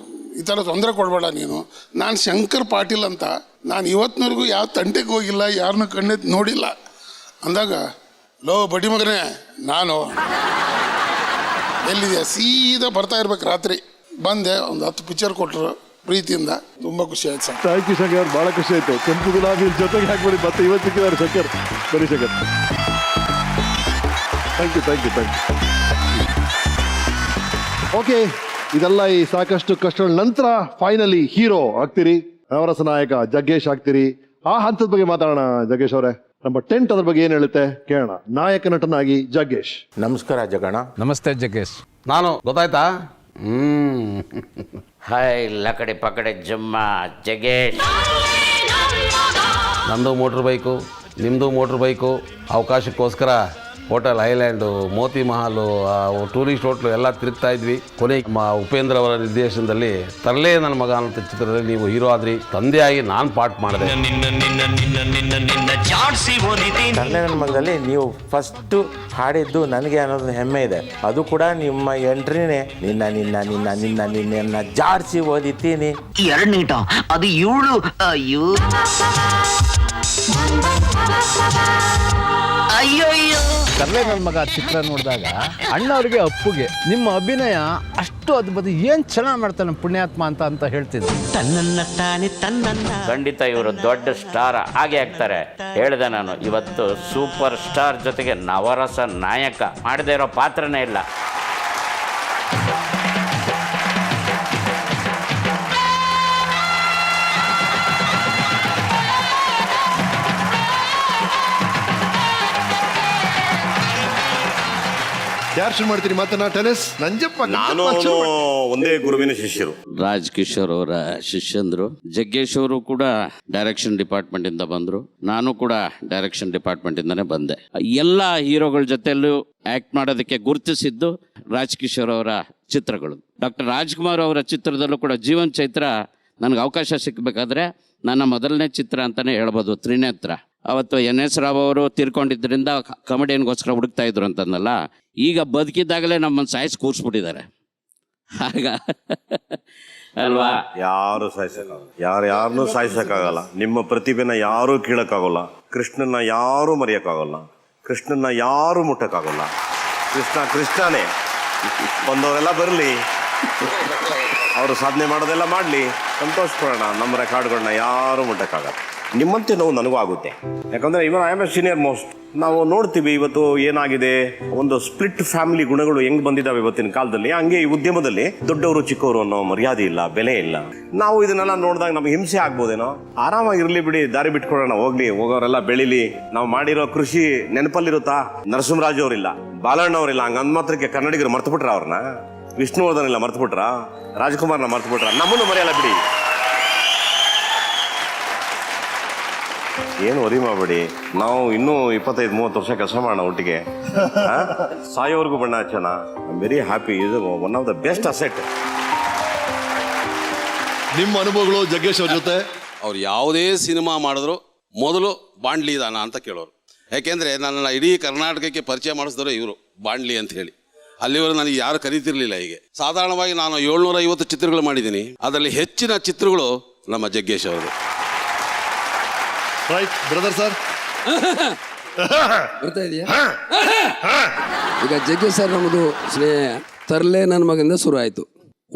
ಈ ಥರ ತೊಂದರೆ ಕೊಡಬೇಡ ನೀನು. ನಾನು ಶಂಕರ್ ಪಾಟೀಲ್ ಅಂತ, ನಾನು ಇವತ್ತಿನವರೆಗೂ ಯಾವ ತಂಟೆಗೆ ಹೋಗಿಲ್ಲ, ಯಾರನ್ನೂ ಕಣ್ಣೆತ್ತು ನೋಡಿಲ್ಲ ಅಂದಾಗ, ಲೋ ಬಡ್ಡಿ ಮಗನೇ ನಾನು ಎಲ್ಲಿದೆ ಸೀದಾ ಬರ್ತಾ ಇರ್ಬೇಕು. ರಾತ್ರಿ ಬಂದೆ, ಒಂದು 10 ಪಿಕ್ಚರ್ ಕೊಟ್ಟರು ಪ್ರೀತಿಯಿಂದ. ತುಂಬ ಖುಷಿ ಆಯ್ತು ಸರ್. ಥ್ಯಾಂಕ್ ಯು ಶಂಕರ್, ಭಾಳ ಖುಷಿ ಆಯಿತು. ಕೆಂಪು ಗುಲಾಬಿ ಜೊತೆಗೆ ಹಾಕ್ಬಿಡಿ, ಮತ್ತೆ ಇವತ್ತು ಸಿಕ್ಕಿದ್ದಾರೆ ಶಂಕರ್. ಬರೀ ಶಂಕರ್, ಥ್ಯಾಂಕ್ ಯು. ಓಕೆ, ಇದೆಲ್ಲ ಈ ಸಾಕಷ್ಟು ಕಷ್ಟಗಳ ನಂತರ ಫೈನಲಿ ಹೀರೋ ಆಗ್ತೀರಿ, ನವರಸ ನಾಯಕ ಜಗ್ಗೇಶ್ ಆಗ್ತೀರಿ. ಆ ಹಂತದ ಬಗ್ಗೆ ಮಾತಾಡೋಣ. ಜಗ್ಗೇಶ್ ಅವರೇ, ನಮ್ಮ ಟೆಂಟ್ ಅದ್ರ ಬಗ್ಗೆ ಏನು ಹೇಳುತ್ತೆ ಕೇಳೋಣ. ನಾಯಕ ನಟನಾಗಿ ಜಗ್ಗೇಶ್. ನಮಸ್ಕಾರ ಜಗಣ. ನಮಸ್ತೆ ಜಗ್ಗೇಶ್. ನಾನು ಗೊತ್ತಾಯ್ತಾ? ಹಾಯ್ ಲಕಡೆ ಪಕಡೆ ಜಮ್ಮ ಜಗ್ಗೇಶ್. ನಂದು ಮೋಟ್ರ್ ಬೈಕು, ನಿಮ್ಮದು ಮೋಟ್ರ್ ಬೈಕು. ಅವಕಾಶಕ್ಕೋಸ್ಕರ hotel island, Moti Mahal, tourist hotel ಎಲ್ಲ ತಿರುಗ್ತಾ ಇದ್ವಿ. ಕೊನೆ ಉಪೇಂದ್ರ ಅವರ ನಿರ್ದೇಶನದಲ್ಲಿ ತರಲೇ ನನ್ನ ಮಗ ಅನ್ನೋ ಚಿತ್ರದಲ್ಲಿ ನೀವು ಹೀರೋ ಆದ್ರಿ. ತಂದೆಯಾಗಿ ನಾನು ಪಾರ್ಟ್ ಮಾಡಿದೆ. ತರಲೆ ನನ್ನ ಮಗದಲ್ಲಿ ನೀವು ಫಸ್ಟು ಹಾಡಿದ್ದು ನನಗೆ ಅನ್ನೋದು ಹೆಮ್ಮೆ ಇದೆ. ಅದು ಕೂಡ ನಿಮ್ಮ ಎಂಟ್ರಿನೇ ನಿನ್ನ ನಿನ್ನ ನಿನ್ನ ನಿನ್ನ ನಿನ್ನ ಜಾಡ್ಸಿ ಓದಿತೀನಿ. 2 ನೀಟ ಅದು 7. ಅಯ್ಯೋ ಅಯ್ಯೋ. ತರಲೆ ನನ್ನ ಮಗ ಚಿತ್ರ ನೋಡಿದಾಗ ಅಣ್ಣವ್ರಿಗೆ ಅಪ್ಪುಗೆ ನಿಮ್ಮ ಅಭಿನಯ ಅಷ್ಟು ಅದ್ಭುತ, ಏನು ಚೆನ್ನಾಗಿ ಮಾಡ್ತಾನೆ ಪುಣ್ಯಾತ್ಮ ಅಂತ ಹೇಳ್ತಿದ್ದೆ. ಖಂಡಿತ ಇವರು ದೊಡ್ಡ ಸ್ಟಾರ್ ಹಾಗೆ ಆಗ್ತಾರೆ. ಹೇಳಿದೆ ನಾನು, ಇವತ್ತು ಸೂಪರ್ ಸ್ಟಾರ್ ಜೊತೆಗೆ ನವರಸ ನಾಯಕ ಮಾಡದೇ ಇರೋ ಪಾತ್ರನೇ ಇಲ್ಲ. ಯಾರು ಶುರು ಮಾಡ್ತೀರಿ ಮಾತನ್ನ? ಟೆನಿಸ್ ನಂಜಪ್ಪ. ನಾನು ಒಂದೇ ಗುರುವಿನ ಶಿಷ್ಯರು. ರಾಜ್ ಕಿಶೋರ್ ಅವರ ಶಿಷ್ಯಂದ್ರು. ಜಗ್ಗೇಶ್ ಅವರು ಕೂಡ ಡೈರೆಕ್ಷನ್ ಡಿಪಾರ್ಟ್ಮೆಂಟ್ ಇಂದ ಬಂದ್ರು. ನಾನು ಕೂಡ ಡೈರೆಕ್ಷನ್ ಡಿಪಾರ್ಟ್ಮೆಂಟ್ ಇಂದಾನೆ ಬಂದೆ. ಎಲ್ಲ ಹೀರೋಗಳ ಜೊತೆಯಲ್ಲೂ ಆಕ್ಟ್ ಮಾಡೋದಕ್ಕೆ ಗುರುತಿಸಿದ್ದು ರಾಜ್ ಕಿಶೋರ್ ಅವರ ಚಿತ್ರಗಳು. ಡಾಕ್ಟರ್ ರಾಜ್ಕುಮಾರ್ ಅವರ ಚಿತ್ರದಲ್ಲೂ ಕೂಡ ಜೀವನ್ ಚೈತ್ರ ನನಗೆ ಅವಕಾಶ ಸಿಕ್ಕಬೇಕಾದ್ರೆ ನನ್ನ ಮೊದಲನೇ ಚಿತ್ರ ಅಂತಾನೆ ಹೇಳ್ಬೋದು, ತ್ರಿನೇತ್ರ. ಅವತ್ತು NS ರಾವ್ ಅವರು ತೀರ್ಕೊಂಡಿದ್ದರಿಂದ ಕಾಮಿಡಿಯನ್ಗೋಸ್ಕರ ಹುಡುಕ್ತಾ ಇದ್ರು ಅಂತಂದಲ್ಲ, ಈಗ ಬದುಕಿದ್ದಾಗಲೇ ನಮ್ಮನ್ನು ಸಾಯಿಸಿ ಕೂರಿಸ್ಬಿಟ್ಟಿದ್ದಾರೆ. ಆಗ ಅಲ್ವಾ? ಯಾರು ಸಾಯಿಸಕ್ಕಾಗಲ್ಲ, ಯಾರನ್ನೂ ಸಾಯಿಸಕ್ಕಾಗಲ್ಲ. ನಿಮ್ಮ ಪ್ರತಿಭೆನ ಯಾರೂ ಕೀಳಕ್ಕಾಗಲ್ಲ. ಕೃಷ್ಣನ ಯಾರೂ ಮರೆಯೋಕ್ಕಾಗಲ್ಲ. ಕೃಷ್ಣನ ಯಾರೂ ಮುಟ್ಟಕ್ಕಾಗಲ್ಲ. ಕೃಷ್ಣನೇ. ಬಂದವರೆಲ್ಲ ಬರಲಿ, ಅವರು ಸಾಧನೆ ಮಾಡೋದೆಲ್ಲ ಮಾಡಲಿ, ಸಂತೋಷ ಪಡೋಣ. ನಮ್ಮ ರೆಕಾರ್ಡ್ಗಳನ್ನ ಯಾರೂ ಮುಟ್ಟಕ್ಕಾಗಲ್ಲ. ನಿಮ್ಮಂತೆ ನೋವು ನನಗೂ ಆಗುತ್ತೆ. ಯಾಕಂದರೆ even I am A senior most. ನಾವು ನೋಡ್ತೀವಿ ಇವತ್ತು ಏನಾಗಿದೆ, ಒಂದು ಸ್ಪ್ಲಿಟ್ ಫ್ಯಾಮಿಲಿ ಗುಣಗಳು ಹೆಂಗ್ ಬಂದಿದ್ದಾವೆ ಇವತ್ತಿನ ಕಾಲದಲ್ಲಿ. ಹಂಗೆ ಈ ಉದ್ಯಮದಲ್ಲಿ ದೊಡ್ಡವರು ಚಿಕ್ಕವರು ಅನ್ನೋ ಮರ್ಯಾದೆ ಇಲ್ಲ, ಬೆಲೆ ಇಲ್ಲ. ನಾವು ಇದನ್ನೆಲ್ಲ ನೋಡಿದಾಗ ನಮ್ಗೆ ಹಿಂಸೆ ಆಗ್ಬೋದೇನೋ. ಆರಾಮಾಗಿರ್ಲಿ ಬಿಡಿ, ದಾರಿ ಬಿಟ್ಕೊಡೋಣ, ಹೋಗ್ಲಿ, ಹೋಗೋರೆಲ್ಲ ಬೆಳಿಲಿ. ನಾವು ಮಾಡಿರೋ ಕೃಷಿ ನೆನಪಲ್ಲಿರುತ್ತಾ? ನರಸಿಂಹರಾಜ್ ಅವರಿಲ್ಲ, ಬಾಲಣ್ಣ ಅವರಿಲ್ಲ, ಹಂಗಂದ್ ಮಾತ್ರಕ್ಕೆ ಕನ್ನಡಿಗರು ಮರ್ತು ಬಿಟ್ರ ಅವ್ರನ್ನ? ವಿಷ್ಣುವರ್ಧನ್ ಇಲ್ಲ ಮರ್ತು ಬಿಟ್ರ? ರಾಜ್ಕುಮಾರ್ನ ಮರ್ತು ಬಿಟ್ರ? ನಮ್ಮನ್ನು ಮರೆಯಲ್ಲ ಬಿಡಿ. ಏನು ವರಿ ಮಾಡಬೇಡಿ. ನಾವು ಇನ್ನೂ 25-30 ವರ್ಷ ಕೆಲಸ ಮಾಡೋಣ ಒಟ್ಟಿಗೆ. ಸಾಯೋವರೆಗೂ ಬಣ್ಣ ಹಚ್ಚೋಣ. I am very happy. ಇದು one of the best asset. ನಿಮ್ಮ ಅನುಭವಗಳು ಜಗ್ಗೇಶ್ ಅವ್ರ ಜೊತೆ? ಅವ್ರು ಯಾವುದೇ ಸಿನಿಮಾ ಮಾಡಿದ್ರು ಮೊದಲು ಬಾಂಡ್ಲಿ ದಾನ ಅಂತ ಕೇಳೋರು. ಯಾಕೆಂದರೆ ನನ್ನನ್ನು ಇಡೀ ಕರ್ನಾಟಕಕ್ಕೆ ಪರಿಚಯ ಮಾಡಿಸಿದ್ರು ಇವರು, ಬಾಂಡ್ಲಿ ಅಂತ ಹೇಳಿ. ಅಲ್ಲಿವರೆಗೂ ನನಗೆ ಯಾರು ಕರೀತಿರ್ಲಿಲ್ಲ. ಹೀಗೆ ಸಾಧಾರಣವಾಗಿ ನಾನು 750 ಚಿತ್ರಗಳು ಮಾಡಿದ್ದೀನಿ. ಅದರಲ್ಲಿ ಹೆಚ್ಚಿನ ಚಿತ್ರಗಳು ನಮ್ಮ ಜಗ್ಗೇಶ್ ಅವರು. Right brother sir. ಬರ್ತಾ ಇದೆಯಾ? ಈಗ ಜಗ್ಗೇಶ್ ಸರ್ ನಮ್ಮದು ಸ್ನೇಹ ತರಲೆ ನನ್ನ ಮಗನಿಂದ ಶುರು ಆಯಿತು,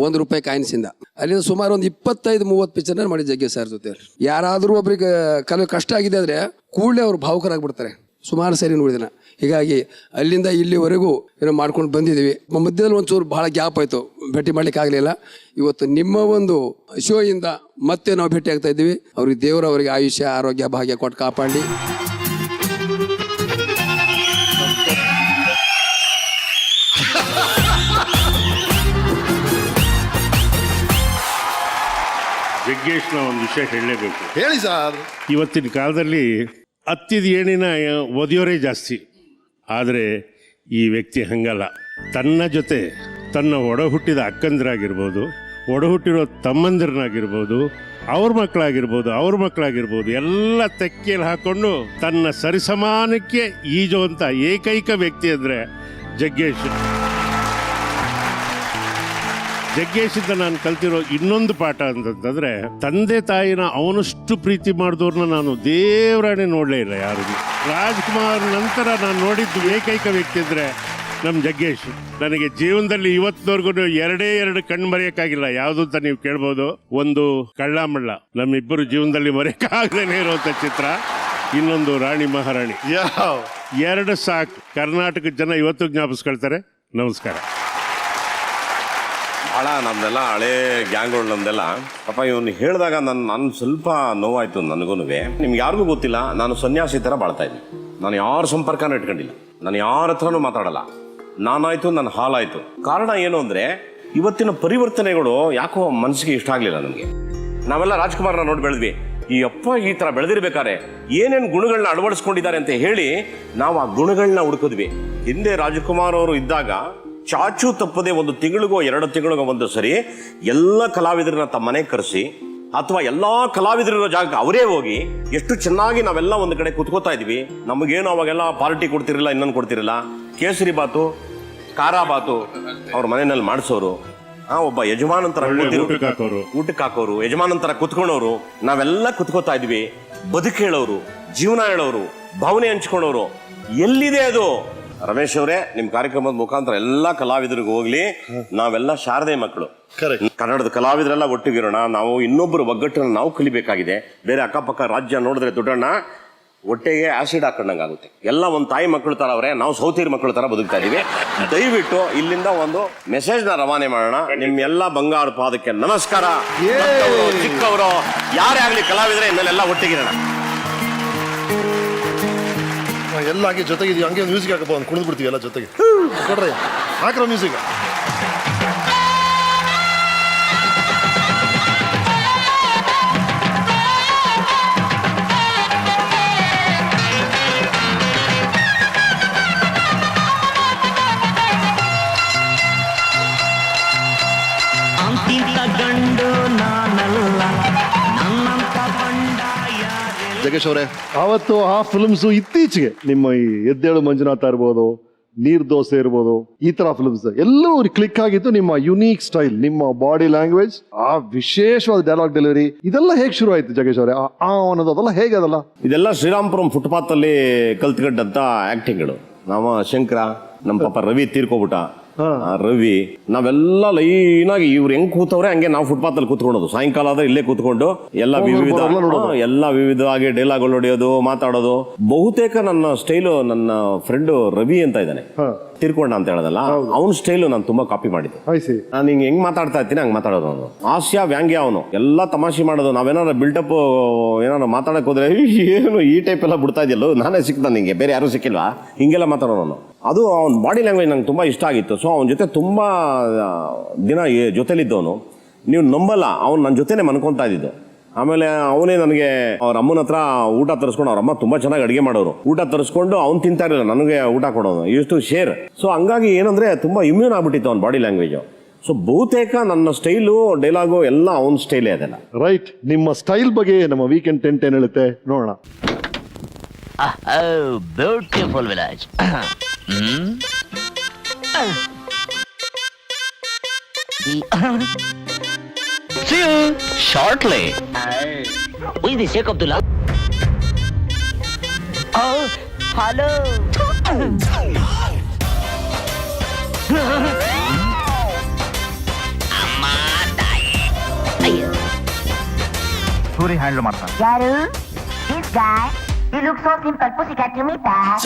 ₹1 ಕಾಯಿನ್ಸಿಂದ. ಅಲ್ಲಿಂದ ಸುಮಾರು ಒಂದು 25-30 ಪಿಕ್ಚರ್ನ ಮಾಡಿ ಜಗ್ಗೇಶ್ ಸರ್ ಜೊತೆ. ಯಾರಾದರೂ ಒಬ್ರಿಗೆ ಕೆಲವು ಕಷ್ಟ ಆಗಿದೆ ಅಂದರೆ ಕೂಡಲೇ ಅವರು ಭಾವುಕರಾಗ್ಬಿಡ್ತಾರೆ. ಸುಮಾರು ಸರಿ ನೋಡಿದಿನ. ಹೀಗಾಗಿ ಅಲ್ಲಿಂದ ಇಲ್ಲಿವರೆಗೂ ಏನೋ ಮಾಡ್ಕೊಂಡು ಬಂದಿದ್ದೀವಿ. ಮಧ್ಯದಲ್ಲಿ ಒಂಚೂರು ಭಾಳ ಗ್ಯಾಪ್ ಆಯಿತು, ಭೇಟಿ ಮಾಡ್ಲಿಕ್ಕೆ ಆಗಲಿಲ್ಲ. ಇವತ್ತು ನಿಮ್ಮ ಒಂದು ಶೋ ಇಂದ ಮತ್ತೆ ನಾವು ಭೇಟಿ ಆಗ್ತಾ ಇದ್ದೀವಿ. ಅವ್ರಿಗೆ ದೇವರು ಅವರಿಗೆ ಆಯುಷ್ಯ, ಆರೋಗ್ಯ, ಭಾಗ್ಯ ಕೊಟ್ಟು ಕಾಪಾಡಿ. ಜಗ್ಗೇಶ್ನ ಒಂದು ವಿಷಯ ಹೇಳಲೇಬೇಕು. ಹೇಳಿ ಸರ್. ಇವತ್ತಿನ ಕಾಲದಲ್ಲಿ ಹತ್ತಿದ ಏಣಿನ ಒದೆಯೋರೇ ಜಾಸ್ತಿ. ಆದರೆ ಈ ವ್ಯಕ್ತಿ ಹಂಗಲ್ಲ. ತನ್ನ ಜೊತೆ ತನ್ನ ಒಡ ಹುಟ್ಟಿದ ಅಕ್ಕಂದಿರಾಗಿರ್ಬೋದು, ಒಡ ಹುಟ್ಟಿರೋ ತಮ್ಮಂದಿರನಾಗಿರ್ಬೋದು, ಅವ್ರ ಮಕ್ಕಳಾಗಿರ್ಬೋದು ಎಲ್ಲ ತೆಕ್ಕೆಯಲ್ಲಿ ಹಾಕ್ಕೊಂಡು ತನ್ನ ಸರಿಸಮಾನಕ್ಕೆ ಈಜುವಂಥ ಏಕೈಕ ವ್ಯಕ್ತಿ ಅಂದರೆ ಜಗ್ಗೇಶಿಂದ ನಾನು ಕಲ್ತಿರೋ ಇನ್ನೊಂದು ಪಾಠ ಅಂತಂತಂದ್ರೆ, ತಂದೆ ತಾಯಿನ ಅವನಷ್ಟು ಪ್ರೀತಿ ಮಾಡಿದವ್ರನ್ನ ನಾನು ದೇವರಾಣೆ ನೋಡಲೇ ಇಲ್ಲ ಯಾರು. ರಾಜ್ಕುಮಾರ್ ನಂತರ ನಾನು ನೋಡಿದ್ದು ಏಕೈಕ ವ್ಯಕ್ತಿ ಅಂದರೆ ನಮ್ಮ ಜಗ್ಗೇಶ್. ನನಗೆ ಜೀವನದಲ್ಲಿ ಇವತ್ತಿನವರೆಗೂ 2 ಕಣ್ಣು ಮರೆಯೋಕ್ಕಾಗಿಲ್ಲ. ಯಾವುದು ಅಂತ ನೀವು ಕೇಳ್ಬೋದು. ಒಂದು ಕಳ್ಳಮಳ್ಳ, ನಮ್ಮಿಬ್ಬರು ಜೀವನದಲ್ಲಿ ಮರೆಯೋಕ್ಕಾಗದೇ ಇರುವಂಥ ಚಿತ್ರ. ಇನ್ನೊಂದು ರಾಣಿ ಮಹಾರಾಣಿ. 2 ಸಾಕು. ಕರ್ನಾಟಕದ ಜನ ಇವತ್ತು ಜ್ಞಾಪಿಸ್ಕೊಳ್ತಾರೆ. ನಮಸ್ಕಾರ. ಭಾಳ ನಮ್ದೆಲ್ಲ ಹಳೇ ಗ್ಯಾಂಗ್ಗಳು ನಮ್ದೆಲ್ಲ. ಪಾಪ ಇವನು ಹೇಳಿದಾಗ ನಾನು ಸ್ವಲ್ಪ ನೋವಾಯ್ತು ನನಗೂ. ನಿಮ್ಗೆ ಯಾರಿಗೂ ಗೊತ್ತಿಲ್ಲ, ನಾನು ಸನ್ಯಾಸಿ ಥರ ಬಾಳ್ತಾ ಇದ್ದೀನಿ. ನಾನು ಯಾರ ಸಂಪರ್ಕನೂ ಇಟ್ಕೊಂಡಿಲ್ಲ, ನಾನು ಯಾರ ಹತ್ರನೂ ಮಾತಾಡಲ್ಲ. ನಾನಾಯ್ತು, ನನ್ನ ಹಾಲಾಯ್ತು. ಕಾರಣ ಏನು ಅಂದರೆ ಇವತ್ತಿನ ಪರಿವರ್ತನೆಗಳು ಯಾಕೋ ಮನಸ್ಸಿಗೆ ಇಷ್ಟ ಆಗಲಿಲ್ಲ ನನಗೆ. ನಾವೆಲ್ಲ ರಾಜ್ಕುಮಾರ್ನ ನೋಡಿ ಬೆಳೆದ್ವಿ. ಈ ಅಪ್ಪ ಈ ತರ ಬೆಳೆದಿರ್ಬೇಕಾರೆ ಏನೇನು ಗುಣಗಳನ್ನ ಅಳವಡಿಸ್ಕೊಂಡಿದ್ದಾರೆ ಅಂತ ಹೇಳಿ ನಾವು ಆ ಗುಣಗಳನ್ನ ಹುಡುಕಿದ್ವಿ. ಹಿಂದೆ ರಾಜಕುಮಾರ್ ಅವರು ಇದ್ದಾಗ ಚಾಚು ತಪ್ಪದೆ 1 ತಿಂಗಳಿಗೋ 2 ತಿಂಗಳಿಗೋ ಒಂದು ಸರಿ ಎಲ್ಲ ಕಲಾವಿದರನ್ನ ತಮ್ಮ ಮನೆಗೆ ಕರೆಸಿ ಅಥವಾ ಎಲ್ಲಾ ಕಲಾವಿದರಿರೋ ಜಾಗಕ್ಕೆ ಅವರೇ ಹೋಗಿ ಎಷ್ಟು ಚೆನ್ನಾಗಿ ನಾವೆಲ್ಲ ಒಂದು ಕಡೆ ಕುತ್ಕೋತಾ ಇದ್ವಿ. ನಮಗೇನು ಅವಾಗೆಲ್ಲ ಪಾರ್ಟಿ ಕೊಡ್ತಿರಲಿಲ್ಲ, ಇನ್ನೊಂದು ಕೊಡ್ತಿರಲಿಲ್ಲ. ಕೇಸರಿ ಬಾತು, ಖಾರ ಬಾತು ಅವ್ರ ಮನೆಯಲ್ಲಿ ಮಾಡಿಸೋರು. ಒಬ್ಬ ಯಜಮಾನಂತರ ಊಟಕ್ಕೆ ಹಾಕೋರು, ಯಜಮಾನಂತರ ಕುತ್ಕೊಂಡವ್ರು. ನಾವೆಲ್ಲ ಕುತ್ಕೋತಾ ಇದ್ವಿ, ಬದುಕು ಹೇಳೋರು, ಜೀವನ ಹೇಳೋರು, ಭಾವನೆ ಹಂಚ್ಕೊಂಡವ್ರು. ಎಲ್ಲಿದೆ ಅದು? ರಮೇಶ್ ಅವರೇ, ನಿಮ್ ಕಾರ್ಯಕ್ರಮದ ಮುಖಾಂತರ ಎಲ್ಲಾ ಕಲಾವಿದರಿಗೂ ಹೋಗ್ಲಿ. ನಾವೆಲ್ಲ ಶಾರದೆ ಮಕ್ಕಳು, ಕನ್ನಡದ ಕಲಾವಿದರೆಲ್ಲ ಒಟ್ಟಿಗಿರೋಣ. ನಾವು ಇನ್ನೊಬ್ಬರು ಒಗ್ಗಟ್ಟನ್ನು ನಾವು ಕಲಿಬೇಕಾಗಿದೆ. ಬೇರೆ ಅಕ್ಕಪಕ್ಕ ರಾಜ್ಯ ನೋಡಿದ್ರೆ ದೊಡ್ಡಣ್ಣ ಹೊಟ್ಟೆಗೆ ಆಸಿಡ್ ಹಾಕೊಂಡಂಗಾಗುತ್ತೆ. ಎಲ್ಲ ಒಂದು ತಾಯಿ ಮಕ್ಕಳು ತರ ಅವರೇ, ನಾವು ಸೌತಿರ್ ಮಕ್ಕಳ ತರ ಬದುಕ್ತಾ ಇದೀವಿ. ದಯವಿಟ್ಟು ಇಲ್ಲಿಂದ ಒಂದು ಮೆಸೇಜ್ ನ ರವಾನೆ ಮಾಡೋಣ. ನಿಮ್ಮೆಲ್ಲ ಬಂಗಾರ ಪಾದಕ್ಕೆ ನಮಸ್ಕಾರ. ಚಿಕ್ಕವರು ಯಾರೇ ಆಗ್ಲಿ ಕಲಾವಿದರೆ ಇನ್ನೆಲ್ಲ ಒಟ್ಟಿಗಿರೋಣ. ಎಲ್ಲ ಹಾಗೆ ಜೊತೆಗಿದೀವಿ, ಹಂಗೆ ಮ್ಯೂಸಿಕ್ ಹಾಕಪ್ಪ, ಒಂದು ಕುಣಿದ್ ಬಿಡ್ತೀವಿ ಎಲ್ಲ ಜೊತೆಗೆ. ಕೊಡ್ರಿ, ಹಾಕ್ರ ಮ್ಯೂಸಿಕ್. ಜಗೇಶ್ ಅವರೇ, ಆವತ್ತು ಆ ಫಿಲ್ಮ್ಸು ಇತ್ತೀಚೆಗೆ ನಿಮ್ಮ ಈ ಎದ್ದೇಳು ಮಂಜುನಾಥ ಇರ್ಬೋದು, ನೀರ್ ದೋಸೆ ಇರ್ಬೋದು, ಈ ತರ ಫಿಲ್ಮ್ಸ್ ಎಲ್ಲವೂ ಕ್ಲಿಕ್ ಆಗಿತ್ತು. ನಿಮ್ಮ ಯುನೀಕ್ ಸ್ಟೈಲ್, ನಿಮ್ಮ ಬಾಡಿ ಲ್ಯಾಂಗ್ವೇಜ್, ಆ ವಿಶೇಷವಾದ ಡೈಲಾಗ್ ಡೆಲಿವರಿ, ಇದೆಲ್ಲ ಹೇಗೆ ಶುರು ಆಯ್ತು ಜಗೇಶ್ ಅವರೇ? ಅನ್ನೋದು ಅದೆಲ್ಲ ಹೇಗೆ? ಅದಲ್ಲ ಇದೆಲ್ಲ ಶ್ರೀರಾಮ್ಪುರಂ ಫುಟ್ಪಾತ್ ಅಲ್ಲಿ ಕಲ್ತ್ಕೊಂಡಂತ ಆಕ್ಟಿಂಗ್ಗಳು. ನಾವು ಶಂಕರ, ನಮ್ಮ ಪಾಪ ರವಿ ತೀರ್ಕೊಬಿಟ್ಟ, ರವಿ, ನಾವೆಲ್ಲ ಲೈನಾಗಿ ಇವ್ರು ಹೆಂಗ್ ಕೂತವ್ರೆ ಹಂಗೆ ನಾವು ಫುಟ್ಪಾತ್ ಅಲ್ಲಿ ಕೂತ್ಕೊಳ್ಳೋದು. ಸಾಯಂಕಾಲ ಆದ್ರೆ ಇಲ್ಲೇ ಕೂತ್ಕೊಂಡು ಎಲ್ಲ ವಿವಿಧವಾಗಿ ಡೈಲಾಗ್ಗಳು ಹೊಡೆಯೋದು, ಮಾತಾಡೋದು. ಬಹುತೇಕ ನನ್ನ ಸ್ಟೈಲು ನನ್ನ ಫ್ರೆಂಡ್ ರವಿ ಅಂತ ಇದ್ದಾನೆ, ತೀರ್ಕೊಂಡ ಅಂತ ಹೇಳೋದಲ್ಲ, ಅವ್ನ ಸ್ಟೈಲು ನಾನು ತುಂಬಾ ಕಾಪಿ ಮಾಡಿದ್ದೆ. ನಾನು ಹೆಂಗ್ ಮಾತಾಡ್ತಾ ಇರ್ತೀನಿ ಹಂಗ್ ಮಾತಾಡೋದು. ಅವನು ಹಾಸ್ಯ ವ್ಯಾಂಗ್ಯ, ಅವನು ಎಲ್ಲ ತಮಾಷೆ ಮಾಡೋದು. ನಾವೇನಾರ ಬಿಲ್ಡಪ್ ಏನಾರ ಮಾತಾಡಕ್ ಹೋದ್ರೆ ಏನು ಈ ಟೈಪ್ ಎಲ್ಲ ಬಿಡ್ತಾ ಇದೆಯಲ್ಲೋ, ನಾನೇ ಸಿಕ್ತ ನಿಂಗೆ, ಬೇರೆ ಯಾರು ಸಿಕ್ಕಿಲ್ವಾ, ಹಿಂಗೆಲ್ಲ ಮಾತಾಡೋನು ಅವನು. ಅದು ಅವ್ನ ಬಾಡಿ ಲ್ಯಾಂಗ್ವೇಜ್ ನಂಗೆ ತುಂಬಾ ಇಷ್ಟ ಆಗಿತ್ತು. ಸೊ ಅವನ ಜೊತೆ ತುಂಬಾ ದಿನ ಜೊತೆಲಿದ್ದವನು. ನೀವು ನಂಬಲ್ಲ, ಅವ್ನು ನನ್ನ ಜೊತೆನೆ ಮನ್ಕೊಂತಾ ಇದ್ದಿದ್ದು. ಆಮೇಲೆ ಅವನೇ ನನಗೆ ಅವ್ರ ಅಮ್ಮನ ಹತ್ರ ಊಟ ತರಿಸ್ಕೊಂಡು, ಅವ್ರ ಅಮ್ಮ ತುಂಬಾ ಚೆನ್ನಾಗಿ ಅಡುಗೆ ಮಾಡೋರು, ಊಟ ತರಿಸ್ಕೊಂಡು ಅವ್ನು ತಿಂತಾ ಇರಲಿಲ್ಲ, ನನಗೆ ಊಟ ಕೊಡೋನು, ಇಷ್ಟು ಶೇರ್. ಸೊ ಹಂಗಾಗಿ ಏನಂದ್ರೆ ತುಂಬಾ ಇಮ್ಯೂನ್ ಆಗ್ಬಿಟ್ಟಿತ್ತು ಅವ್ನ ಬಾಡಿ ಲ್ಯಾಂಗ್ವೇಜು. ಸೊ ಬಹುತೇಕ ನನ್ನ ಸ್ಟೈಲು, ಡೈಲಾಗು ಎಲ್ಲ ಅವನ ಸ್ಟೈಲೇ ಅದೆಲ್ಲ. ರೈಟ್, ನಿಮ್ಮ ಸ್ಟೈಲ್ ಬಗ್ಗೆ ನಮ್ಮ ವೀಕೆಂಡ್ 10 ಹೇಳುತ್ತೆ, ನೋಡೋಣ. Beautiful village. See you shortly. Who is this Sheikh Abdullah? Oh, hello. Amma tayi. Ayyo. Puri handle ಮಾಡ್ತಾನೆ. ಯಾರು? This guy. He looks so simple. Pussycat to me back.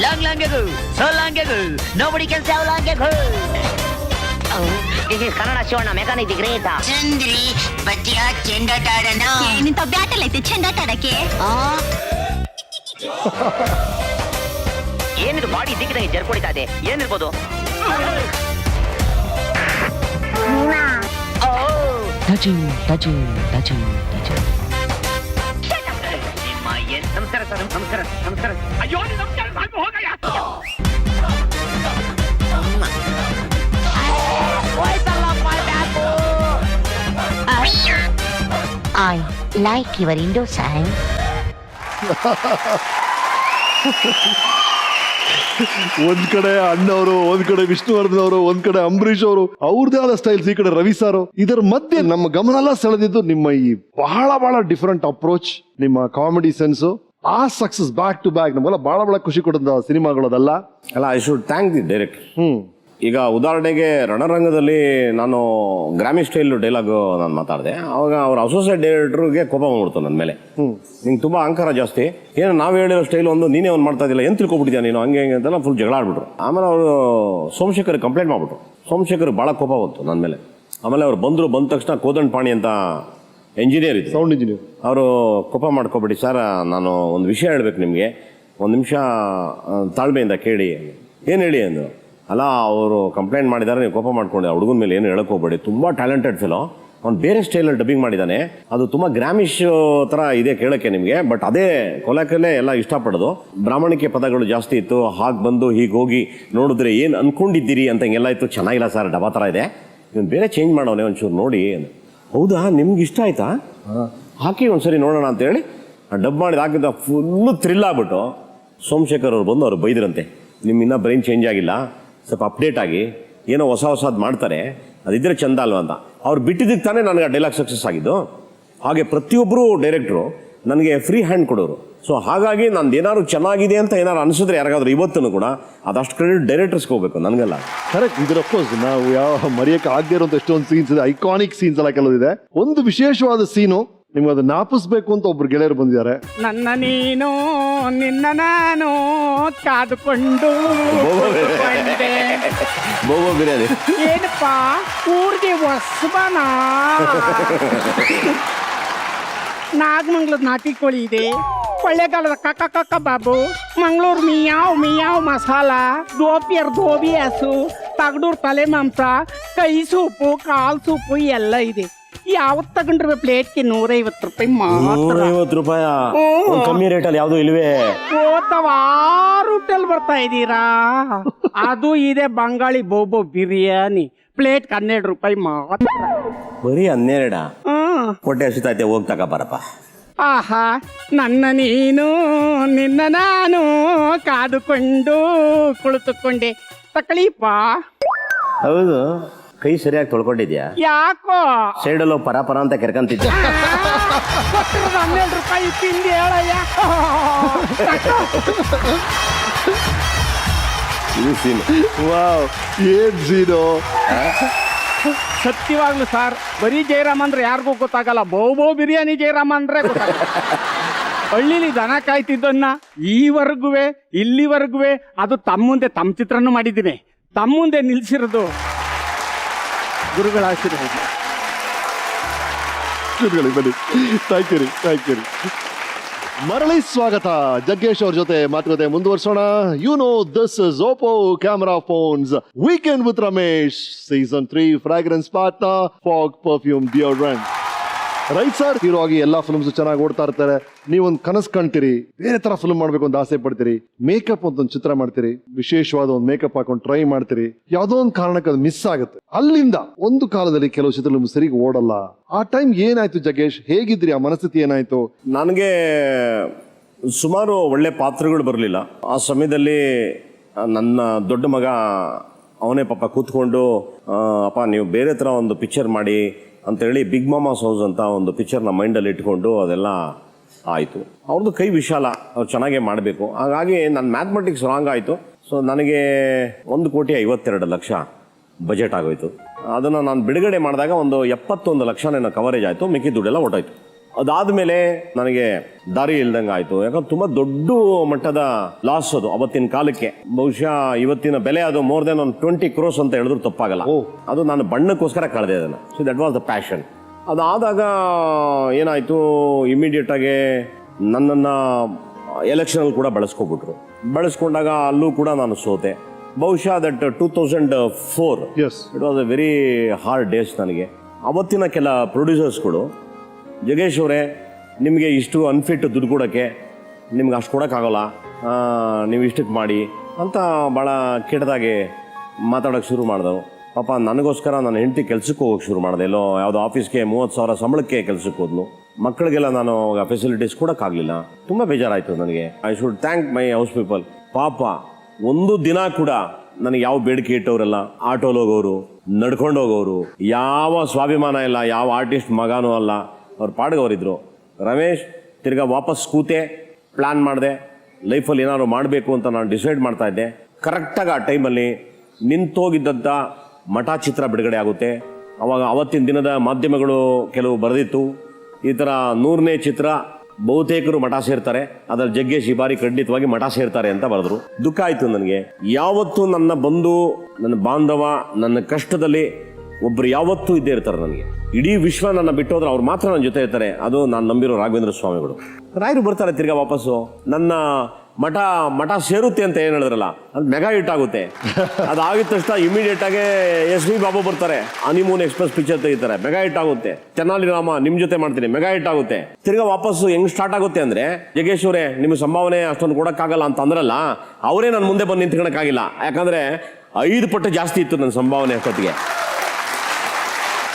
Long ago. So long ago. Nobody can say how long ago. This is Kannada Shivana, Mechanic the Great. Chandri ಬಜ್ಜಿಯ ಚೆಂಡಾಟ ಆಡೋಣ. ನಿಂತ battle ಐತೆ ಚೆಂಡಾಟ ಆಡಕ್ಕೆ. ಏನಿದು body ದಿಕ್ಕಿದಂಗೆ ಜರ್ಕೊಡಿತಾ ಇದೆ, ಏನಿರ್ಬೋದು? ನಮಸ್ಕಾರ ಸರ್, ನಮಸ್ಕಾರ ನಮಸ್ಕಾರ. ಅಯ್ಯೋ ನಮಸ್ಕಾರ, ಹೋಗಯ್ಯ. I like your Indo sign. ಒಂದ್ ಕಡೆ ಅಣ್ಣವರು, ಒಂದ್ ಕಡೆ ವಿಷ್ಣುವರ್ಧನ್ ಅವರು, ಒಂದ್ ಕಡೆ ಅಂಬರೀಷ್ ಅವರು, ಅವ್ರದೇ ಆದ ಸ್ಟೈಲ್ಸ್, ಈ ಕಡೆ ರವಿ ಸಾರು. ಇದರ ಮಧ್ಯೆ ನಮ್ಮ ಗಮನ ಎಲ್ಲ ಸೆಳೆದಿದ್ದು ನಿಮ್ಮ ಈ ಬಹಳ ಬಹಳ ಡಿಫರೆಂಟ್ ಅಪ್ರೋಚ್, ನಿಮ್ಮ ಕಾಮಿಡಿ ಸೆನ್ಸು. ಆ ಸಕ್ಸಸ್ ಬ್ಯಾಕ್ ಟು ಬ್ಯಾಕ್ ನಮ್ಗೆಲ್ಲ ಬಹಳ ಬಹಳ ಖುಷಿ ಕೊಡೋದ ಸಿನಿಮಾಗಳದಲ್ಲ ಅಲ್ಲ. I should thank the director. ಈಗ ಉದಾಹರಣೆಗೆ ರಣರಂಗದಲ್ಲಿ ನಾನು ಗ್ರಾಮಿ ಸ್ಟೈಲ್ ಡೈಲಾಗ್ ನಾನು ಮಾತಾಡಿದೆ. ಅವಾಗ ಅವ್ರ ಅಸೋಸಿಯೇಟ್ ಡೈರೆಕ್ಟರ್ಗೆ ಕೋಪ ಮಾಡ್ಬಿಡ್ತು ನನ್ನ ಮೇಲೆ. ನಿಂಗೆ ತುಂಬಾ ಅಹಂಕಾರ ಜಾಸ್ತಿ, ಏನು ನಾವು ಹೇಳಿರೋ ಸ್ಟೈಲ್ ಒಂದು ನೀನೇ ಒಂದು ಮಾಡ್ತಾ ಇದ್ದಿಲ್ಲ, ಏನು ತಿಳ್ಕೊಬಿಟ್ಟಿದ್ಯಾ ನೀನು, ಹಂಗೆ ಹಿಂಗೆ ಅಂತೆಲ್ಲ ಫುಲ್ ಜಗಳ ಆಡ್ಬಿಟ್ರು. ಆಮೇಲೆ ಅವರು ಸೋಮಶೇಖರ್ ಕಂಪ್ಲೇಂಟ್ ಮಾಡ್ಬಿಟ್ರು. ಸೋಮಶೇಖರ್ ಭಾಳ ಕೋಪ ಬಂತು ನನ್ನ ಮೇಲೆ. ಆಮೇಲೆ ಅವ್ರು ಬಂದ ತಕ್ಷಣ ಕೋದಂಡ ಪಾಣಿ ಅಂತ ಎಂಜಿನಿಯರ್ ಇತ್ತು, ಸೌಂಡ್ ಇಂಜಿನಿಯರ್, ಅವರು ಕೋಪ ಮಾಡ್ಕೊಬೇಡಿ ಸರ್, ನಾನು ಒಂದು ವಿಷಯ ಹೇಳ್ಬೇಕು ನಿಮಗೆ, ಒಂದು ನಿಮಿಷ ತಾಳ್ಮೆಯಿಂದ ಕೇಳಿ. ಏನು ಹೇಳಿ ಅಂದರು. ಅಲ್ಲ ಅವರು ಕಂಪ್ಲೇಂಟ್ ಮಾಡಿದ್ದಾರೆ, ನೀವು ಕೋಪ ಮಾಡ್ಕೊಂಡು ಹುಡುಗನ ಮೇಲೆ ಏನು ಹೇಳಕ್ ಹೋಗ್ಬೇಡಿ, ತುಂಬ ಟ್ಯಾಲೆಂಟೆಡ್ ಫಿಲೋ, ಅವ್ನು ಬೇರೆ ಸ್ಟೈಲಲ್ಲಿ ಡಬ್ಬಿಂಗ್ ಮಾಡಿದ್ದಾನೆ. ಅದು ತುಂಬ ಗ್ರಾಮಿಶ್ ಥರ ಇದೆ ಕೇಳೋಕ್ಕೆ ನಿಮಗೆ. ಬಟ್ ಅದೇ ಕೊಲಾಕಲ್ಲೇ ಎಲ್ಲ ಇಷ್ಟಪಡೋದು. ಬ್ರಾಹ್ಮಣಿಕೆ ಪದಗಳು ಜಾಸ್ತಿ ಇತ್ತು. ಹಾಗೆ ಬಂದು ಹೀಗೆ ಹೋಗಿ ನೋಡಿದ್ರೆ ಏನು ಅಂದ್ಕೊಂಡಿದ್ದೀರಿ ಅಂತ ಹಿಂಗೆಲ್ಲ ಇತ್ತು. ಚೆನ್ನಾಗಿಲ್ಲ ಸರ್, ಡಬ್ಬಾ ಥರ ಇದೆ, ಇವನು ಬೇರೆ ಚೇಂಜ್ ಮಾಡೋನೆ ಒಂಚೂರು ನೋಡಿ. ಹೌದಾ, ನಿಮ್ಗೆ ಇಷ್ಟ ಆಯ್ತಾ, ಹಾಕಿ ಒಂದ್ಸರಿ ನೋಡೋಣ ಅಂತೇಳಿ ಡಬ್ ಮಾಡಿದ ಹಾಕಿದ ಫುಲ್ಲು ಥ್ರಿಲ್ ಆಗ್ಬಿಟ್ಟು ಸೋಮಶೇಖರ್ ಅವ್ರು ಬಂದು ಅವ್ರು ಬೈದ್ರಂತೆ, ನಿಮ್ಮ ಇನ್ನೂ ಬ್ರೈನ್ ಚೇಂಜ್ ಆಗಿಲ್ಲ, ಸ್ವಲ್ಪ ಅಪ್ಡೇಟ್ ಆಗಿ ಏನೋ ಹೊಸದು ಮಾಡ್ತಾರೆ, ಅದಿದ್ದರೆ ಚಂದ ಅಲ್ವ ಅಂತ. ಅವ್ರು ಬಿಟ್ಟಿದ್ದಕ್ಕೆ ತಾನೇ ನನಗೆ ಆ ಡೈಲಾಗ್ ಸಕ್ಸಸ್ ಆಗಿದ್ದು. ಹಾಗೆ ಪ್ರತಿಯೊಬ್ಬರು ಡೈರೆಕ್ಟ್ರು ನನಗೆ ಫ್ರೀ ಹ್ಯಾಂಡ್ ಕೊಡೋರು. ಸೊ ಹಾಗಾಗಿ ನಂದು ಏನಾದ್ರು ಚೆನ್ನಾಗಿದೆ ಅಂತ ಏನಾದ್ರು ಅನಿಸಿದ್ರೆ ಯಾರಿಗಾದ್ರೂ ಇವತ್ತೂ ಕೂಡ ಅದಷ್ಟು ಕ್ರೆಡಿಟ್ ಡೈರೆಕ್ಟರ್ಸ್ಗೆ ಹೋಗ್ಬೇಕು, ನನಗೆಲ್ಲ. ಕರೆಕ್ಟ್. ಇದರ ಅಫ್ಕೋರ್ಸ್ ನಾವು ಯಾವ ಮರೆಯಕ್ಕೆ ಆಗದೆ ಇರುವಂತ ಎಷ್ಟೊಂದು ಸೀನ್ಸ್ ಇದೆ, ಐಕಾನಿಕ್ ಸೀನ್ಸ್ ಎಲ್ಲ ಕೆಲವಿದೆ. ಒಂದು ವಿಶೇಷವಾದ ಸೀನು ನಿಮ್ಗೆ ಅದು ಜ್ಞಾಪಿಸ್ಬೇಕು ಅಂತ ಒಬ್ರು ಗೆಳೆಯರು ಬಂದಿದ್ದಾರೆ. ನನ್ನ ನೀನು ನಿನ್ನ ನಾನು ಕಾದುಕೊಂಡು ಬೋಬೋ ಬಿರಿಯಾನಿ. ಏನಪ್ಪ ಊರಿಗೆ ಹೊಸಬನಾ? ನಾಗಮಂಗ್ಲದ ನಾಟಿ ಕೋಳಿ ಇದೆ, ಕೊಳ್ಳೇಗಾಲದ ಕಕ್ಕ ಕಕ್ಕ ಬಾಬು, ಮಂಗಳೂರು ಮಿಯಾವ್ ಮಸಾಲ, ದೋಪಿಯರ್ ಗೋಬಿ ಹಸು, ತಗಡೂರು ತಲೆ ಮಾಂಸ, ಕೈ ಸೂಪು, ಕಾಲ್ ಸೂಪು ಎಲ್ಲ ಇದೆ. ಯಾವತ್ತು ತಗೊಂಡ್ರೆ ಪ್ಲೇಟ್ಗೆ 150 ರೂಪಾಯಿ ಮಾತ್ರ. 150 ರೂಪಾಯಿ ಕಮ್ಮಿ ರೇಟಲ್ಲಿ ಯಾವುದೂ ಇಲ್ವೇ? ಹೋಟೆಲ್ ಬರ್ತಾ ಇದ್ದೀರಾ? ಅದು ಇದೆ ಬಂಗಾಳಿ ಬೋಬೋ ಬಿರಿಯಾನಿ, ಪ್ಲೇಟ್ 12 ರೂಪಾಯಿ ಮಾತ್ರ. ಬರೀ 12? ಹೊಟ್ಟೆ ಹಸಿತೈತೆ, ಹೋಗಿ ತಗೋಬಾರಪ್ಪ. ಆಹಾ, ನನ್ನ ನೀನು ನಿನ್ನ ನಾನು ಕಾದುಕೊಂಡು ಕುಳಿತುಕೊಂಡೆ, ತಕಳೀಪ. ಹೌದು, ಕೈ ಸರಿಯಾಗಿ ತೊಳ್ಕೊಂಡಿದ್ಯಾ? ಯಾಕೋ ಸೈಡಲ್ಲೋ ಪರ ಅಂತ ಕೆರ್ಕಂತಿದ್ದೆ. 12 ರೂಪಾಯಿ ತಿಂಡಿ ಹೇಳಯ್ಯ. ಏನ್ ಸೀನು! ಸತ್ಯವಾಗ್ಲು ಸರ್, ಬರೀ ಜಯರಾಮ್ ಅಂದ್ರೆ ಯಾರಿಗೂ ಗೊತ್ತಾಗಲ್ಲ, ಬೋಬೋ ಬಿರಿಯಾನಿ ಜಯರಾಮ್ ಅಂದ್ರೆ ಗೊತ್ತಾಗಲ್ಲ. ಹಳ್ಳಿಲಿ ದನ ಕಾಯ್ತಿದ್ದನ್ನ ಇಲ್ಲಿವರೆಗೂ ಅದು ತಮ್ಮ ಮುಂದೆ ತಮ್ಮ ಚಿತ್ರನೂ ಮಾಡಿದ್ದೀನಿ, ತಮ್ಮ ಮುಂದೆ ನಿಲ್ಸಿರೋದು ಗುರುಗಳ ಆಶೀರ್ವಾದ. ಬನ್ನಿ, ಥ್ಯಾಂಕ್ ಯು ರೀ. ಮರಳಿ ಸ್ವಾಗತ. ಜಗ್ಗೇಶ್ ಅವ್ರ ಜೊತೆ ಮಾತುಕತೆ ಮುಂದುವರ್ಸೋಣ. You know this is Oppo camera phones weekend with Ramesh season 3 fragrance partner fog perfume deodorant. Right sir, hero ಆಗಿ ಎಲ್ಲಾ ಫಿಲ್ಮ್ಸ್ ಚೆನ್ನಾಗಿ ಓಡ್ತಾ ಇರ್ತಾರೆ. ನೀವೊಂದು ಕನಸು ಕಾಣ್ತೀರಿ, ಬೇರೆ ತರ ಫಿಲ್ಮ್ ಮಾಡ್ಬೇಕು ಅಂತ ಆಸೆ ಪಡ್ತೀರಿ, ಮೇಕಪ್ ಅಂತ ಒಂದು ಚಿತ್ರ ಮಾಡ್ತೀರಿ, ವಿಶೇಷವಾದ ಒಂದು ಮೇಕಪ್ ಹಾಕೊಂಡು ಟ್ರೈ ಮಾಡ್ತೀರಿ, ಯಾವುದೋ ಒಂದು ಕಾರಣಕ್ಕೆ ಅದು ಮಿಸ್ ಆಗುತ್ತೆ. ಅಲ್ಲಿಂದ ಒಂದು ಕಾಲದಲ್ಲಿ ಕೆಲವು ಚಿತ್ರಗಳು ಸರಿಗೆ ಓಡಲ್ಲ. ಆ ಟೈಮ್ ಏನಾಯ್ತು ಜಗ್ಗೇಶ್? ಹೇಗಿದ್ರಿ? ಆ ಮನಸ್ಥಿತಿ ಏನಾಯ್ತು? ನನಗೆ ಸುಮಾರು ಒಳ್ಳೆ ಪಾತ್ರಗಳು ಬರಲಿಲ್ಲ ಆ ಸಮಯದಲ್ಲಿ. ನನ್ನ ದೊಡ್ಡ ಮಗ ಅವನೇ ಪಾಪ ಕೂತ್ಕೊಂಡು, ಅಪ್ಪ ನೀವು ಬೇರೆ ಥರ ಒಂದು ಪಿಕ್ಚರ್ ಮಾಡಿ ಅಂತೇಳಿ ಬಿಗ್ ಮಾಮಾಸ್ ಹೌಸ್ ಅಂತ ಒಂದು ಪಿಕ್ಚರ್ನ ಮೈಂಡಲ್ಲಿ ಇಟ್ಕೊಂಡು ಅದೆಲ್ಲ ಆಯಿತು. ಅವ್ರದ್ದು ಕೈ ವಿಶಾಲ, ಅವ್ರು ಚೆನ್ನಾಗೇ ಮಾಡಬೇಕು. ಹಾಗಾಗಿ ನನ್ನ ಮ್ಯಾಥಮೆಟಿಕ್ಸ್ ರಾಂಗ್ ಆಯಿತು. ಸೊ ನನಗೆ 1,52,00,000 ಬಜೆಟ್ ಆಗೋಯ್ತು. ಅದನ್ನು ನಾನು ಬಿಡುಗಡೆ ಮಾಡಿದಾಗ ಒಂದು 71 ಲಕ್ಷನೇನೋ ಕವರೇಜ್ ಆಯಿತು, ಮಿಕ್ಕಿ ದುಡ್ಡೆಲ್ಲ ಹೊಟ್ಟೋಯ್ತು. ಅದಾದಮೇಲೆ ನನಗೆ ದಾರಿ ಇಲ್ದಂಗೆ ಆಯಿತು. ಯಾಕಂದ್ರೆ ತುಂಬ ದೊಡ್ಡ ಮಟ್ಟದ ಲಾಸ್ ಅದು ಅವತ್ತಿನ ಕಾಲಕ್ಕೆ. ಬಹುಶಃ ಇವತ್ತಿನ ಬೆಲೆ ಅದು ಮೋರ್ ದೆನ್ ಒಂದು 20 crores ಅಂತ ಹೇಳಿದ್ರು ತಪ್ಪಾಗಲ್ಲ. ಅದು ನಾನು ಬಣ್ಣಕ್ಕೋಸ್ಕರ ಕಳೆದೆ ಅದನ್ನು. So that was the passion. ಅದಾದಾಗ ಏನಾಯಿತು, ಇಮಿಡಿಯೇಟಾಗಿ ನನ್ನನ್ನು ಎಲೆಕ್ಷನಲ್ಲಿ ಕೂಡ ಬಳಸ್ಕೊಂಡಾಗ ಅಲ್ಲೂ ಕೂಡ ನಾನು ಸೋತೆ. ಬಹುಶಃ that 2004 it was A very hard days ನನಗೆ. ಅವತ್ತಿನ ಕೆಲ ಪ್ರೊಡ್ಯೂಸರ್ಸ್ಗಳು, ಜಗೇಶ್ ಅವರೇ ನಿಮಗೆ ಇಷ್ಟು ಅನ್ಫಿಟ್ ದುಡ್ಡು ಕೊಡೋಕ್ಕೆ, ನಿಮ್ಗೆ ಅಷ್ಟು ಕೊಡೋಕ್ಕಾಗೋಲ್ಲ, ನೀವು ಇಷ್ಟಕ್ಕೆ ಮಾಡಿ ಅಂತ ಭಾಳ ಕೆಟ್ಟದಾಗೆ ಮಾತಾಡೋಕ್ಕೆ ಶುರು ಮಾಡಿದವು. ಪಾಪ ನನಗೋಸ್ಕರ ನನ್ನ ಹೆಂಡತಿ ಕೆಲಸಕ್ಕೆ ಹೋಗೋಕ್ಕೆ ಶುರು ಮಾಡಿದೆ. ಎಲ್ಲೋ ಯಾವುದೋ ಆಫೀಸ್ಗೆ 30,000 ಸಂಬಳಕ್ಕೆ ಕೆಲಸಕ್ಕೆ ಹೋದ್ಲು. ಮಕ್ಕಳಿಗೆಲ್ಲ ನಾನು ಫೆಸಿಲಿಟೀಸ್ ಕೊಡೋಕ್ಕಾಗಲಿಲ್ಲ. ತುಂಬ ಬೇಜಾರಾಯಿತು ನನಗೆ. I should thank my house people. ಪಾಪ ಒಂದು ದಿನ ಕೂಡ ನನಗೆ ಯಾವ ಬೇಡಿಕೆ ಇಟ್ಟವರೆಲ್ಲ, ಆಟೋಲಿ ಹೋಗೋರು, ನಡ್ಕೊಂಡು ಹೋಗೋರು, ಯಾವ ಸ್ವಾಭಿಮಾನ ಇಲ್ಲ, ಯಾವ ಆರ್ಟಿಸ್ಟ್ ಮಗನೂ ಅಲ್ಲ, ಅವ್ರ ಪಾಡ್ಗವರಿದ್ರು. ರಮೇಶ್ ತಿರ್ಗಾ ವಾಪಸ್ ಕೂತೆ ಪ್ಲ್ಯಾನ್ ಮಾಡಿದೆ, ಲೈಫಲ್ಲಿ ಏನಾದ್ರು ಮಾಡಬೇಕು ಅಂತ ನಾನು ಡಿಸೈಡ್ ಮಾಡ್ತಾ ಇದ್ದೆ. ಕರೆಕ್ಟಾಗಿ ಆ ಟೈಮಲ್ಲಿ ನಿಂತೋಗಿದ್ದಂಥ ಮಠ ಚಿತ್ರ ಬಿಡುಗಡೆ ಆಗುತ್ತೆ. ಅವತ್ತಿನ ದಿನದ ಮಾಧ್ಯಮಗಳು ಕೆಲವು ಬರೆದಿತ್ತು, ಈ ಥರ 100ನೇ ಚಿತ್ರ ಬಹುತೇಕರು ಮಠ ಸೇರ್ತಾರೆ, ಅದರಲ್ಲಿ ಜಗ್ಗೇಶ್ ಈ ಬಾರಿ ಖಂಡಿತವಾಗಿ ಮಠ ಸೇರ್ತಾರೆ ಅಂತ ಬರೆದ್ರು. ದುಃಖ ಆಯಿತು ನನಗೆ. ಯಾವತ್ತೂ ನನ್ನ ಬಂಧು, ನನ್ನ ಬಾಂಧವ, ನನ್ನ ಕಷ್ಟದಲ್ಲಿ ಒಬ್ರು ಯಾವತ್ತೂ ಇದ್ದೇ ಇರ್ತಾರೆ ನನಗೆ. ಇಡೀ ವಿಶ್ವ ನನ್ನ ಬಿಟ್ಟೋದ್ರೆ ಅವ್ರು ಮಾತ್ರ ನನ್ನ ಜೊತೆ ಇರ್ತಾರೆ. ಅದು ನಾನು ನಂಬಿರೋ ರಾಘವೇಂದ್ರ ಸ್ವಾಮಿಗಳು. ರಾಯರು ಬರ್ತಾರೆ ತಿರ್ಗಾ ವಾಪಸ್ಸು. ನನ್ನ ಮಠ ಸೇರುತ್ತೆ ಅಂತ ಏನು ಹೇಳಿದ್ರಲ್ಲ ಅದು ಮೆಗಾ ಹಿಟ್ ಆಗುತ್ತೆ. ಅದಾಗಿದ ತಕ್ಷಣ ಇಮಿಡಿಯೇಟ್ ಆಗಿ ಎಸ್ ವಿ ಬಾಬು ಬರ್ತಾರೆ, ಹನಿಮೂನ್ ಎಕ್ಸ್ಪ್ರೆಸ್ ಪಿಕ್ಚರ್ ತೆಗಿತಾರೆ, ಮೆಗಾ ಹಿಟ್ ಆಗುತ್ತೆ. ತೆನಾಲಿ ರಾಮ ನಿಮ್ ಜೊತೆ ಮಾಡ್ತೀನಿ, ಮೆಗಾ ಹಿಟ್ ಆಗುತ್ತೆ. ತಿರ್ಗಾ ವಾಪಸ್ ಹೆಂಗ್ ಸ್ಟಾರ್ಟ್ ಆಗುತ್ತೆ ಅಂದ್ರೆ, ಜಗ್ಗೇಶ್ ಅವರೇ ನಿಮ್ಗೆ ಸಂಭಾವನೆ ಅಷ್ಟೊಂದು ಕೊಡಕ್ಕಾಗಲ್ಲ ಅಂತ ಅಂದ್ರಲ್ಲ, ಅವರೇ ನನ್ನ ಮುಂದೆ ಬಂದು ನಿಂತ್ಕೊಳಕ್ಕಾಗಿಲ್ಲ. ಯಾಕಂದ್ರೆ 5 ಪಟ್ಟು ಜಾಸ್ತಿ ಇತ್ತು ನನ್ನ ಸಂಭಾವನೆ ಅಷ್ಟೊತ್ತಿಗೆ.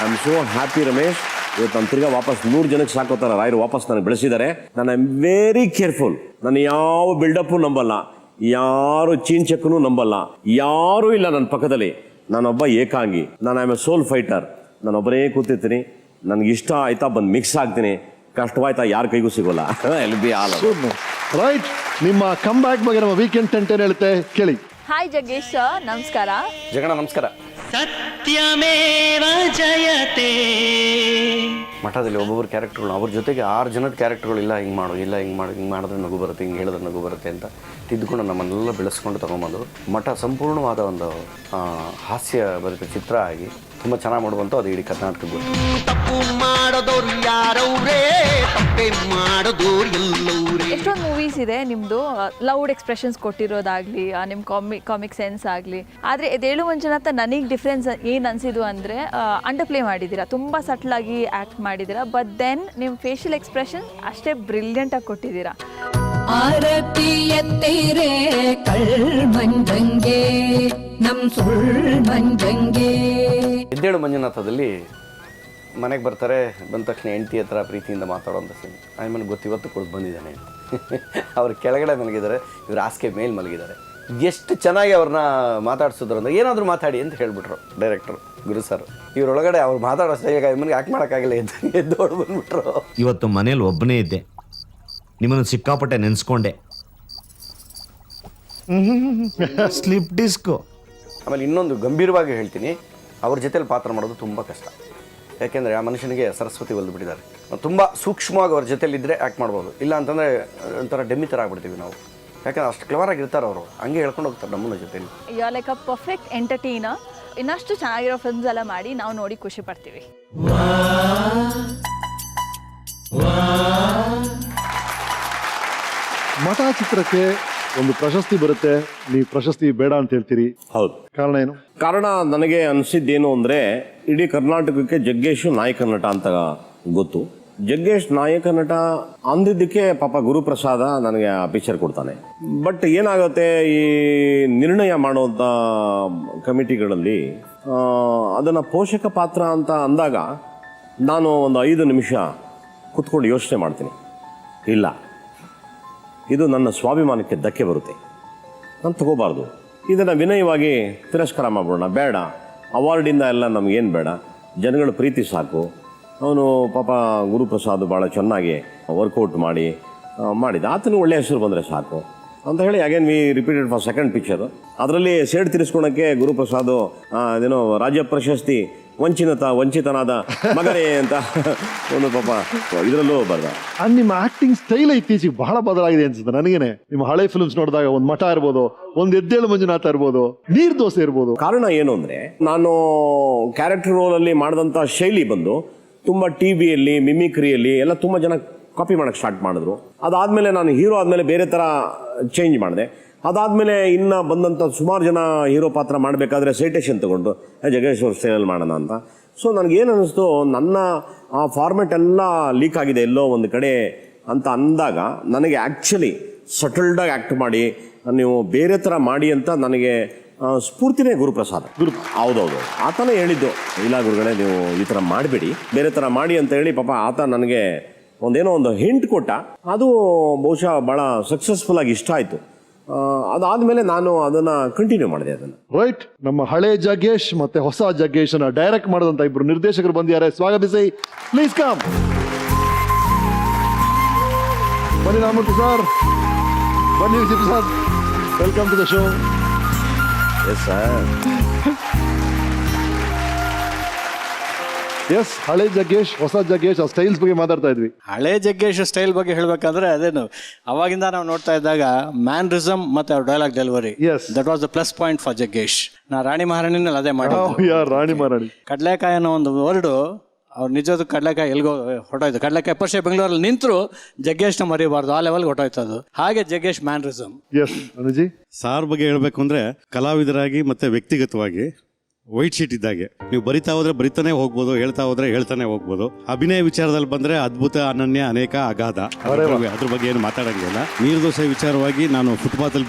I am so happy Ramesh. ಇವತ್ತು ನಾನು ತಿರ್ಗಾ ವಾಪಸ್ 100 ಜನಕ್ಕೆ ಸಾಕೋತಾರ ರಾಯರು ವಾಪಸ್ ನನಗೆ ಬೆಳೆಸಿದ್ದಾರೆ. ನಾನು ಐ ಆಮ್ ವೆರಿ ಕೇರ್ಫುಲ್. ನಾನು ಯಾವ ಬಿಲ್ಡಪ್ಪು ನಂಬಲ್ಲ, ಯಾರು ಚೀನ್ ಚೆಕ್ನು ನಂಬಲ್ಲ, ಯಾರೂ ಇಲ್ಲ ನನ್ನ ಪಕ್ಕದಲ್ಲಿ. ನಾನೊಬ್ಬ ಏಕಾಂಗಿ, ನಾನು I am a soul fighter. ನಾನೊಬ್ಬರೇ ಕೂತಿರ್ತೀನಿ, ನನಗೆ ಇಷ್ಟ ಆಯ್ತಾ ಬಂದು ಮಿಕ್ಸ್ ಆಗ್ತೀನಿ, ಕಷ್ಟವಾಯ್ತಾ ಯಾರ ಕೈಗೂ ಸಿಗೋಲ್ಲ. L B all right. ನಿಮ್ಮ ಕಮ್ ಬ್ಯಾಕ್ ಬಗ್ಗೆ ನಮ್ಮ ವೀಕೆಂಡ್ ಟೆಂಟ್ ಏನು ಹೇಳುತ್ತೆ ಕೇಳಿ. ಹಾಯ್ ಜಗ್ಗೇಶ್ ಸರ್, ನಮಸ್ಕಾರ. ಜಗಣ ನಮಸ್ಕಾರ. ಸತ್ಯಮೇವ ಜಯತೆ. ಮಠದಲ್ಲಿ ಒಬ್ಬೊಬ್ಬರು ಕ್ಯಾರೆಕ್ಟರ್ಗಳು, ಅವ್ರ ಜೊತೆಗೆ 6 ಜನದ ಕ್ಯಾರೆಕ್ಟರ್ಗಳು, ಇಲ್ಲ ಹಿಂಗೆ ಮಾಡು, ಇಲ್ಲ ಹಿಂಗೆ ಮಾಡಿ, ಹಿಂಗೆ ಮಾಡಿದ್ರೆ ನಗು ಬರುತ್ತೆ, ಹಿಂಗೆ ಹೇಳಿದ್ರೆ ನಗು ಬರುತ್ತೆ ಅಂತ ತಿದ್ದುಕೊಂಡು ನಮ್ಮನ್ನೆಲ್ಲ ಬೆಳೆಸ್ಕೊಂಡು ತಗೊಂಬಂದು ಮಠ ಸಂಪೂರ್ಣವಾದ ಒಂದು ಹಾಸ್ಯ ಭರಿತ ಚಿತ್ರ ಆಗಿ ತುಂಬ ಚೆನ್ನಾಗಿ ಮಾಡುವಂಥ ಅದು ಇಡೀ ಕರ್ನಾಟಕದ ಗೊತ್ತು. ತಪ್ಪು ಮಾಡೋದವ್ರು ಯಾರವ್ರೇ, ತಪ್ಪೇ ಮಾಡೋದವ್ರು ಎಲ್ಲವ್ರೇ. ಎಷ್ಟೊಂದು ಮೂವೀಸ್ ಇದೆ ನಿಮ್ಮದು, ಲೌಡ್ ಎಕ್ಸ್ಪ್ರೆಷನ್ಸ್ ಕೊಟ್ಟಿರೋದಾಗಲಿ, ನಿಮ್ಮ ಕಾಮಿಕ್ ಸೆನ್ಸ್ ಆಗಲಿ. ಆದರೆ ಎದೇಳು ಮಂಜುನಾಥ ನನಗೆ ಡಿಫ್ರೆನ್ಸ್ ಏನು ಅನಿಸಿದ್ದು ಅಂದರೆ, ಅಂಡರ್ ಪ್ಲೇ ಮಾಡಿದ್ದೀರಾ, ತುಂಬ ಸಟ್ಲಾಗಿ ಆ್ಯಕ್ಟ್ ಮಾಡಿದ್ದೀರಾ. ಬಟ್ ದೆನ್ ನಿಮ್ಮ ಫೇಶಿಯಲ್ ಎಕ್ಸ್ಪ್ರೆಷನ್ ಅಷ್ಟೇ ಬ್ರಿಲಿಯಂಟಾಗಿ ಕೊಟ್ಟಿದ್ದೀರಾ. ಆರತಿ ಎತ್ತೇರೆ ಕಳ್ ಮಂಜಂಗೆ ನಮ್ ಸುಳ್ ಮಂಜಂಗೆ. ಎದ್ದೇಳು ಮಂಜುನಾಥದಲ್ಲಿ ಮನೆಗೆ ಬರ್ತಾರೆ, ಬಂದ ತಕ್ಷಣ ಹೆಂಡತಿ ಹತ್ರ ಪ್ರೀತಿಯಿಂದ ಮಾತಾಡೋಂಥ ಸೀನ್. ಆಮೇಲೆ ಇವತ್ತು ಕುಳಿತು ಬಂದಿದ್ದಾನೆ ಅಂತ. ಅವ್ರ ಕೆಳಗಡೆ ಮಲಗಿದ್ದಾರೆ, ಇವ್ರು ಹಾಸಿಗೆ ಮೇಲೆ ಮಲಗಿದ್ದಾರೆ. ಎಷ್ಟು ಚೆನ್ನಾಗಿ ಅವ್ರನ್ನ ಮಾತಾಡ್ಸಿದ್ರು ಅಂದರೆ, ಏನಾದರೂ ಮಾತಾಡಿ ಅಂತ ಹೇಳ್ಬಿಟ್ರು ಡೈರೆಕ್ಟರ್ ಗುರು ಸರ್. ಇವರೊಳಗಡೆ ಅವ್ರು ಮಾತಾಡೋ ಸ್ಟೈಲ್ಗೆ ಅಮ್ಮನಿಗೆ ಯಾಕೆ ಮಾಡೋಕ್ಕಾಗಿಲ್ಲ, ಎದ್ದು ಹೊಡ್ ಬಂದ್ಬಿಟ್ರು. ಇವತ್ತು ಮನೇಲಿ ಒಬ್ಬನೇ ಇದ್ದೆ, ನಿಮ್ಮನ್ನು ಸಿಕ್ಕಾಪಟ್ಟೆ ನೆನೆಸ್ಕೊಂಡೆ. Slip disk. ಆಮೇಲೆ ಇನ್ನೊಂದು ಗಂಭೀರವಾಗಿ ಹೇಳ್ತೀನಿ, ಅವ್ರ ಜೊತೆಲಿ ಪಾತ್ರ ಮಾಡೋದು ತುಂಬ ಕಷ್ಟ. ಯಾಕೆಂದರೆ ಆ ಮನುಷ್ಯನಿಗೆ ಸರಸ್ವತಿ ಒಲ್ದು ಬಿಟ್ಟಿದ್ದಾರೆ. ತುಂಬ ಸೂಕ್ಷ್ಮವಾಗಿ ಅವ್ರ ಜೊತೆಲಿದ್ದರೆ ಆ್ಯಕ್ಟ್ ಮಾಡ್ಬೋದು, ಇಲ್ಲ ಅಂತಂದರೆ ಒಂಥರ ಡೆಮ್ಮಿ ಥರ ಆಗ್ಬಿಡ್ತೀವಿ ನಾವು. ಯಾಕಂದ್ರೆ ಅಷ್ಟು ಕ್ಲವರಾಗಿರ್ತಾರೆ ಅವರು, ಹಂಗೆ ಹೇಳ್ಕೊಂಡು ಹೋಗ್ತಾರೆ ನಮ್ಮನ್ನ ಜೊತೆಲಿ. You are like a perfect entertainer. ಇನ್ನಷ್ಟು ಚೆನ್ನಾಗಿರೋ ಫಿಲ್ಮ್ಸ್ ಎಲ್ಲ ಮಾಡಿ ನಾವು ನೋಡಿ ಖುಷಿ ಪಡ್ತೀವಿ. ಮಠ ಚಿತ್ರಕ್ಕೆ ಒಂದು ಪ್ರಶಸ್ತಿ ಬರುತ್ತೆ, ನೀವು ಪ್ರಶಸ್ತಿ ಬೇಡ ಅಂತ ಹೇಳ್ತೀರಿ. ಹೌದು. ಕಾರಣ ಏನು? ಕಾರಣ ನನಗೆ ಅನಿಸಿದ್ದೇನು ಅಂದರೆ, ಇಡೀ ಕರ್ನಾಟಕಕ್ಕೆ ಜಗ್ಗೇಶ್ ನಾಯಕ ನಟ ಅಂತ ಗೊತ್ತು. ಜಗ್ಗೇಶ್ ನಾಯಕ ನಟ ಅಂದಿದ್ದಕ್ಕೆ ಪಾಪ ಗುರುಪ್ರಸಾದ ನನಗೆ ಆ ಪಿಕ್ಚರ್ ಕೊಡ್ತಾನೆ. ಬಟ್ ಏನಾಗುತ್ತೆ, ಈ ನಿರ್ಣಯ ಮಾಡೋಂಥ ಕಮಿಟಿಗಳಲ್ಲಿ ಅದನ್ನು ಪೋಷಕ ಪಾತ್ರ ಅಂತ ಅಂದಾಗ ನಾನು ಒಂದು 5 ನಿಮಿಷ ಕೂತ್ಕೊಂಡು ಯೋಚನೆ ಮಾಡ್ತೀನಿ. ಇಲ್ಲ, ಇದು ನನ್ನ ಸ್ವಾಭಿಮಾನಕ್ಕೆ ಧಕ್ಕೆ ಬರುತ್ತೆ, ನಾನು ತಗೋಬಾರ್ದು, ಇದನ್ನು ವಿನಯವಾಗಿ ತಿರಸ್ಕಾರ ಮಾಡ್ಬಿಡೋಣ, ಬೇಡ, ಅವಾರ್ಡಿಂದ ಎಲ್ಲ ನಮಗೇನು ಬೇಡ, ಜನಗಳ ಪ್ರೀತಿ ಸಾಕು. ಅವನು ಪಾಪ ಗುರುಪ್ರಸಾದ್ ಭಾಳ ಚೆನ್ನಾಗಿ ವರ್ಕೌಟ್ ಮಾಡಿದ, ಆತನಿಗೆ ಒಳ್ಳೆಯ ಹೆಸರು ಬಂದರೆ ಸಾಕು ಅಂತ ಹೇಳಿ again we repeated for second picture. ಅದರಲ್ಲಿ ಸೇಡ್ ತಿರ್ಸ್ಕೊಳಕ್ಕೆ ಗುರುಪ್ರಸಾದ್ ಅದೇನೋ ರಾಜ್ಯ ಪ್ರಶಸ್ತಿ ವಂಚಿತನಾದ ಮಗನೇ ಅಂತ ಒಂದು ಪಾಪ ಇದರಲ್ಲೂ ಬರ್ದ. ನಿಮ್ಮ ಆಕ್ಟಿಂಗ್ ಸ್ಟೈಲ್ ಇತ್ತೀಚೆಗೆ ಬಹಳ ಬದಲಾಗಿದೆ ಅನ್ಸುತ್ತೆ ನನಗೇನೆ. ನಿಮ್ಮ ಹಳೆ ಫಿಲ್ಮ್ಸ್ ನೋಡಿದಾಗ ಒಂದು ಮಠ ಇರ್ಬೋದು, ಒಂದು ಎದ್ದೇಳು ಮಂಜುನಾಥ ಇರ್ಬೋದು, ನೀರ್ ದೋಸೆ ಇರ್ಬೋದು. ಕಾರಣ ಏನು ಅಂದರೆ, ನಾನು ಕ್ಯಾರೆಕ್ಟರ್ ರೋಲಲ್ಲಿ ಮಾಡಿದಂಥ ಶೈಲಿ ಬಂದು ತುಂಬ ಟಿವಿಯಲ್ಲಿ ಮಿಮಿಕ್ರಿಯಲ್ಲಿ ಎಲ್ಲ ತುಂಬ ಜನ ಕಾಪಿ ಮಾಡೋಕ್ಕೆ ಸ್ಟಾರ್ಟ್ ಮಾಡಿದ್ರು. ಅದಾದಮೇಲೆ ನಾನು ಹೀರೋ ಆದಮೇಲೆ ಬೇರೆ ಥರ ಚೇಂಜ್ ಮಾಡಿದೆ. ಅದಾದಮೇಲೆ ಇನ್ನು ಬಂದಂಥ ಸುಮಾರು ಜನ ಹೀರೋ ಪಾತ್ರ ಮಾಡಬೇಕಾದ್ರೆ ಸೈಟೇಷನ್ ತೊಗೊಂಡು ಜಗ್ಗೇಶ್ ಅವ್ರ ಸ್ಟೈಲಲ್ಲಿ ಮಾಡೋಣ ಅಂತ. ಸೊ ನನಗೇನು ಅನ್ನಿಸ್ತು, ನನ್ನ ಆ ಫಾರ್ಮೆಟ್ ಎಲ್ಲ ಲೀಕ್ ಆಗಿದೆ ಎಲ್ಲೋ ಒಂದು ಕಡೆ ಅಂತ ಅಂದಾಗ, ನನಗೆ ಆ್ಯಕ್ಚುಲಿ ಸಟಲ್ಡಾಗಿ ಆ್ಯಕ್ಟ್ ಮಾಡಿ ನೀವು ಬೇರೆ ಥರ ಮಾಡಿ ಅಂತ ನನಗೆ ಸ್ಫೂರ್ತಿನೇ ಗುರುಪ್ರಸಾದ್. ಹೌದೌದು, ಆತನೇ ಹೇಳಿದ್ದು, ಇಲ್ಲ ಗುರುಗಳೇ ನೀವು ಈ ಥರ ಮಾಡಬೇಡಿ, ಬೇರೆ ಥರ ಮಾಡಿ ಅಂತ ಹೇಳಿ ಪಾಪ ಆತ ನನಗೆ ಒಂದೇನೋ ಒಂದು ಹಿಂಟ್ ಕೊಟ್ಟ. ಅದು ಬಹುಶಃ ಭಾಳ ಸಕ್ಸಸ್ಫುಲ್ಲಾಗಿ ಇಷ್ಟ ಆಯಿತು. ಅದಾದಮೇಲೆ ನಾನು ಅದನ್ನು ಕಂಟಿನ್ಯೂ ಮಾಡಿದೆ. ಅದನ್ನು ರೈಟ್. ನಮ್ಮ ಹಳೆ ಜಗ್ಗೇಶ್ ಮತ್ತೆ ಹೊಸ ಜಗ್ಗೇಶ್ ಅನ್ನ ಡೈರೆಕ್ಟ್ ಮಾಡಿದಂತ ಇಬ್ರು ನಿರ್ದೇಶಕರು ಬಂದಿದ್ದಾರೆ, ಸ್ವಾಗತಿಸಿ. Please come. ಬನ್ನಿ ರಾಮಮೂರ್ತಿ ಸರ್, ಬನ್ನಿ Vijay Prasad, welcome to the show. Yes sir. Yes, ಹಳೆ ಜಗ್ಗೇಶ್ ಹೊಸ ಜಗ್ಗೇಶ್, ಆ ಸ್ಟೈಲ್ಸ್ ಬಗ್ಗೆ ಮಾತಾಡ್ತಾ ಇದ್ವಿ. ಹಳೆ ಜಗ್ಗೇಶ್ ಸ್ಟೈಲ್ ಬಗ್ಗೆ ಹೇಳ್ಬೇಕಂದ್ರೆ ಅದೇನು, ಅವಾಗಿಂದ ನಾವು ನೋಡ್ತಾ ಇದ್ದಾಗ ಮ್ಯಾನ್ರಿಸಮ್ ಮತ್ತೆ ಅವ್ರ dialogue delivery, that was the plus point for Jaggesh. ನಾ ರಾಣಿ ಮಹಾರಾಣಿನಲ್ಲಿ ಅದೇ ಮಾಡಿ, ರಾಣಿ ಮಹಾರಾಣಿ ಕಡ್ಲೆಕಾಯಿ ಅನ್ನೋ ಒಂದು ವರ್ಡು ಅವ್ರು ನಿಜವಾದ ಕಡಲೆಕಾಯಿ ಎಲ್ಗೋ ಹೊಟ್ಟೋಯ್ತು. ಕಡಲೆಕಾಯಿ ಪರ್ಷೆ ಬೆಂಗಳೂರಲ್ಲಿ ನಿಂತರು ಜಗ್ಗೇಶ್ನ ಮರಿಬಾರ್ದು, ಆ ಲೆವೆಲ್ಗೆ ಹೊಟ್ಟೋಯ್ತು ಅದು. ಹಾಗೆ ಜಗ್ಗೇಶ್ ಮ್ಯಾನ್ರಿಸಮ್. ಎಸ್ ಅನುಜಿ. ಸಾರ್ ಬಗ್ಗೆ ಹೇಳಬೇಕು ಅಂದರೆ ಕಲಾವಿದರಾಗಿ ಮತ್ತು ವ್ಯಕ್ತಿಗತವಾಗಿ ವೈಟ್ ಶೀಟ್ ಇದ್ದಾಗೆ. ನೀವು ಬರಿತಾ ಹೋದ್ರೆ ಬರಿತಾನೆ ಹೋಗ್ಬೋದು, ಹೇಳ್ತಾ ಹೋದ್ರೆ ಹೇಳ್ತಾನೆ ಹೋಗ್ಬೋದು. ಅಭಿನಯ ವಿಚಾರದಲ್ಲಿ ಬಂದ್ರೆ ಅದ್ಭುತ, ಅನನ್ಯ, ಅನೇಕ, ಅಗಾಧ. ಅದ್ರ ಬಗ್ಗೆ ಏನು ಮಾತಾಡಂಗಿಲ್ಲ. ನೀರ್ದೋಸೆ ವಿಚಾರವಾಗಿ ನಾನು ಫುಟ್ಪಾತಲ್ಲಿ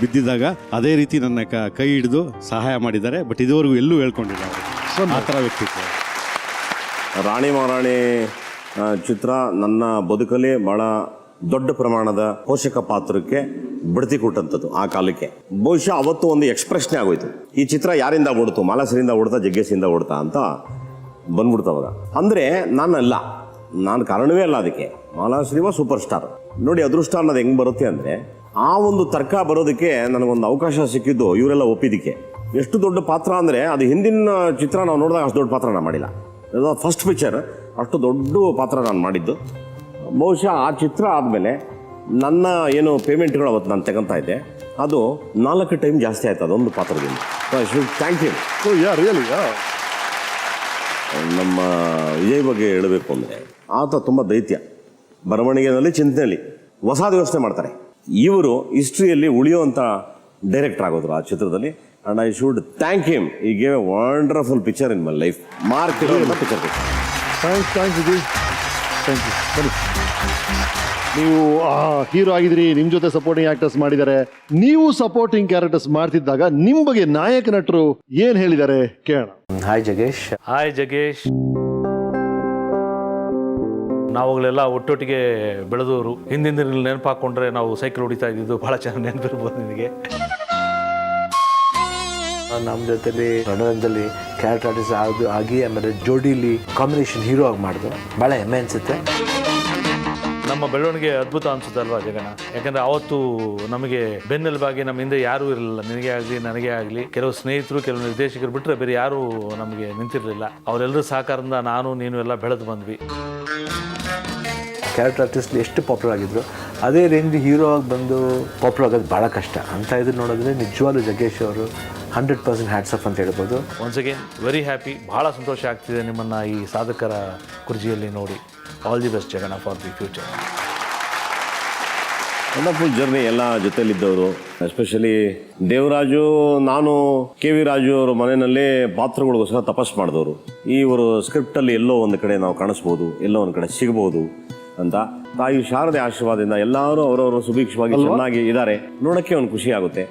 ಬಿದ್ದಿದ್ದಾಗ ಅದೇ ರೀತಿ ನನ್ನ ಕೈ ಹಿಡಿದು ಸಹಾಯ ಮಾಡಿದ್ದಾರೆ. ಬಟ್ ಇದುವರೆಗೂ ಎಲ್ಲೂ ಹೇಳ್ಕೊಂಡಿಲ್ಲ ಅವರು. ಆ ಥರ ವ್ಯಕ್ತಿತ್ವ. ರಾಣಿ ಮಹಾರಾಣಿ ಚಿತ್ರ ನನ್ನ ಬದುಕಲ್ಲಿ ಭಾಳ ದೊಡ್ಡ ಪ್ರಮಾಣದ ಪೋಷಕ ಪಾತ್ರಕ್ಕೆ ಬಡ್ತಿ ಕೊಟ್ಟಂಥದ್ದು ಆ ಕಾಲಕ್ಕೆ. ಬಹುಶಃ ಅವತ್ತು ಒಂದು ಎಕ್ಸ್ಪ್ರೆಷನ್ ಆಗೋಯ್ತು, ಈ ಚಿತ್ರ ಯಾರಿಂದ ಓಡ್ತು, ಮಾಲಾಸರಿಂದ ಓಡ್ತಾ ಜಗ್ಗೇಶಿಂದ ಓಡ್ತಾ ಅಂತ ಬಂದ್ಬಿಡ್ತು ಅವಾಗ. ಅಂದರೆ ನಾನಲ್ಲ, ನಾನು ಕಾರಣವೇ ಅಲ್ಲ ಅದಕ್ಕೆ. ಮಾಲಾಶ್ರೀವ ಸೂಪರ್ ಸ್ಟಾರ್. ನೋಡಿ ಅದೃಷ್ಟ ಅನ್ನೋದು ಹೆಂಗೆ ಬರುತ್ತೆ ಅಂದರೆ, ಆ ಒಂದು ತರ್ಕ ಬರೋದಕ್ಕೆ ನನಗೊಂದು ಅವಕಾಶ ಸಿಕ್ಕಿದ್ದು ಇವರೆಲ್ಲ ಒಪ್ಪಿದ್ದಕ್ಕೆ. ಎಷ್ಟು ದೊಡ್ಡ ಪಾತ್ರ ಅಂದರೆ, ಅದು ಹಿಂದಿನ ಚಿತ್ರ ನಾವು ನೋಡಿದಾಗ ಅಷ್ಟು ದೊಡ್ಡ ಪಾತ್ರ ನಾನು ಮಾಡಿಲ್ಲ. ಫಸ್ಟ್ ಪಿಕ್ಚರ್ ಅಷ್ಟು ದೊಡ್ಡ ಪಾತ್ರ ನಾನು ಮಾಡಿದ್ದು. ಬಹುಶಃ ಆ ಚಿತ್ರ ಆದಮೇಲೆ ನನ್ನ ಏನು ಪೇಮೆಂಟ್ಗಳು ಅವತ್ತು ನಾನು ತಗೊಂತಾ ಇದ್ದೆ, ಅದು 4 ಟೈಮ್ ಜಾಸ್ತಿ ಆಯ್ತು ಅದೊಂದು ಪಾತ್ರದಿಂದ. Thank you. ನಮ್ಮ ವಿಜಯ್ ಬಗ್ಗೆ ಹೇಳಬೇಕು ಅಂದರೆ, ಆತ ತುಂಬ ದೈತ್ಯ. ಬರವಣಿಗೆಯಲ್ಲಿ, ಚಿಂತನೆಯಲ್ಲಿ ಹೊಸದು ಯೋಚನೆ ಮಾಡ್ತಾರೆ. ಇವರು ಹಿಸ್ಟ್ರಿಯಲ್ಲಿ ಉಳಿಯುವಂಥ ಡೈರೆಕ್ಟರ್ ಆಗೋದ್ರು ಆ ಚಿತ್ರದಲ್ಲಿ. And I should thank him. He gave a wonderful picture in my life. Mark ಇರೋಲ್ಲ picture. Thanks Vijay. Thank you. ಬನ್ನಿ. ನೀವು ಹೀರೋ ಆಗಿದ್ರಿ, ನಿಮ್ಮ ಜೊತೆ ಸಪೋರ್ಟಿಂಗ್ ಆಕ್ಟರ್ಸ್ ಮಾಡಿದ್ದಾರೆ. ನೀವು ಸಪೋರ್ಟಿಂಗ್ ಕ್ಯಾರೆಕ್ಟರ್ಸ್ ಮಾಡ್ತಿದ್ದಾಗ ನಿಮ್ಮ ಬಗ್ಗೆ ನಾಯಕ ನಟರು ಏನು ಹೇಳಿದ್ದಾರೆ ಕೇಳೋಣ. ಹಾಯ್ ಜಗ್ಗೇಶ್. ಹಾಯ್ ಜಗ್ಗೇಶ್. ನಾವುಗಳೆಲ್ಲ ಒಟ್ಟೊಟ್ಟಿಗೆ ಬೆಳೆದವರು. ಹಿಂದಿನ ದಿನಗಳಲ್ಲಿ ನೆನಪು ಹಾಕ್ಕೊಂಡ್ರೆ ನಾವು ಸೈಕಲ್ ಹೊಡಿತಾ ಇದ್ದಿದ್ದು ಭಾಳ ಚೆನ್ನಾಗಿ ನೆನಪಿರ್ಬೋದು ನಿನಗೆ. ನಮ್ಮ ಜೊತೆಲಿ ರಣರಂಗದಲ್ಲಿ ಕ್ಯಾರೆಕ್ಟರ್ ಆರ್ಟಿಸ್ಟ್ ಆಗಿ ಆಮೇಲೆ ಜೋಡಿಲಿ ಕಾಂಬಿನೇಷನ್ ಹೀರೋ ಆಗಿ ಮಾಡಿದ್ರು. ಭಾಳ ಹೆಮ್ಮೆ ಅನಿಸುತ್ತೆ. ನಮ್ಮ ಬೆಳವಣಿಗೆ ಅದ್ಭುತ ಅನ್ಸುತ್ತೆ ಅಲ್ವಾ ಜಗನ? ಯಾಕಂದ್ರೆ ಅವತ್ತು ನಮಗೆ ಬೆನ್ನೆಲುಬಾಗಿ ನಮ್ಮ ಹಿಂದೆ ಯಾರೂ ಇರಲಿಲ್ಲ. ನಿನಗೆ ಆಗಲಿ ನನಗೆ ಆಗಲಿ ಕೆಲವು ಸ್ನೇಹಿತರು, ಕೆಲವು ನಿರ್ದೇಶಕರು ಬಿಟ್ಟರೆ ಬೇರೆ ಯಾರೂ ನಮಗೆ ನಿಂತಿರಲಿಲ್ಲ. ಅವರೆಲ್ಲರೂ ಸಹಕಾರದಿಂದ ನಾನು ನೀನು ಎಲ್ಲ ಬೆಳೆದು ಬಂದ್ವಿ. ಕ್ಯಾರೆಕ್ಟರ್ ಆರ್ಟಿಸ್ಟ್ ಎಷ್ಟು ಪಾಪ್ಯುಲರ್ ಆಗಿದ್ರು, ಅದೇ ರೇಂಜ್ ಹೀರೋ ಆಗಿ ಬಂದು ಪಾಪ್ಯುಲರ್ ಆಗೋದು ಭಾಳ ಕಷ್ಟ. ಅಂತ ಇದನ್ನು ನೋಡಿದ್ರೆ ನಿಜವಾಗ್ಲೂ ಜಗ್ಗೇಶ್ ಅವರು 100% ಹ್ಯಾಟ್ಸ್ ಆಫ್ ಅಂತ ಹೇಳ್ಬೋದು. Once again very happy. ಭಾಳ ಸಂತೋಷ ಆಗ್ತಿದೆ ನಿಮ್ಮನ್ನು ಈ ಸಾಧಕರ ಕುರ್ಜಿಯಲ್ಲಿ ನೋಡಿ. ಆಲ್ ದಿ ಬೆಸ್ಟ್ ಜಗಣ for the future. Wonderful journey ಎಲ್ಲ ಜೊತೆಲಿದ್ದವರು. ಎಸ್ಪೆಷಲಿ ದೇವರಾಜು, ನಾನು KV ರಾಜು ಅವರ ಮನೆಯಲ್ಲಿ ಪಾತ್ರಗಳಿಗೋಸ್ಕರ ತಪಸ್ ಮಾಡಿದವರು. ಇವರು ಸ್ಕ್ರಿಪ್ಟಲ್ಲಿ ಎಲ್ಲೋ ಒಂದು ಕಡೆ ನಾವು ಕಾಣಿಸ್ಬೋದು, ಎಲ್ಲೋ ಒಂದು ಕಡೆ ಸಿಗ್ಬೋದು ಅಂತ. ತಾಯಿ ಶಾರದೆ ಆಶೀರ್ವಾದದಿಂದ ಎಲ್ಲರೂ ಅವರವರು ಸುಭಿಕ್ಷವಾಗಿ ಚೆನ್ನಾಗಿ ಇದ್ದಾರೆ. ನೋಡೋಕ್ಕೆ ಒಂದು ಖುಷಿ ಆಗುತ್ತೆ,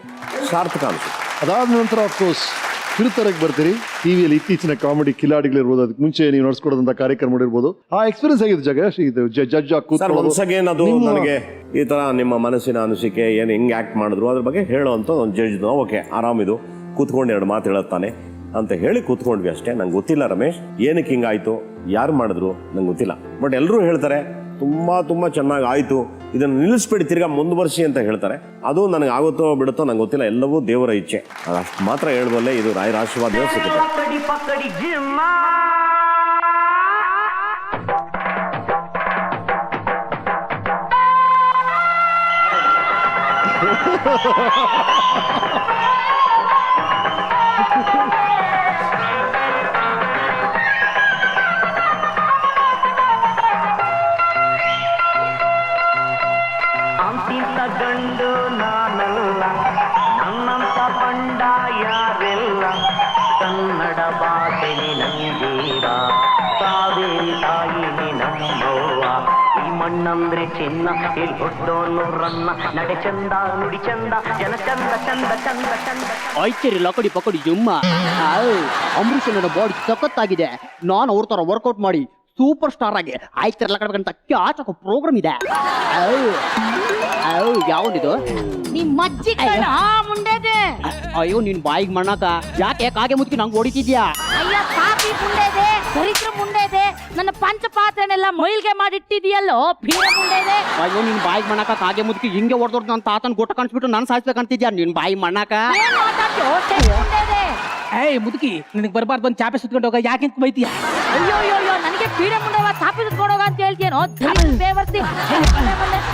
ಸಾರ್ಥಕ ಅನಿಸುತ್ತೆ. ಅದಾದ ನಂತರ ಅಫ್ಕೋರ್ಸ್ ಕಿರುತೆರೆಗೆ ಬರ್ತೀರಿ. ಟಿವಿಯಲ್ಲಿ ಇತ್ತೀಚಿನ ಕಾಮಿಡಿ ಕಿಲಾಡಿಗಳಿರ್ಬೋದು, ಅದಕ್ಕೆ ಮುಂಚೆ ನೀವು ನಡೆಸ್ಕೊಡೋದಂಥ ಕಾರ್ಯಕ್ರಮಗಳಿರ್ಬೋದು. ಆ ಎಕ್ಸ್ಪೀರಿಯನ್ಸ್ ಆಗಿದೆ ಜಗ್ಗೇಶ್? ಇದು ಜಡ್ಜ್ ಅದು ನನಗೆ ಈ ಥರ ನಿಮ್ಮ ಮನಸ್ಸಿನ ಅನಿಸಿಕೆ ಏನು, ಹೆಂಗೆ ಆ್ಯಕ್ಟ್ ಮಾಡಿದ್ರು ಅದ್ರ ಬಗ್ಗೆ ಹೇಳೋವಂಥ ಒಂದು ಜಡ್ಜ್. ಓಕೆ, ಆರಾಮಿದು, ಕೂತ್ಕೊಂಡು 2 ಮಾತು ಹೇಳುತ್ತಾನೆ ಅಂತ ಹೇಳಿ ಕೂತ್ಕೊಂಡ್ವಿ ಅಷ್ಟೇ. ನಂಗೆ ಗೊತ್ತಿಲ್ಲ ರಮೇಶ್ ಏನಕ್ಕೆ ಹಿಂಗಾಯಿತು, ಯಾರು ಮಾಡಿದ್ರು ನಂಗೆ ಗೊತ್ತಿಲ್ಲ. ಬಟ್ ಎಲ್ಲರೂ ಹೇಳ್ತಾರೆ ತುಂಬ ಚೆನ್ನಾಗಿ ಆಯಿತು, ಇದನ್ನು ನಿಲ್ಲಿಸ್ಬೇಡಿ, ತಿರ್ಗಾ ಮುಂದುವರಿಸಿ ಅಂತ ಹೇಳ್ತಾರೆ. ಅದು ನನಗೆ ಆಗುತ್ತೋ ಬಿಡುತ್ತೋ ನಂಗೆ ಗೊತ್ತಿಲ್ಲ. ಎಲ್ಲವೂ ದೇವರ ಇಚ್ಛೆ, ಅಷ್ಟು ಮಾತ್ರ ಹೇಳ್ಬಲ್ಲೆ. ಇದು ರಾಯರ ಆಶೀರ್ವಾದ ಸಿಗುತ್ತೆ. ಗಂಡು ನಾನಲ್ಲ, ನನ್ನಂತ ಬಂಡ ಯಾರೆಲ್ಲ, ಕನ್ನಡ ಭಾಷೆನಿ ನಂದೀರ, ಕಾವೇರಿ ತಾಯಿನಿ ನಮ್ಮವ್ವ, ಈ ಮಣ್ಣಂದ್ರೆ ಚಿನ್ನ, ಇಲ್ಲಿ ಹೊಟ್ಟೋನು ರನ್ನ, ನಡೆ ಚಂದ ನುಡಿ ಚಂದ, ಜನ ಚಂದ ಚಂದ ಚಂದ ಚಂದ. ಆಯ್ತೇರಿ ಲಕಡಿ ಪಕಡಿ ಜುಮ್ಮ. ಅಂಬರೀಷನ ಬಾಡಿ ಸಖತ್ತಾಗಿದೆ. ನಾನು ಅವ್ರ ತರ ವರ್ಕೌಟ್ ಮಾಡಿ ಸೂಪರ್ ಸ್ಟಾರ್ ಆಗಿ ಆಯ್ತಿರ್ಲಕಂತ ಕ್ಯಾಚಕೋ ಪ್ರೋಗ್ರಾಮ್ ಇದೆ. ಯಾವನಿದು? ಅಯ್ಯೋ ನಿನ್ ಬಾಯಿಗೆ ಮಣ್ಣಾಕ ಯಾಕೆ ಕಾಗೆ ಮುತ್ಕಿ ನಂಗೆ ಹೊಡಿತಿದ್ಯಾ? ಅಯ್ಯ ಪಾಪಿ ಮುಂಡೆ ಇದೆ, ದರಿದ್ರ ಮುಂಡೆ ಇದೆ, ನನ್ನ ಪಂಚಪಾತ್ರೆನೆಲ್ಲ ಮೈಲ್ಗೆ ಮಾಡಿಟ್ಟಿದ್ಯಲ್ಲೋ ಭೀರ ಮುಂಡೆ ಇದೆ. ಅಯ್ಯೋ ನಿನ್ ಬಾಯಿಗೆ ಮಣ್ಣಾಕ ಕಾಗೆ ಮುತ್ಕಿ ಹಿಂಗೆ ಹೊಡೆದೋಡ್ ನನ್ನ ತಾತನ್ ಗೊಟ್ಟ ಕಾಣಿಸ್ಬಿಟ್ಟು ನಾನು ಸಾಯಿಸ್ಬೇಕಂತಿದ್ಯಾ ನಿನ್ ಬಾಯಿ ಮಣ್ಣಾಕ? ಏಯ್ ಮುದುಕಿ, ನಿನಗೆ ಬರ್ಬಾರ್ದು ಬಂದು ಚಾಪೆ ಸುತ್ಕೊಂಡು ಹೋಗ, ಯಾಕೆ ಬೈತೀಯ? ಅಯ್ಯೋ ಅಯ್ಯೋ ನನಗೆ ಪೀಡೆ ಮುಂಡೆ ಚಾಪೆ ಸುತ್ಕೊಂಡು ಹೋಗ ಅಂತ ಹೇಳ್ತೀಯ ಏನೋ ಬೇವರ್ತಿ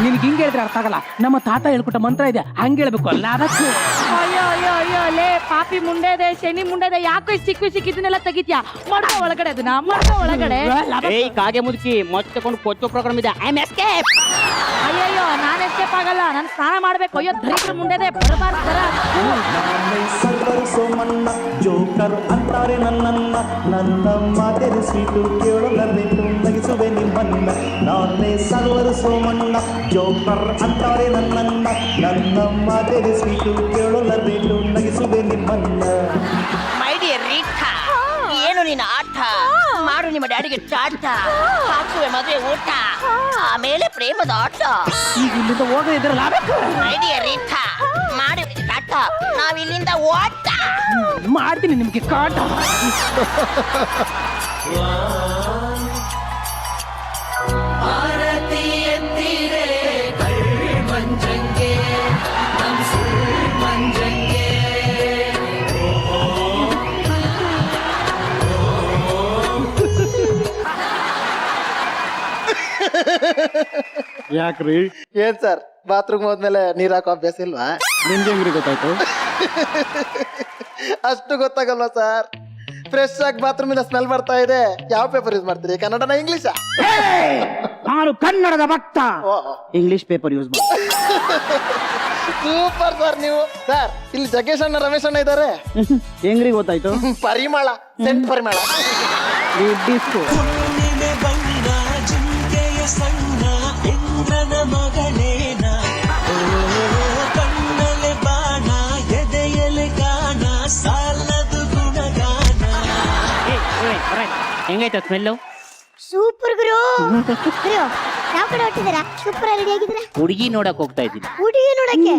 ನಿನ್ಗೆ ಹಿಂಗೆ ಹೇಳಿದ್ರೆ ಅರ್ಥ ಆಗಲ್ಲ. ನಮ್ಮ ತಾತ ಹೇಳ್ಕೊಟ್ಟ ಮಂತ್ರ ಇದೆ, ಹಂಗೆ ಹೇಳ್ಬೇಕು ಅಲ್ಲ ಅದಕ್ಕೆ. ಅಯ್ಯೋ ಅಯ್ಯೋ ಅಯ್ಯೋ ಲೇ ಪಾಪಿ ಮುಂಡೆದೆ ಶನಿ ಮುಂಡೆದೆ ಯಾಕೋ ಸಿಕ್ಕಿದ್ದನ್ನೆಲ್ಲ ತೆಗಿತ್ಯಾ? ಮಾಡ್ಕೋ ಒಳಗಡೆ ಅದನ್ನ, ಮಾಡ್ಕೋ ಒಳಗಡೆ. ಏಯ್ ಕಾಗೆ ಮುದುಕಿ ಮೊಚ್ಚ ತಗೊಂಡು ಕೊಚ್ಚೋ ಪ್ರೋಗ್ರಾಮ್ ಇದೆ. I am escape. ಅಯ್ಯಯ್ಯೋ ನಾನು ಎಸ್ಕೇಪ್ ಆಗಲ್ಲ, ನಾನು ಸ್ನಾನ ಮಾಡ್ಬೇಕು. ಅಯ್ಯೋ ದರಿದ್ರ ಮುಂಡೆದೆ ಬರಬಾರ್ದು ಬರ. ಸೋಮಣ್ಣ ಜೋಕರ್ ಅಂತಾರೆ ನನ್ನನ್ನ, ನನ್ನ ಮಾತೆರೆ ಸ್ವೀಟು ಕೇಳೋದನ್ನಿಟ್ಟು ನಗಿಸುವೆ ನಿಮ್ಮನ್ನ. ನಾನೇ ಸರ್ವರು ಸೋಮಣ್ಣ ಜೋಕರ್ ಅಂತಾರೆ ನನ್ನನ್ನ, ನನ್ನ ಮಾತೆರೆ ಸ್ವೀಟು ಕೇಳೋದನ್ನಿಟ್ಟು ನಗಿಸುವೆ ನಿಮ್ಮನ್ನ. ಮೈ ಡಿಯರ್ ರೀಠಾ, ಏನು ನಿನ್ನ ಆಟ? ಮಾಡು ನಿಮ್ಮ ಡ್ಯಾಡಿಗೆ ಚಾಟ, ಹಾಕ್ಸುವೆ ಮದುವೆ ಊಟ, ಆಮೇಲೆ ಪ್ರೇಮದ ಆಟ. ಈಗ ಇಲ್ಲಿಂದ ಹೋಗದೆ ಇದ್ರಲ್ಲ ಮೈ ಡಿಯರ್ ರೀಠಾ, ಮಾಡಿ ಕಾಟ, ನಾವಿಲ್ಲಿಂದ ಓಟ ಮಾಡ್ತೀನಿ ನಿಮ್ಗೆ ಕಾಟ. ಯಾಕ್ರಿ? ಏನ್ ಸರ್, ಬಾತ್ರೂಮ್ ಹೋದ್ಮೇಲೆ ನೀರ್ ಹಾಕೋ ಅಭ್ಯಾಸ ಇಲ್ವಾ? ನಿಮ್ಗೆ ಹೆಂಗ್ರಿ ಗೊತ್ತಾಯ್ತು? ಅಷ್ಟು ಗೊತ್ತಾಗಲ್ವಾ ಸರ್? ಫ್ರೆಶ್ ಆಗಿ ಬಾತ್ರೂಮ್ ಇಂದ ಸ್ಮೆಲ್ ಬರ್ತಾ ಇದೆ, ಯಾವ ಪೇಪರ್ ಯೂಸ್ ಮಾಡ್ತೀರಿ, ಕನ್ನಡನ ಇಂಗ್ಲಿಷಾ? ನಾನು ಕನ್ನಡದ ಭಕ್ತ, ಇಂಗ್ಲಿಷ್ ಪೇಪರ್ ಯೂಸ್ ಮಾಡಿ. ಸೂಪರ್ ಸರ್ ನೀವು. ಸರ್ ಇಲ್ಲಿ ಜಗ್ಗೇಶ್ ಅಣ್ಣ ರಮೇಶ್ ಅಣ್ಣ ಇದ್ದಾರೆ. ಹೆಂಗ್ರಿ ಗೊತ್ತಾಯ್ತು? ಪರಿಮಳ, ಸೆಂಟ್ ಪರಿಮಳ. ಡಿಸ್ಕೋ ಸಣ್ಣ ಇಂದ್ರನ ಮಗಳೇನ, ಕಣ್ಣಲೆ ಬಾಣ ಎದೆಯಲೆ ಗಾನ, ಸಾಲದು ಗುಣಗಾನ. ಹೆಂಗೈತ ಸ್ಮೆಲ್ಲು? ಸೂಪರ್ ಗುರು. ಗುರು ಯಾವ ಕಡೆ ಹೊಟ್ಟಿದ್ದೀರಾ? ಸೂಪರ್ ರೆಡಿ ಆಗಿದ್ದೀರಾ? ಹುಡುಗಿ ನೋಡಕ್ ಹೋಗ್ತಾ ಇದ್ದೀನಿ. ಹುಡುಗಿ ನೋಡಕ್ಕೆ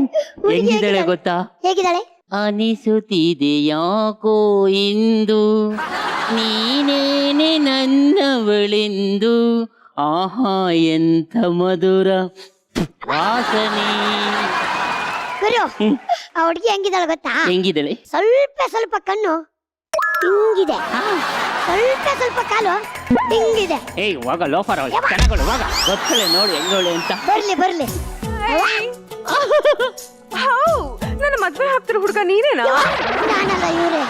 ಹೆಂಗಿದ್ದಾಳೆ ಗೊತ್ತಾ? ಹೇಗಿದ್ದಾಳೆ? ಅನಿಸುತ್ತಿದೆ ಯಾಕೋ ಇಂದು ನೀನೇನೆ ನನ್ನವಳೆಂದು, ಆಹಾ ಎಂಥ ಮಧುರ ವಾಸನೆ. ಗುರು ಆ ಹುಡುಗಿ ಹೆಂಗಿದ್ದಾಳೆ ಗೊತ್ತಾ? ಹೆಂಗಿದ್ದಾಳೆ? ಸ್ವಲ್ಪ ಕಣ್ಣು ಹಿಂಗಿದೆ, ಸ್ವಲ್ಪ ಕಾಲು ಹಿಂಗಿದೆ. ಏಯ್ ವಾಗ ಲೋಫರ್ ಚೆನ್ನಾಗಳು ವಾಗ ಗೊತ್ತಳೆ ನೋಡಿ ಹೆಂಗೋಳೆ ಅಂತ. ಬರ್ಲಿ ನನ್ನ ಮದ್ವೆ ಹಾಕ್ತಿರೋ ಹುಡುಗ ನೀನೇನಾ? ನಾನಲ್ಲ ಇವ್ರೆ.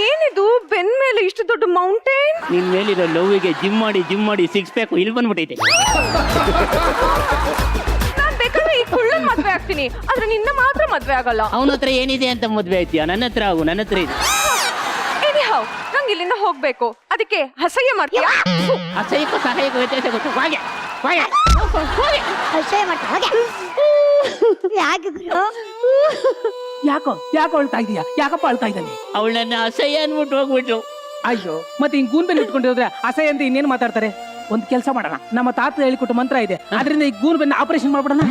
ಏನಿದು ಬೆನ್ ಮೇಲೆ ಇಷ್ಟು ದೊಡ್ಡ ಮೌಂಟೇನ್? ನಿನ್ ಮೇಲಿರೋ ಲವ್ಗೆ ಜಿಮ್ ಮಾಡಿ ಸಿಕ್ಸ್ ಪ್ಯಾಕ್ ಇಲ್ಲಿ ಬಂದ್ಬಿಟ್ಟೈತೆ. ನಾನ್ ಬೇಕಾದ್ರೆ ಈ ಕುಳ್ಳನ್ ಮದ್ವೆ ಆಗ್ತೀನಿ, ಆದ್ರೆ ನಿನ್ನ ಮಾತ್ರ ಮದ್ವೆ ಆಗಲ್ಲ. ಅವನ ಹತ್ರ ಏನಿದೆ ಅಂತ ಮದ್ವೆ ಆಯ್ತೀಯ? ನನ್ನ ಹತ್ರ ಆಗು, ನನ್ನ ಹತ್ರ ಇದೆ. ಎನಿಹೌ ನಂಗೆ ಇಲ್ಲಿಂದ ಹೋಗ್ಬೇಕು, ಅದಕ್ಕೆ ಅಸಹ್ಯ ಮಾಡ್ತೀಯ? ಅಸಹ್ಯಕ್ಕೂ ಸಹಾಯಕ್ಕೂ ವ್ಯತ್ಯಾಸ ಗೊತ್ತು. ಅಸಹ್ಯ ಮಾಡ್ತಾ ಹೋಗೆ. ಯಾಕೆ ಗುರು? ಯಾಕೋ ಅಳ್ತಾ ಇದೀಯಾ? ಯಾಕಪ್ಪ ಅಳ್ತಾ ಇದ್ದಾನೆ? ಅವಳು ನನ್ನ ಅಸಹ್ಯ ಅನ್ಬಿಟ್ಟು ಹೋಗ್ಬಿಟ್ರು. ಅಯ್ಯೋ ಮತ್ತೆ ಹಿಂಗ್ ಗೂನ್ ಬೆನ್ನು ಇಟ್ಕೊಂಡಿರೋದ್ರೆ ಅಸಹ್ಯ ಅಂತ ಇನ್ನೇನು ಮಾತಾಡ್ತಾರೆ? ಒಂದ್ ಕೆಲಸ ಮಾಡೋಣ, ನಮ್ಮ ತಾತ ಹೇಳಿಕೊಟ್ಟು ಮಂತ್ರ ಇದೆ, ಅದರಿಂದ ಈ ಗೂನ್ ಬೆನ್ನ ಆಪರೇಷನ್ ಮಾಡ್ಬಿಡೋಣ.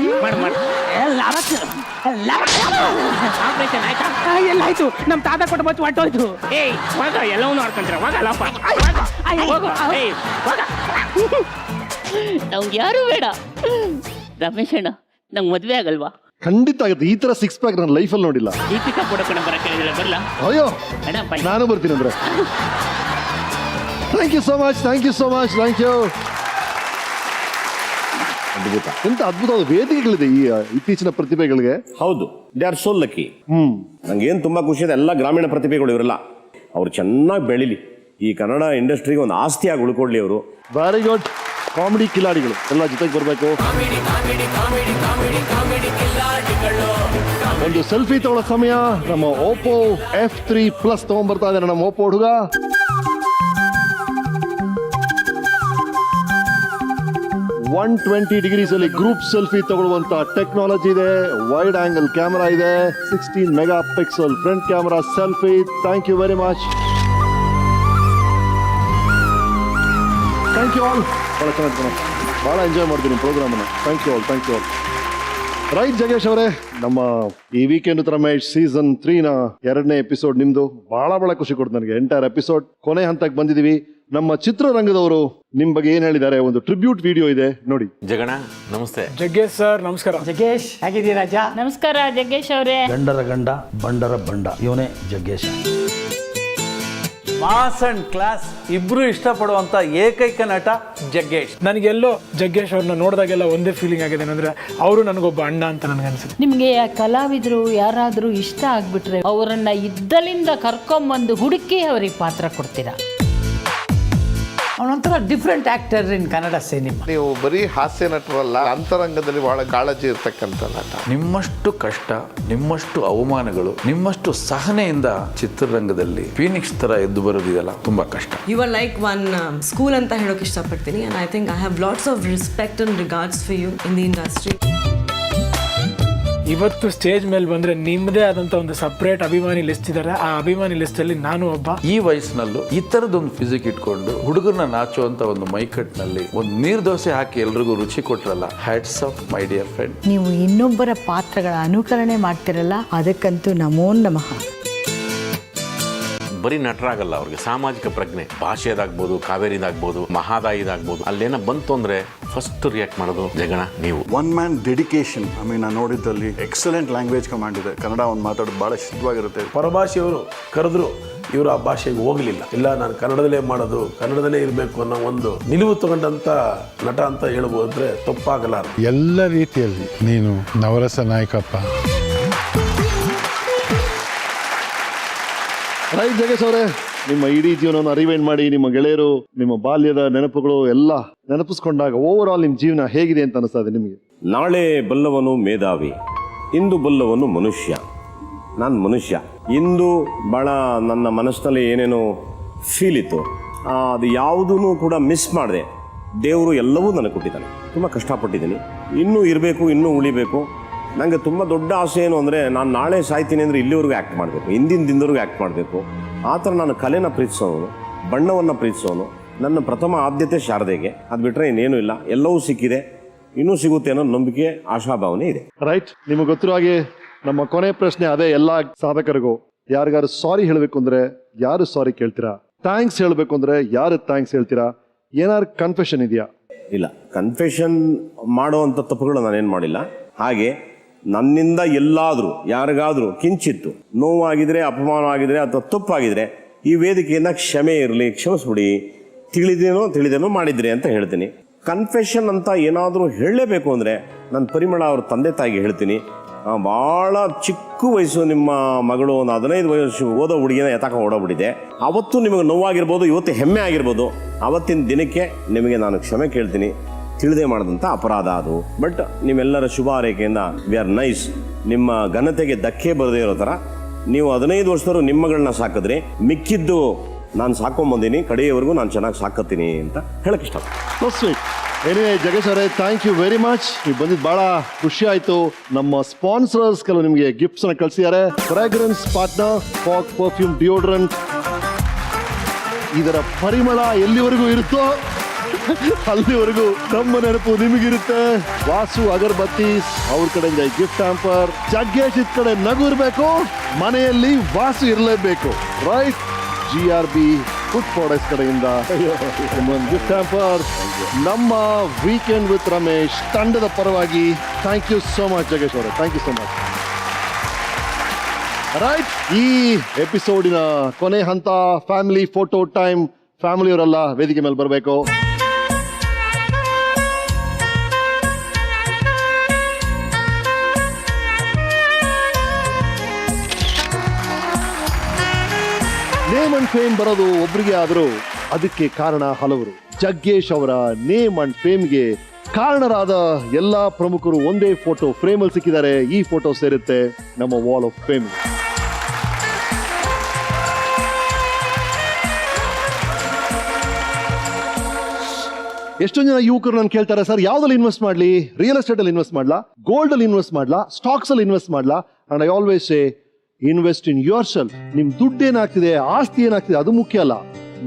ಆಪರೇಷನ್ ಆಯ್ತಾ? ಎಲ್ಲ ಆಯ್ತು. ನಮ್ ತಾತ ಕೊಟ್ಟು ಬಚ್ಚು ಹೊಟ್ಟೋಯ್ತು. ಏಯ್ ಹೋಗ, ಎಲ್ಲವನ್ನೂ ಆಡ್ಕೊಂಡ್ರೆ ಹೋಗಲ್ಲಪ್ಪ. ನಮ್ಗೆ ಯಾರು ಬೇಡ. ರಮೇಶ್ ಅಣ್ಣ ನಂಗೆ ಮದ್ವೆ ಆಗಲ್ವಾ? ಖಂಡಿತ ಆಗುತ್ತೆ. ಈ ತರ ಸಿಕ್ಸ್ ಪ್ಯಾಕ್ ನನ್ನ ಲೈಫಲ್ಲಿ ನೋಡಿಲ್ಲ. ದೀಪಿಕಾ ಪುಡಕಣ ಬರಕ್ಕೆ ಬರಲ್ಲ? ಅಯ್ಯೋ ಅಣ್ಣ ನಾನು ಬರ್ತೀನಿ ಅಂದ್ರೆ. Thank you so much. ಎಂತ ಅದ್ಭುತವಾದ ವೇದಿಕೆಗಳಿದೆ ಈ ಇತ್ತೀಚಿನ ಪ್ರತಿಭೆಗಳಿಗೆ. ಹೌದು, ದೇ ಆರ್ ಸೋ ಲಕ್ಕಿ. ನಂಗೇನು ತುಂಬಾ ಖುಷಿ ಇದೆ, ಎಲ್ಲ ಗ್ರಾಮೀಣ ಪ್ರತಿಭೆಗಳು ಇವರೆಲ್ಲ. ಅವ್ರು ಚೆನ್ನಾಗಿ ಬೆಳಿಲಿ, ಈ ಕನ್ನಡ ಇಂಡಸ್ಟ್ರಿಗೆ ಒಂದು ಆಸ್ತಿಯಾಗಿ ಉಳ್ಕೊಳ್ಳಿ ಅವರು. Very good. ಕಾಮಿಡಿ ಕಿಲಾಡಿಗಳು ಎಲ್ಲ ಜೊತೆಗೆ ಬರಬೇಕು. ಒಂದು ಸೆಲ್ಫಿ ತಗೊಳ್ಳೋ ಸಮಯ. ನಮ್ಮ ಓಪೋ F3+ ತಗೊಂಡ್ಬರ್ತಾ ಇದ್ದಾರೆ ನಮ್ಮ ಓಪೋ ಹುಡುಗ. $120 ಅಲ್ಲಿ ಗ್ರೂಪ್ ಸೆಲ್ಫಿ ತಗೊಳ್ಳುವಂತ ಟೆಕ್ನಾಲಜಿ ಇದೆ. ವೈಡ್ ಆಂಗಲ್ ಕ್ಯಾಮೆರಾ ಇದೆ. 16 mega pixel front camera selfie. Thank you very much. Thank you all. ಬಹಳ ಚೆನ್ನಾಗಿ ಬಹಳ ಎಂಜಾಯ್ ಮಾಡ್ತೀನಿ ಪ್ರೋಗ್ರಾಮನ್ನು. Thank you all. ರೈಟ್ ಜಗೇಶ್ ಅವರೇ, ನಮ್ಮ ಈ ವೀಕೆಂಡ್ ರಮೇಶ್ ಸೀಸನ್ 3ನ 2ನೇ ಎಪಿಸೋಡ್ ನಿಮ್ದು. ಬಹಳ ಖುಷಿ ಕೊಡ್ತು ನನಗೆ. ಎಂಟೈರ್ ಎಪಿಸೋಡ್ ಕೊನೆ ಹಂತಕ್ಕೆ ಬಂದಿದ್ದೀವಿ. ನಮ್ಮ ಚಿತ್ರರಂಗದವರು ನಿಮ್ ಬಗ್ಗೆ ಏನ್ ಹೇಳಿದ್ದಾರೆ, ಒಂದು ಟ್ರಿಬ್ಯೂಟ್ ವಿಡಿಯೋ ಇದೆ ನೋಡಿ. ಜಗಣ ನಮಸ್ತೆ. ಜಗ್ಗೇಶ್ ಸರ್ ನಮಸ್ಕಾರ. ಜಗ್ಗೇಶ್ ಹೇಗಿದ್ದೀರಾ ರಾಜ? ನಮಸ್ಕಾರ ಜಗ್ಗೇಶ್ ಅವರೇ. ಗಂಡರ ಗಂಡ ಬಂಡರ ಬಂಡ ಇವನೇ ಜಗ್ಗೇಶ. ಮಾಸ್ ಅಂಡ್ ಕ್ಲಾಸ್ ಇಬ್ರು ಇಷ್ಟಪಡುವಂತ ಏಕೈಕ ನಟ ಜಗ್ಗೇಶ್. ನನಗೆಲ್ಲೋ ಜಗ್ಗೇಶ್ ಅವ್ರನ್ನ ನೋಡಿದಾಗೆಲ್ಲ ಒಂದೇ ಫೀಲಿಂಗ್ ಆಗಿದೆ ಏನಂದ್ರೆ ಅವರು ನನಗೊಬ್ಬ ಅಣ್ಣ ಅಂತ ನನಗನ್ಸುತ್ತೆ. ನಿಮಗೆ ಕಲಾವಿದರು ಯಾರಾದರೂ ಇಷ್ಟ ಆಗ್ಬಿಟ್ರೆ ಅವರನ್ನ ಇದ್ದಲಿಂದ ಕರ್ಕೊಂಬಂದು ಹುಡುಕಿ ಅವ್ರಿಗೆ ಪಾತ್ರ ಕೊಡ್ತೀರಾ? ಅವನೊಂಥರ different actor in Kannada cinema. ನೀವು ಬರೀ ಹಾಸ್ಯ ನಟರಲ್ಲ, ಅಂತರಂಗದಲ್ಲಿ ಬಹಳ ಕಾಳಜಿ ಇರ್ತಕ್ಕಂಥ ನಟ. ನಿಮ್ಮಷ್ಟು ಕಷ್ಟ, ನಿಮ್ಮಷ್ಟು ಅವಮಾನಗಳು, ನಿಮ್ಮಷ್ಟು ಸಹನೆಯಿಂದ ಚಿತ್ರರಂಗದಲ್ಲಿ ಫೀನಿಕ್ಸ್ ತರ ಎದ್ದು ಬರೋದಿದೆಯಲ್ಲ, ತುಂಬಾ ಕಷ್ಟ. You are like one school ಅಂತ ಹೇಳೋಕೆ ಇಷ್ಟಪಡ್ತೀನಿ. And I think I have lots of respect and regards for you in the industry. ಇವತ್ತು ಸ್ಟೇಜ್ ಮೇಲೆ ಬಂದ್ರೆ ನಿಮ್ಮದೇ ಆದಂತ ಒಂದು ಸಪ್ರೇಟ್ ಅಭಿಮಾನಿ ಲಿಸ್ಟ್ ಇದ್ದಾರೆ. ಆ ಅಭಿಮಾನಿ ಲಿಸ್ಟ್ ಅಲ್ಲಿ ನಾನು ಒಬ್ಬ. ಈ ವಯಸ್ಸಿನಲ್ಲೂ ಈ ತರದೊಂದು ಫಿಸಿಕ್ ಇಟ್ಕೊಂಡು ಹುಡುಗರನ್ನ ನಾಚುವಂತ ಒಂದು ಮೈಕಟ್ನಲ್ಲಿ ಒಂದು ನೀರ್ ದೋಸೆ ಹಾಕಿ ಎಲ್ರಿಗೂ ರುಚಿ ಕೊಟ್ರಲ್ಲ, hats off my dear friend. ನೀವು ಇನ್ನೊಬ್ಬರ ಪಾತ್ರಗಳ ಅನುಕರಣೆ ಮಾಡ್ತಿರಲ್ಲ, ಅದಕ್ಕಂತೂ ನಮೋ ನಮಃ. ಬರೀ ನಟರಾಗಲ್ಲ, ಅವ್ರಿಗೆ ಸಾಮಾಜಿಕ ಪ್ರಜ್ಞೆ, ಭಾಷೆದಾಗ್ಬೋದು, ಕಾವೇರಿದಾಗ್ಬೋದು, ಮಹಾದಾಯಿದಾಗ್ಬೋದು, ಅಲ್ಲೇನ ಬಂತು ಅಂದ್ರೆ ಫಸ್ಟ್ ರಿಯಾಕ್ಟ್ ಮಾಡೋದು ಜಗಣ ನೀವು. One man dedication. ನಾನು ನೋಡಿದ್ದಲ್ಲಿ ಎಕ್ಸಲೆಂಟ್ ಲ್ಯಾಂಗ್ವೇಜ್ ಕಮಾಂಡ್ ಇದೆ. ಕನ್ನಡ ಒಂದು ಮಾತಾಡೋದು ಭಾಳ ಶುದ್ಧವಾಗಿರುತ್ತೆ. ಪರಭಾಷೆಯವರು ಕರೆದ್ರು ಇವರು ಆ ಭಾಷೆಗೆ ಹೋಗಲಿಲ್ಲ. ಇಲ್ಲ, ನಾನು ಕನ್ನಡದಲ್ಲೇ ಮಾಡೋದು, ಕನ್ನಡದಲ್ಲೇ ಇರಬೇಕು ಅನ್ನೋ ಒಂದು ನಿಲುವು ತಗೊಂಡಂತ ನಟ ಅಂತ ಹೇಳ್ಬೋದ್ರೆ ತಪ್ಪಾಗಲಾರ. ಎಲ್ಲ ರೀತಿಯಲ್ಲಿ ನೀನು ನವರಸ ನಾಯಕಪ್ಪ. ರೈಟ್ ಜಗೇಶ್ ಅವರೇ, ನಿಮ್ಮ ಇಡೀ ಜೀವನವನ್ನು ರಿವೈಂಡ್ ಮಾಡಿ, ನಿಮ್ಮ ಗೆಳೆಯರು, ನಿಮ್ಮ ಬಾಲ್ಯದ ನೆನಪುಗಳು ಎಲ್ಲ ನೆನಪಿಸ್ಕೊಂಡಾಗ ಓವರ್ ಆಲ್ ನಿಮ್ಮ ಜೀವನ ಹೇಗಿದೆ ಅಂತ ಅನಿಸ್ತಾ ಇದೆ ನಿಮಗೆ? ನಾಳೆ ಬಲ್ಲವನು ಮೇಧಾವಿ, ಇಂದು ಬಲ್ಲವನು ಮನುಷ್ಯ. ನಾನು ಮನುಷ್ಯ. ಇಂದು ಭಾಳ ನನ್ನ ಮನಸ್ಸಿನಲ್ಲಿ ಏನೇನೋ ಫೀಲ್ ಇತ್ತು, ಅದು ಯಾವುದೂ ಕೂಡ ಮಿಸ್ ಮಾಡಿದೆ. ದೇವರು ಎಲ್ಲವೂ ನನಗೆ ಕೊಟ್ಟಿದ್ದಾನೆ. ತುಂಬ ಕಷ್ಟಪಟ್ಟಿದ್ದೀನಿ, ಇನ್ನೂ ಇರಬೇಕು, ಇನ್ನೂ ಉಳಿಬೇಕು. ನನಗೆ ತುಂಬ ದೊಡ್ಡ ಆಸೆ ಏನು ಅಂದರೆ, ನಾನು ನಾಳೆ ಸಾಯ್ತೀನಿ ಅಂದರೆ ಇಲ್ಲಿವರೆಗೂ ಆ್ಯಕ್ಟ್ ಮಾಡಬೇಕು, ಹಿಂದಿನ ದಿನದವರೆಗೂ ಆ್ಯಕ್ಟ್ ಮಾಡಬೇಕು. ಆ ಥರ ನಾನು ಕಲೆನ ಪ್ರೀತಿಸೋನು, ಬಣ್ಣವನ್ನು ಪ್ರೀತಿಸೋನು. ನನ್ನ ಪ್ರಥಮ ಆದ್ಯತೆ ಶಾರದೆಗೆ. ಅದು ಬಿಟ್ಟರೆ ಇನ್ನೇನು ಇಲ್ಲ, ಎಲ್ಲವೂ ಸಿಕ್ಕಿದೆ, ಇನ್ನೂ ಸಿಗುತ್ತೆ ಅನ್ನೋ ನಂಬಿಕೆ, ಆಶಾಭಾವನೆ ಇದೆ. ರೈಟ್, ನಿಮಗೆ ಗೊತ್ತಿರೋ ಹಾಗೆ ನಮ್ಮ ಕೊನೆ ಪ್ರಶ್ನೆ ಅದೇ ಎಲ್ಲ ಸಾಧಕರಿಗೂ. ಯಾರಿಗಾರು ಸಾರಿ ಹೇಳಬೇಕು ಅಂದರೆ ಯಾರು ಸಾರಿ ಕೇಳ್ತೀರಾ? ಥ್ಯಾಂಕ್ಸ್ ಹೇಳಬೇಕು ಅಂದರೆ ಯಾರು ಥ್ಯಾಂಕ್ಸ್ ಹೇಳ್ತೀರಾ? ಏನಾದ್ರು ಕನ್ಫೆಷನ್ ಇದೆಯಾ? ಇಲ್ಲ, ಕನ್ಫೆಷನ್ ಮಾಡುವಂಥ ತಪ್ಪುಗಳು ನಾನೇನು ಮಾಡಿಲ್ಲ. ಹಾಗೆ ನನ್ನಿಂದ ಎಲ್ಲಾದರೂ ಯಾರಿಗಾದರೂ ಕಿಂಚಿತ್ತು ನೋವಾಗಿದ್ರೆ, ಅಪಮಾನ ಆಗಿದ್ರೆ ಅಥವಾ ತಪ್ಪಾಗಿದ್ರೆ ಈ ವೇದಿಕೆಯಿಂದ ಕ್ಷಮೆ ಇರಲಿ, ಕ್ಷಮಿಸ್ಬಿಡಿ, ತಿಳಿದೇನೋ ಮಾಡಿದ್ರಿ ಅಂತ ಹೇಳ್ತೀನಿ. ಕನ್ಫೆಷನ್ ಅಂತ ಏನಾದರೂ ಹೇಳಲೇಬೇಕು ಅಂದರೆ ನನ್ನ ಪರಿಮಳ ಅವ್ರ ತಂದೆ ತಾಯಿಗೆ ಹೇಳ್ತೀನಿ. ಭಾಳ ಚಿಕ್ಕ ವಯಸ್ಸು ನಿಮ್ಮ ಮಗಳು, ಒಂದು 15 ವಯಸ್ಸು ಓದೋ ಹುಡುಗಿನ ಎತ್ತಾಕ ಓಡೋಗ್ಬಿಟ್ಟಿದೆ. ಅವತ್ತು ನಿಮಗೆ ನೋವಾಗಿರ್ಬೋದು, ಇವತ್ತು ಹೆಮ್ಮೆ ಆಗಿರ್ಬೋದು. ಆವತ್ತಿನ ದಿನಕ್ಕೆ ನಿಮಗೆ ನಾನು ಕ್ಷಮೆ ಕೇಳ್ತೀನಿ. ತಿಳಿದೇ ಮಾಡಿದಂಥ ಅಪರಾಧ ಅದು. ಬಟ್ ನಿಮ್ಮೆಲ್ಲರ ಶುಭ ಹಾರೈಕೆಯಿಂದ ವಿ ಆರ್ ನೈಸ್. ನಿಮ್ಮ ಘನತೆಗೆ ಧಕ್ಕೆ ಬರದೇ ಇರೋ ಥರ ನೀವು 15 ವರ್ಷದವರು ನಿಮ್ಮಗಳನ್ನ ಸಾಕಿದ್ರೆ, ಮಿಕ್ಕಿದ್ದು ನಾನು ಸಾಕೊಂಬಂದೀನಿ, ಕಡೆಯವರೆಗೂ ನಾನು ಚೆನ್ನಾಗಿ ಸಾಕತ್ತೀನಿ ಅಂತ ಹೇಳಕ್ಕೆ ಇಷ್ಟಪಡ್ತೀನಿ. ಏನೇ ಜಗೇಶ್ ಅವರೇ, ಥ್ಯಾಂಕ್ ಯು ವೆರಿ ಮಚ್. ನೀವು ಬಂದಿದ್ದು ಭಾಳ ಖುಷಿ ಆಯಿತು. ನಮ್ಮ ಸ್ಪಾನ್ಸರ್ಸ್ ಕೆಲವು ನಿಮಗೆ ಗಿಫ್ಟ್ಸ್ನ ಕಳಿಸಿದ್ದಾರೆ. Fragrance partner fog perfume deodorant. ಇದರ ಪರಿಮಳ ಎಲ್ಲಿವರೆಗೂ ಇರುತ್ತೋ ಅಲ್ಲಿವರೆಗೂ ನಮ್ಮ ನೆನಪು ನಿಮಗಿರುತ್ತೆ. ವಾಸು ಅಗರ್ಬತ್ತಿ ಅವ್ರ ಕಡೆಯಿಂದ ಗಿಫ್ಟ್ ಹ್ಯಾಂಪರ್. ಜಗ್ಗೇಶ್ ಇದ್ ಕಡೆ ನಗು ಇರಬೇಕು, ಮನೆಯಲ್ಲಿ ವಾಸು ಇರಲೇಬೇಕು. ರೈಟ್, GRB ಫುಡ್ ಪ್ರಾಡಕ್ಟ್ಸ್ ಕಡೆಯಿಂದ ಗಿಫ್ಟ್ ಹ್ಯಾಂಪರ್. ನಮ್ಮ ವೀಕೆಂಡ್ ವಿತ್ ರಮೇಶ್ ತಂಡದ ಪರವಾಗಿ ಥ್ಯಾಂಕ್ ಯು ಸೋ ಮಚ್ ಜಗೇಶ್ ಅವರೇ, thank you so much. Right, ಈ ಎಪಿಸೋಡಿನ ಕೊನೆ ಹಂತ ಫ್ಯಾಮಿಲಿ ಫೋಟೋ ಟೈಮ್. ಫ್ಯಾಮಿಲಿಯವರೆಲ್ಲ ವೇದಿಕೆ ಮೇಲೆ ಬರಬೇಕು. ನೇಮ್ ಅಂಡ್ ಫೇಮ್ ಬರೋದು ಒಬ್ರಿಗೆ ಆದರೂ ಅದಕ್ಕೆ ಕಾರಣ ಹಲವರು. ಜಗ್ಗೇಶ್ ಅವರ ನೇಮ್ ಅಂಡ್ ಫೇಮ್ಗೆ ಕಾರಣರಾದ ಎಲ್ಲಾ ಪ್ರಮುಖರು ಒಂದೇ ಫೋಟೋ ಫ್ರೇಮ್ ಅಲ್ಲಿ ಸಿಕ್ಕಿದ್ದಾರೆ. ಈ ಫೋಟೋ ಸೇರುತ್ತೆ ನಮ್ಮ ವಾಲ್ ಆಫ್ ಫೇಮ್. ಎಷ್ಟೊಂದು ಜನ ಯುವಕರು ನಾನು ಕೇಳ್ತಾರೆ, ಸರ್ ಯಾವ್ದಲ್ಲಿ ಇನ್ವೆಸ್ಟ್ ಮಾಡ್ಲಿ? ರಿಯಲ್ ಎಸ್ಟೇಟ್ ಅಲ್ಲಿ ಇನ್ವೆಸ್ಟ್ ಮಾಡ್ಲಾ, ಗೋಲ್ಡ್ ಅಲ್ಲಿ ಇನ್ವೆಸ್ಟ್ ಮಾಡ್ಲಾ, ಸ್ಟಾಕ್ಸ್ ಅಲ್ಲಿ ಇನ್ವೆಸ್ಟ್ ಮಾಡ್ಲಾ? And I always say, invest in your self. ನಿಮ್ ದುಡ್ಡು ಏನಾಗ್ತಿದೆ, ಆಸ್ತಿ ಏನಾಗ್ತಿದೆ ಅದು ಮುಖ್ಯ ಅಲ್ಲ,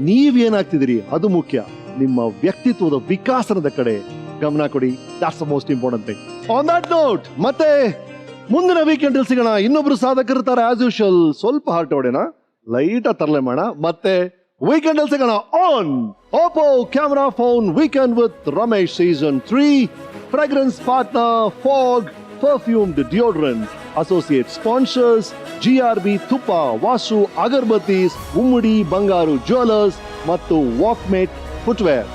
ನೀವೇನಾಗ್ತಿದ್ದೀರಿ ಅದು ಮುಖ್ಯ. ನಿಮ್ಮ ವ್ಯಕ್ತಿತ್ವದ ವಿಕಾಸನದ ಕಡೆ ಗಮನ ಕೊಡಿ. That's the most important thing. On that note, ಮತ್ತೆ ಮುಂದಿನ ವೀಕೆಂಡ್ ಅಲ್ಲಿ ಸಿಗೋಣ. ಇನ್ನೊಬ್ರು ಸಾಧಕರಿರ್ತಾರೆ ಆಸ್ ಯೂಶುವಲ್. ಸ್ವಲ್ಪ ಹಾರ್ಟ್ ಹೊಡೆನ ಲೈಟ್ ತರಲೆ ಮಾಡೋಣ. ಮತ್ತೆ ವೀಕೆಂಡ್ ಅಲ್ಲಿ ಸಿಗೋಣ on Oppo camera phone weekend with Ramesh season 3. Fragrance partner fog perfumed deodorants. Associate sponsors GRB ತುಪ್ಪ, ವಾಸು ಅಗರ್ಬತ್ತೀಸ್, ಉಮ್ಮಡಿ ಬಂಗಾರು ಜ್ಯುವೆಲರ್ಸ್ ಮತ್ತು ವಾಕ್ಮೇಟ್ ಫುಟ್ವೇರ್.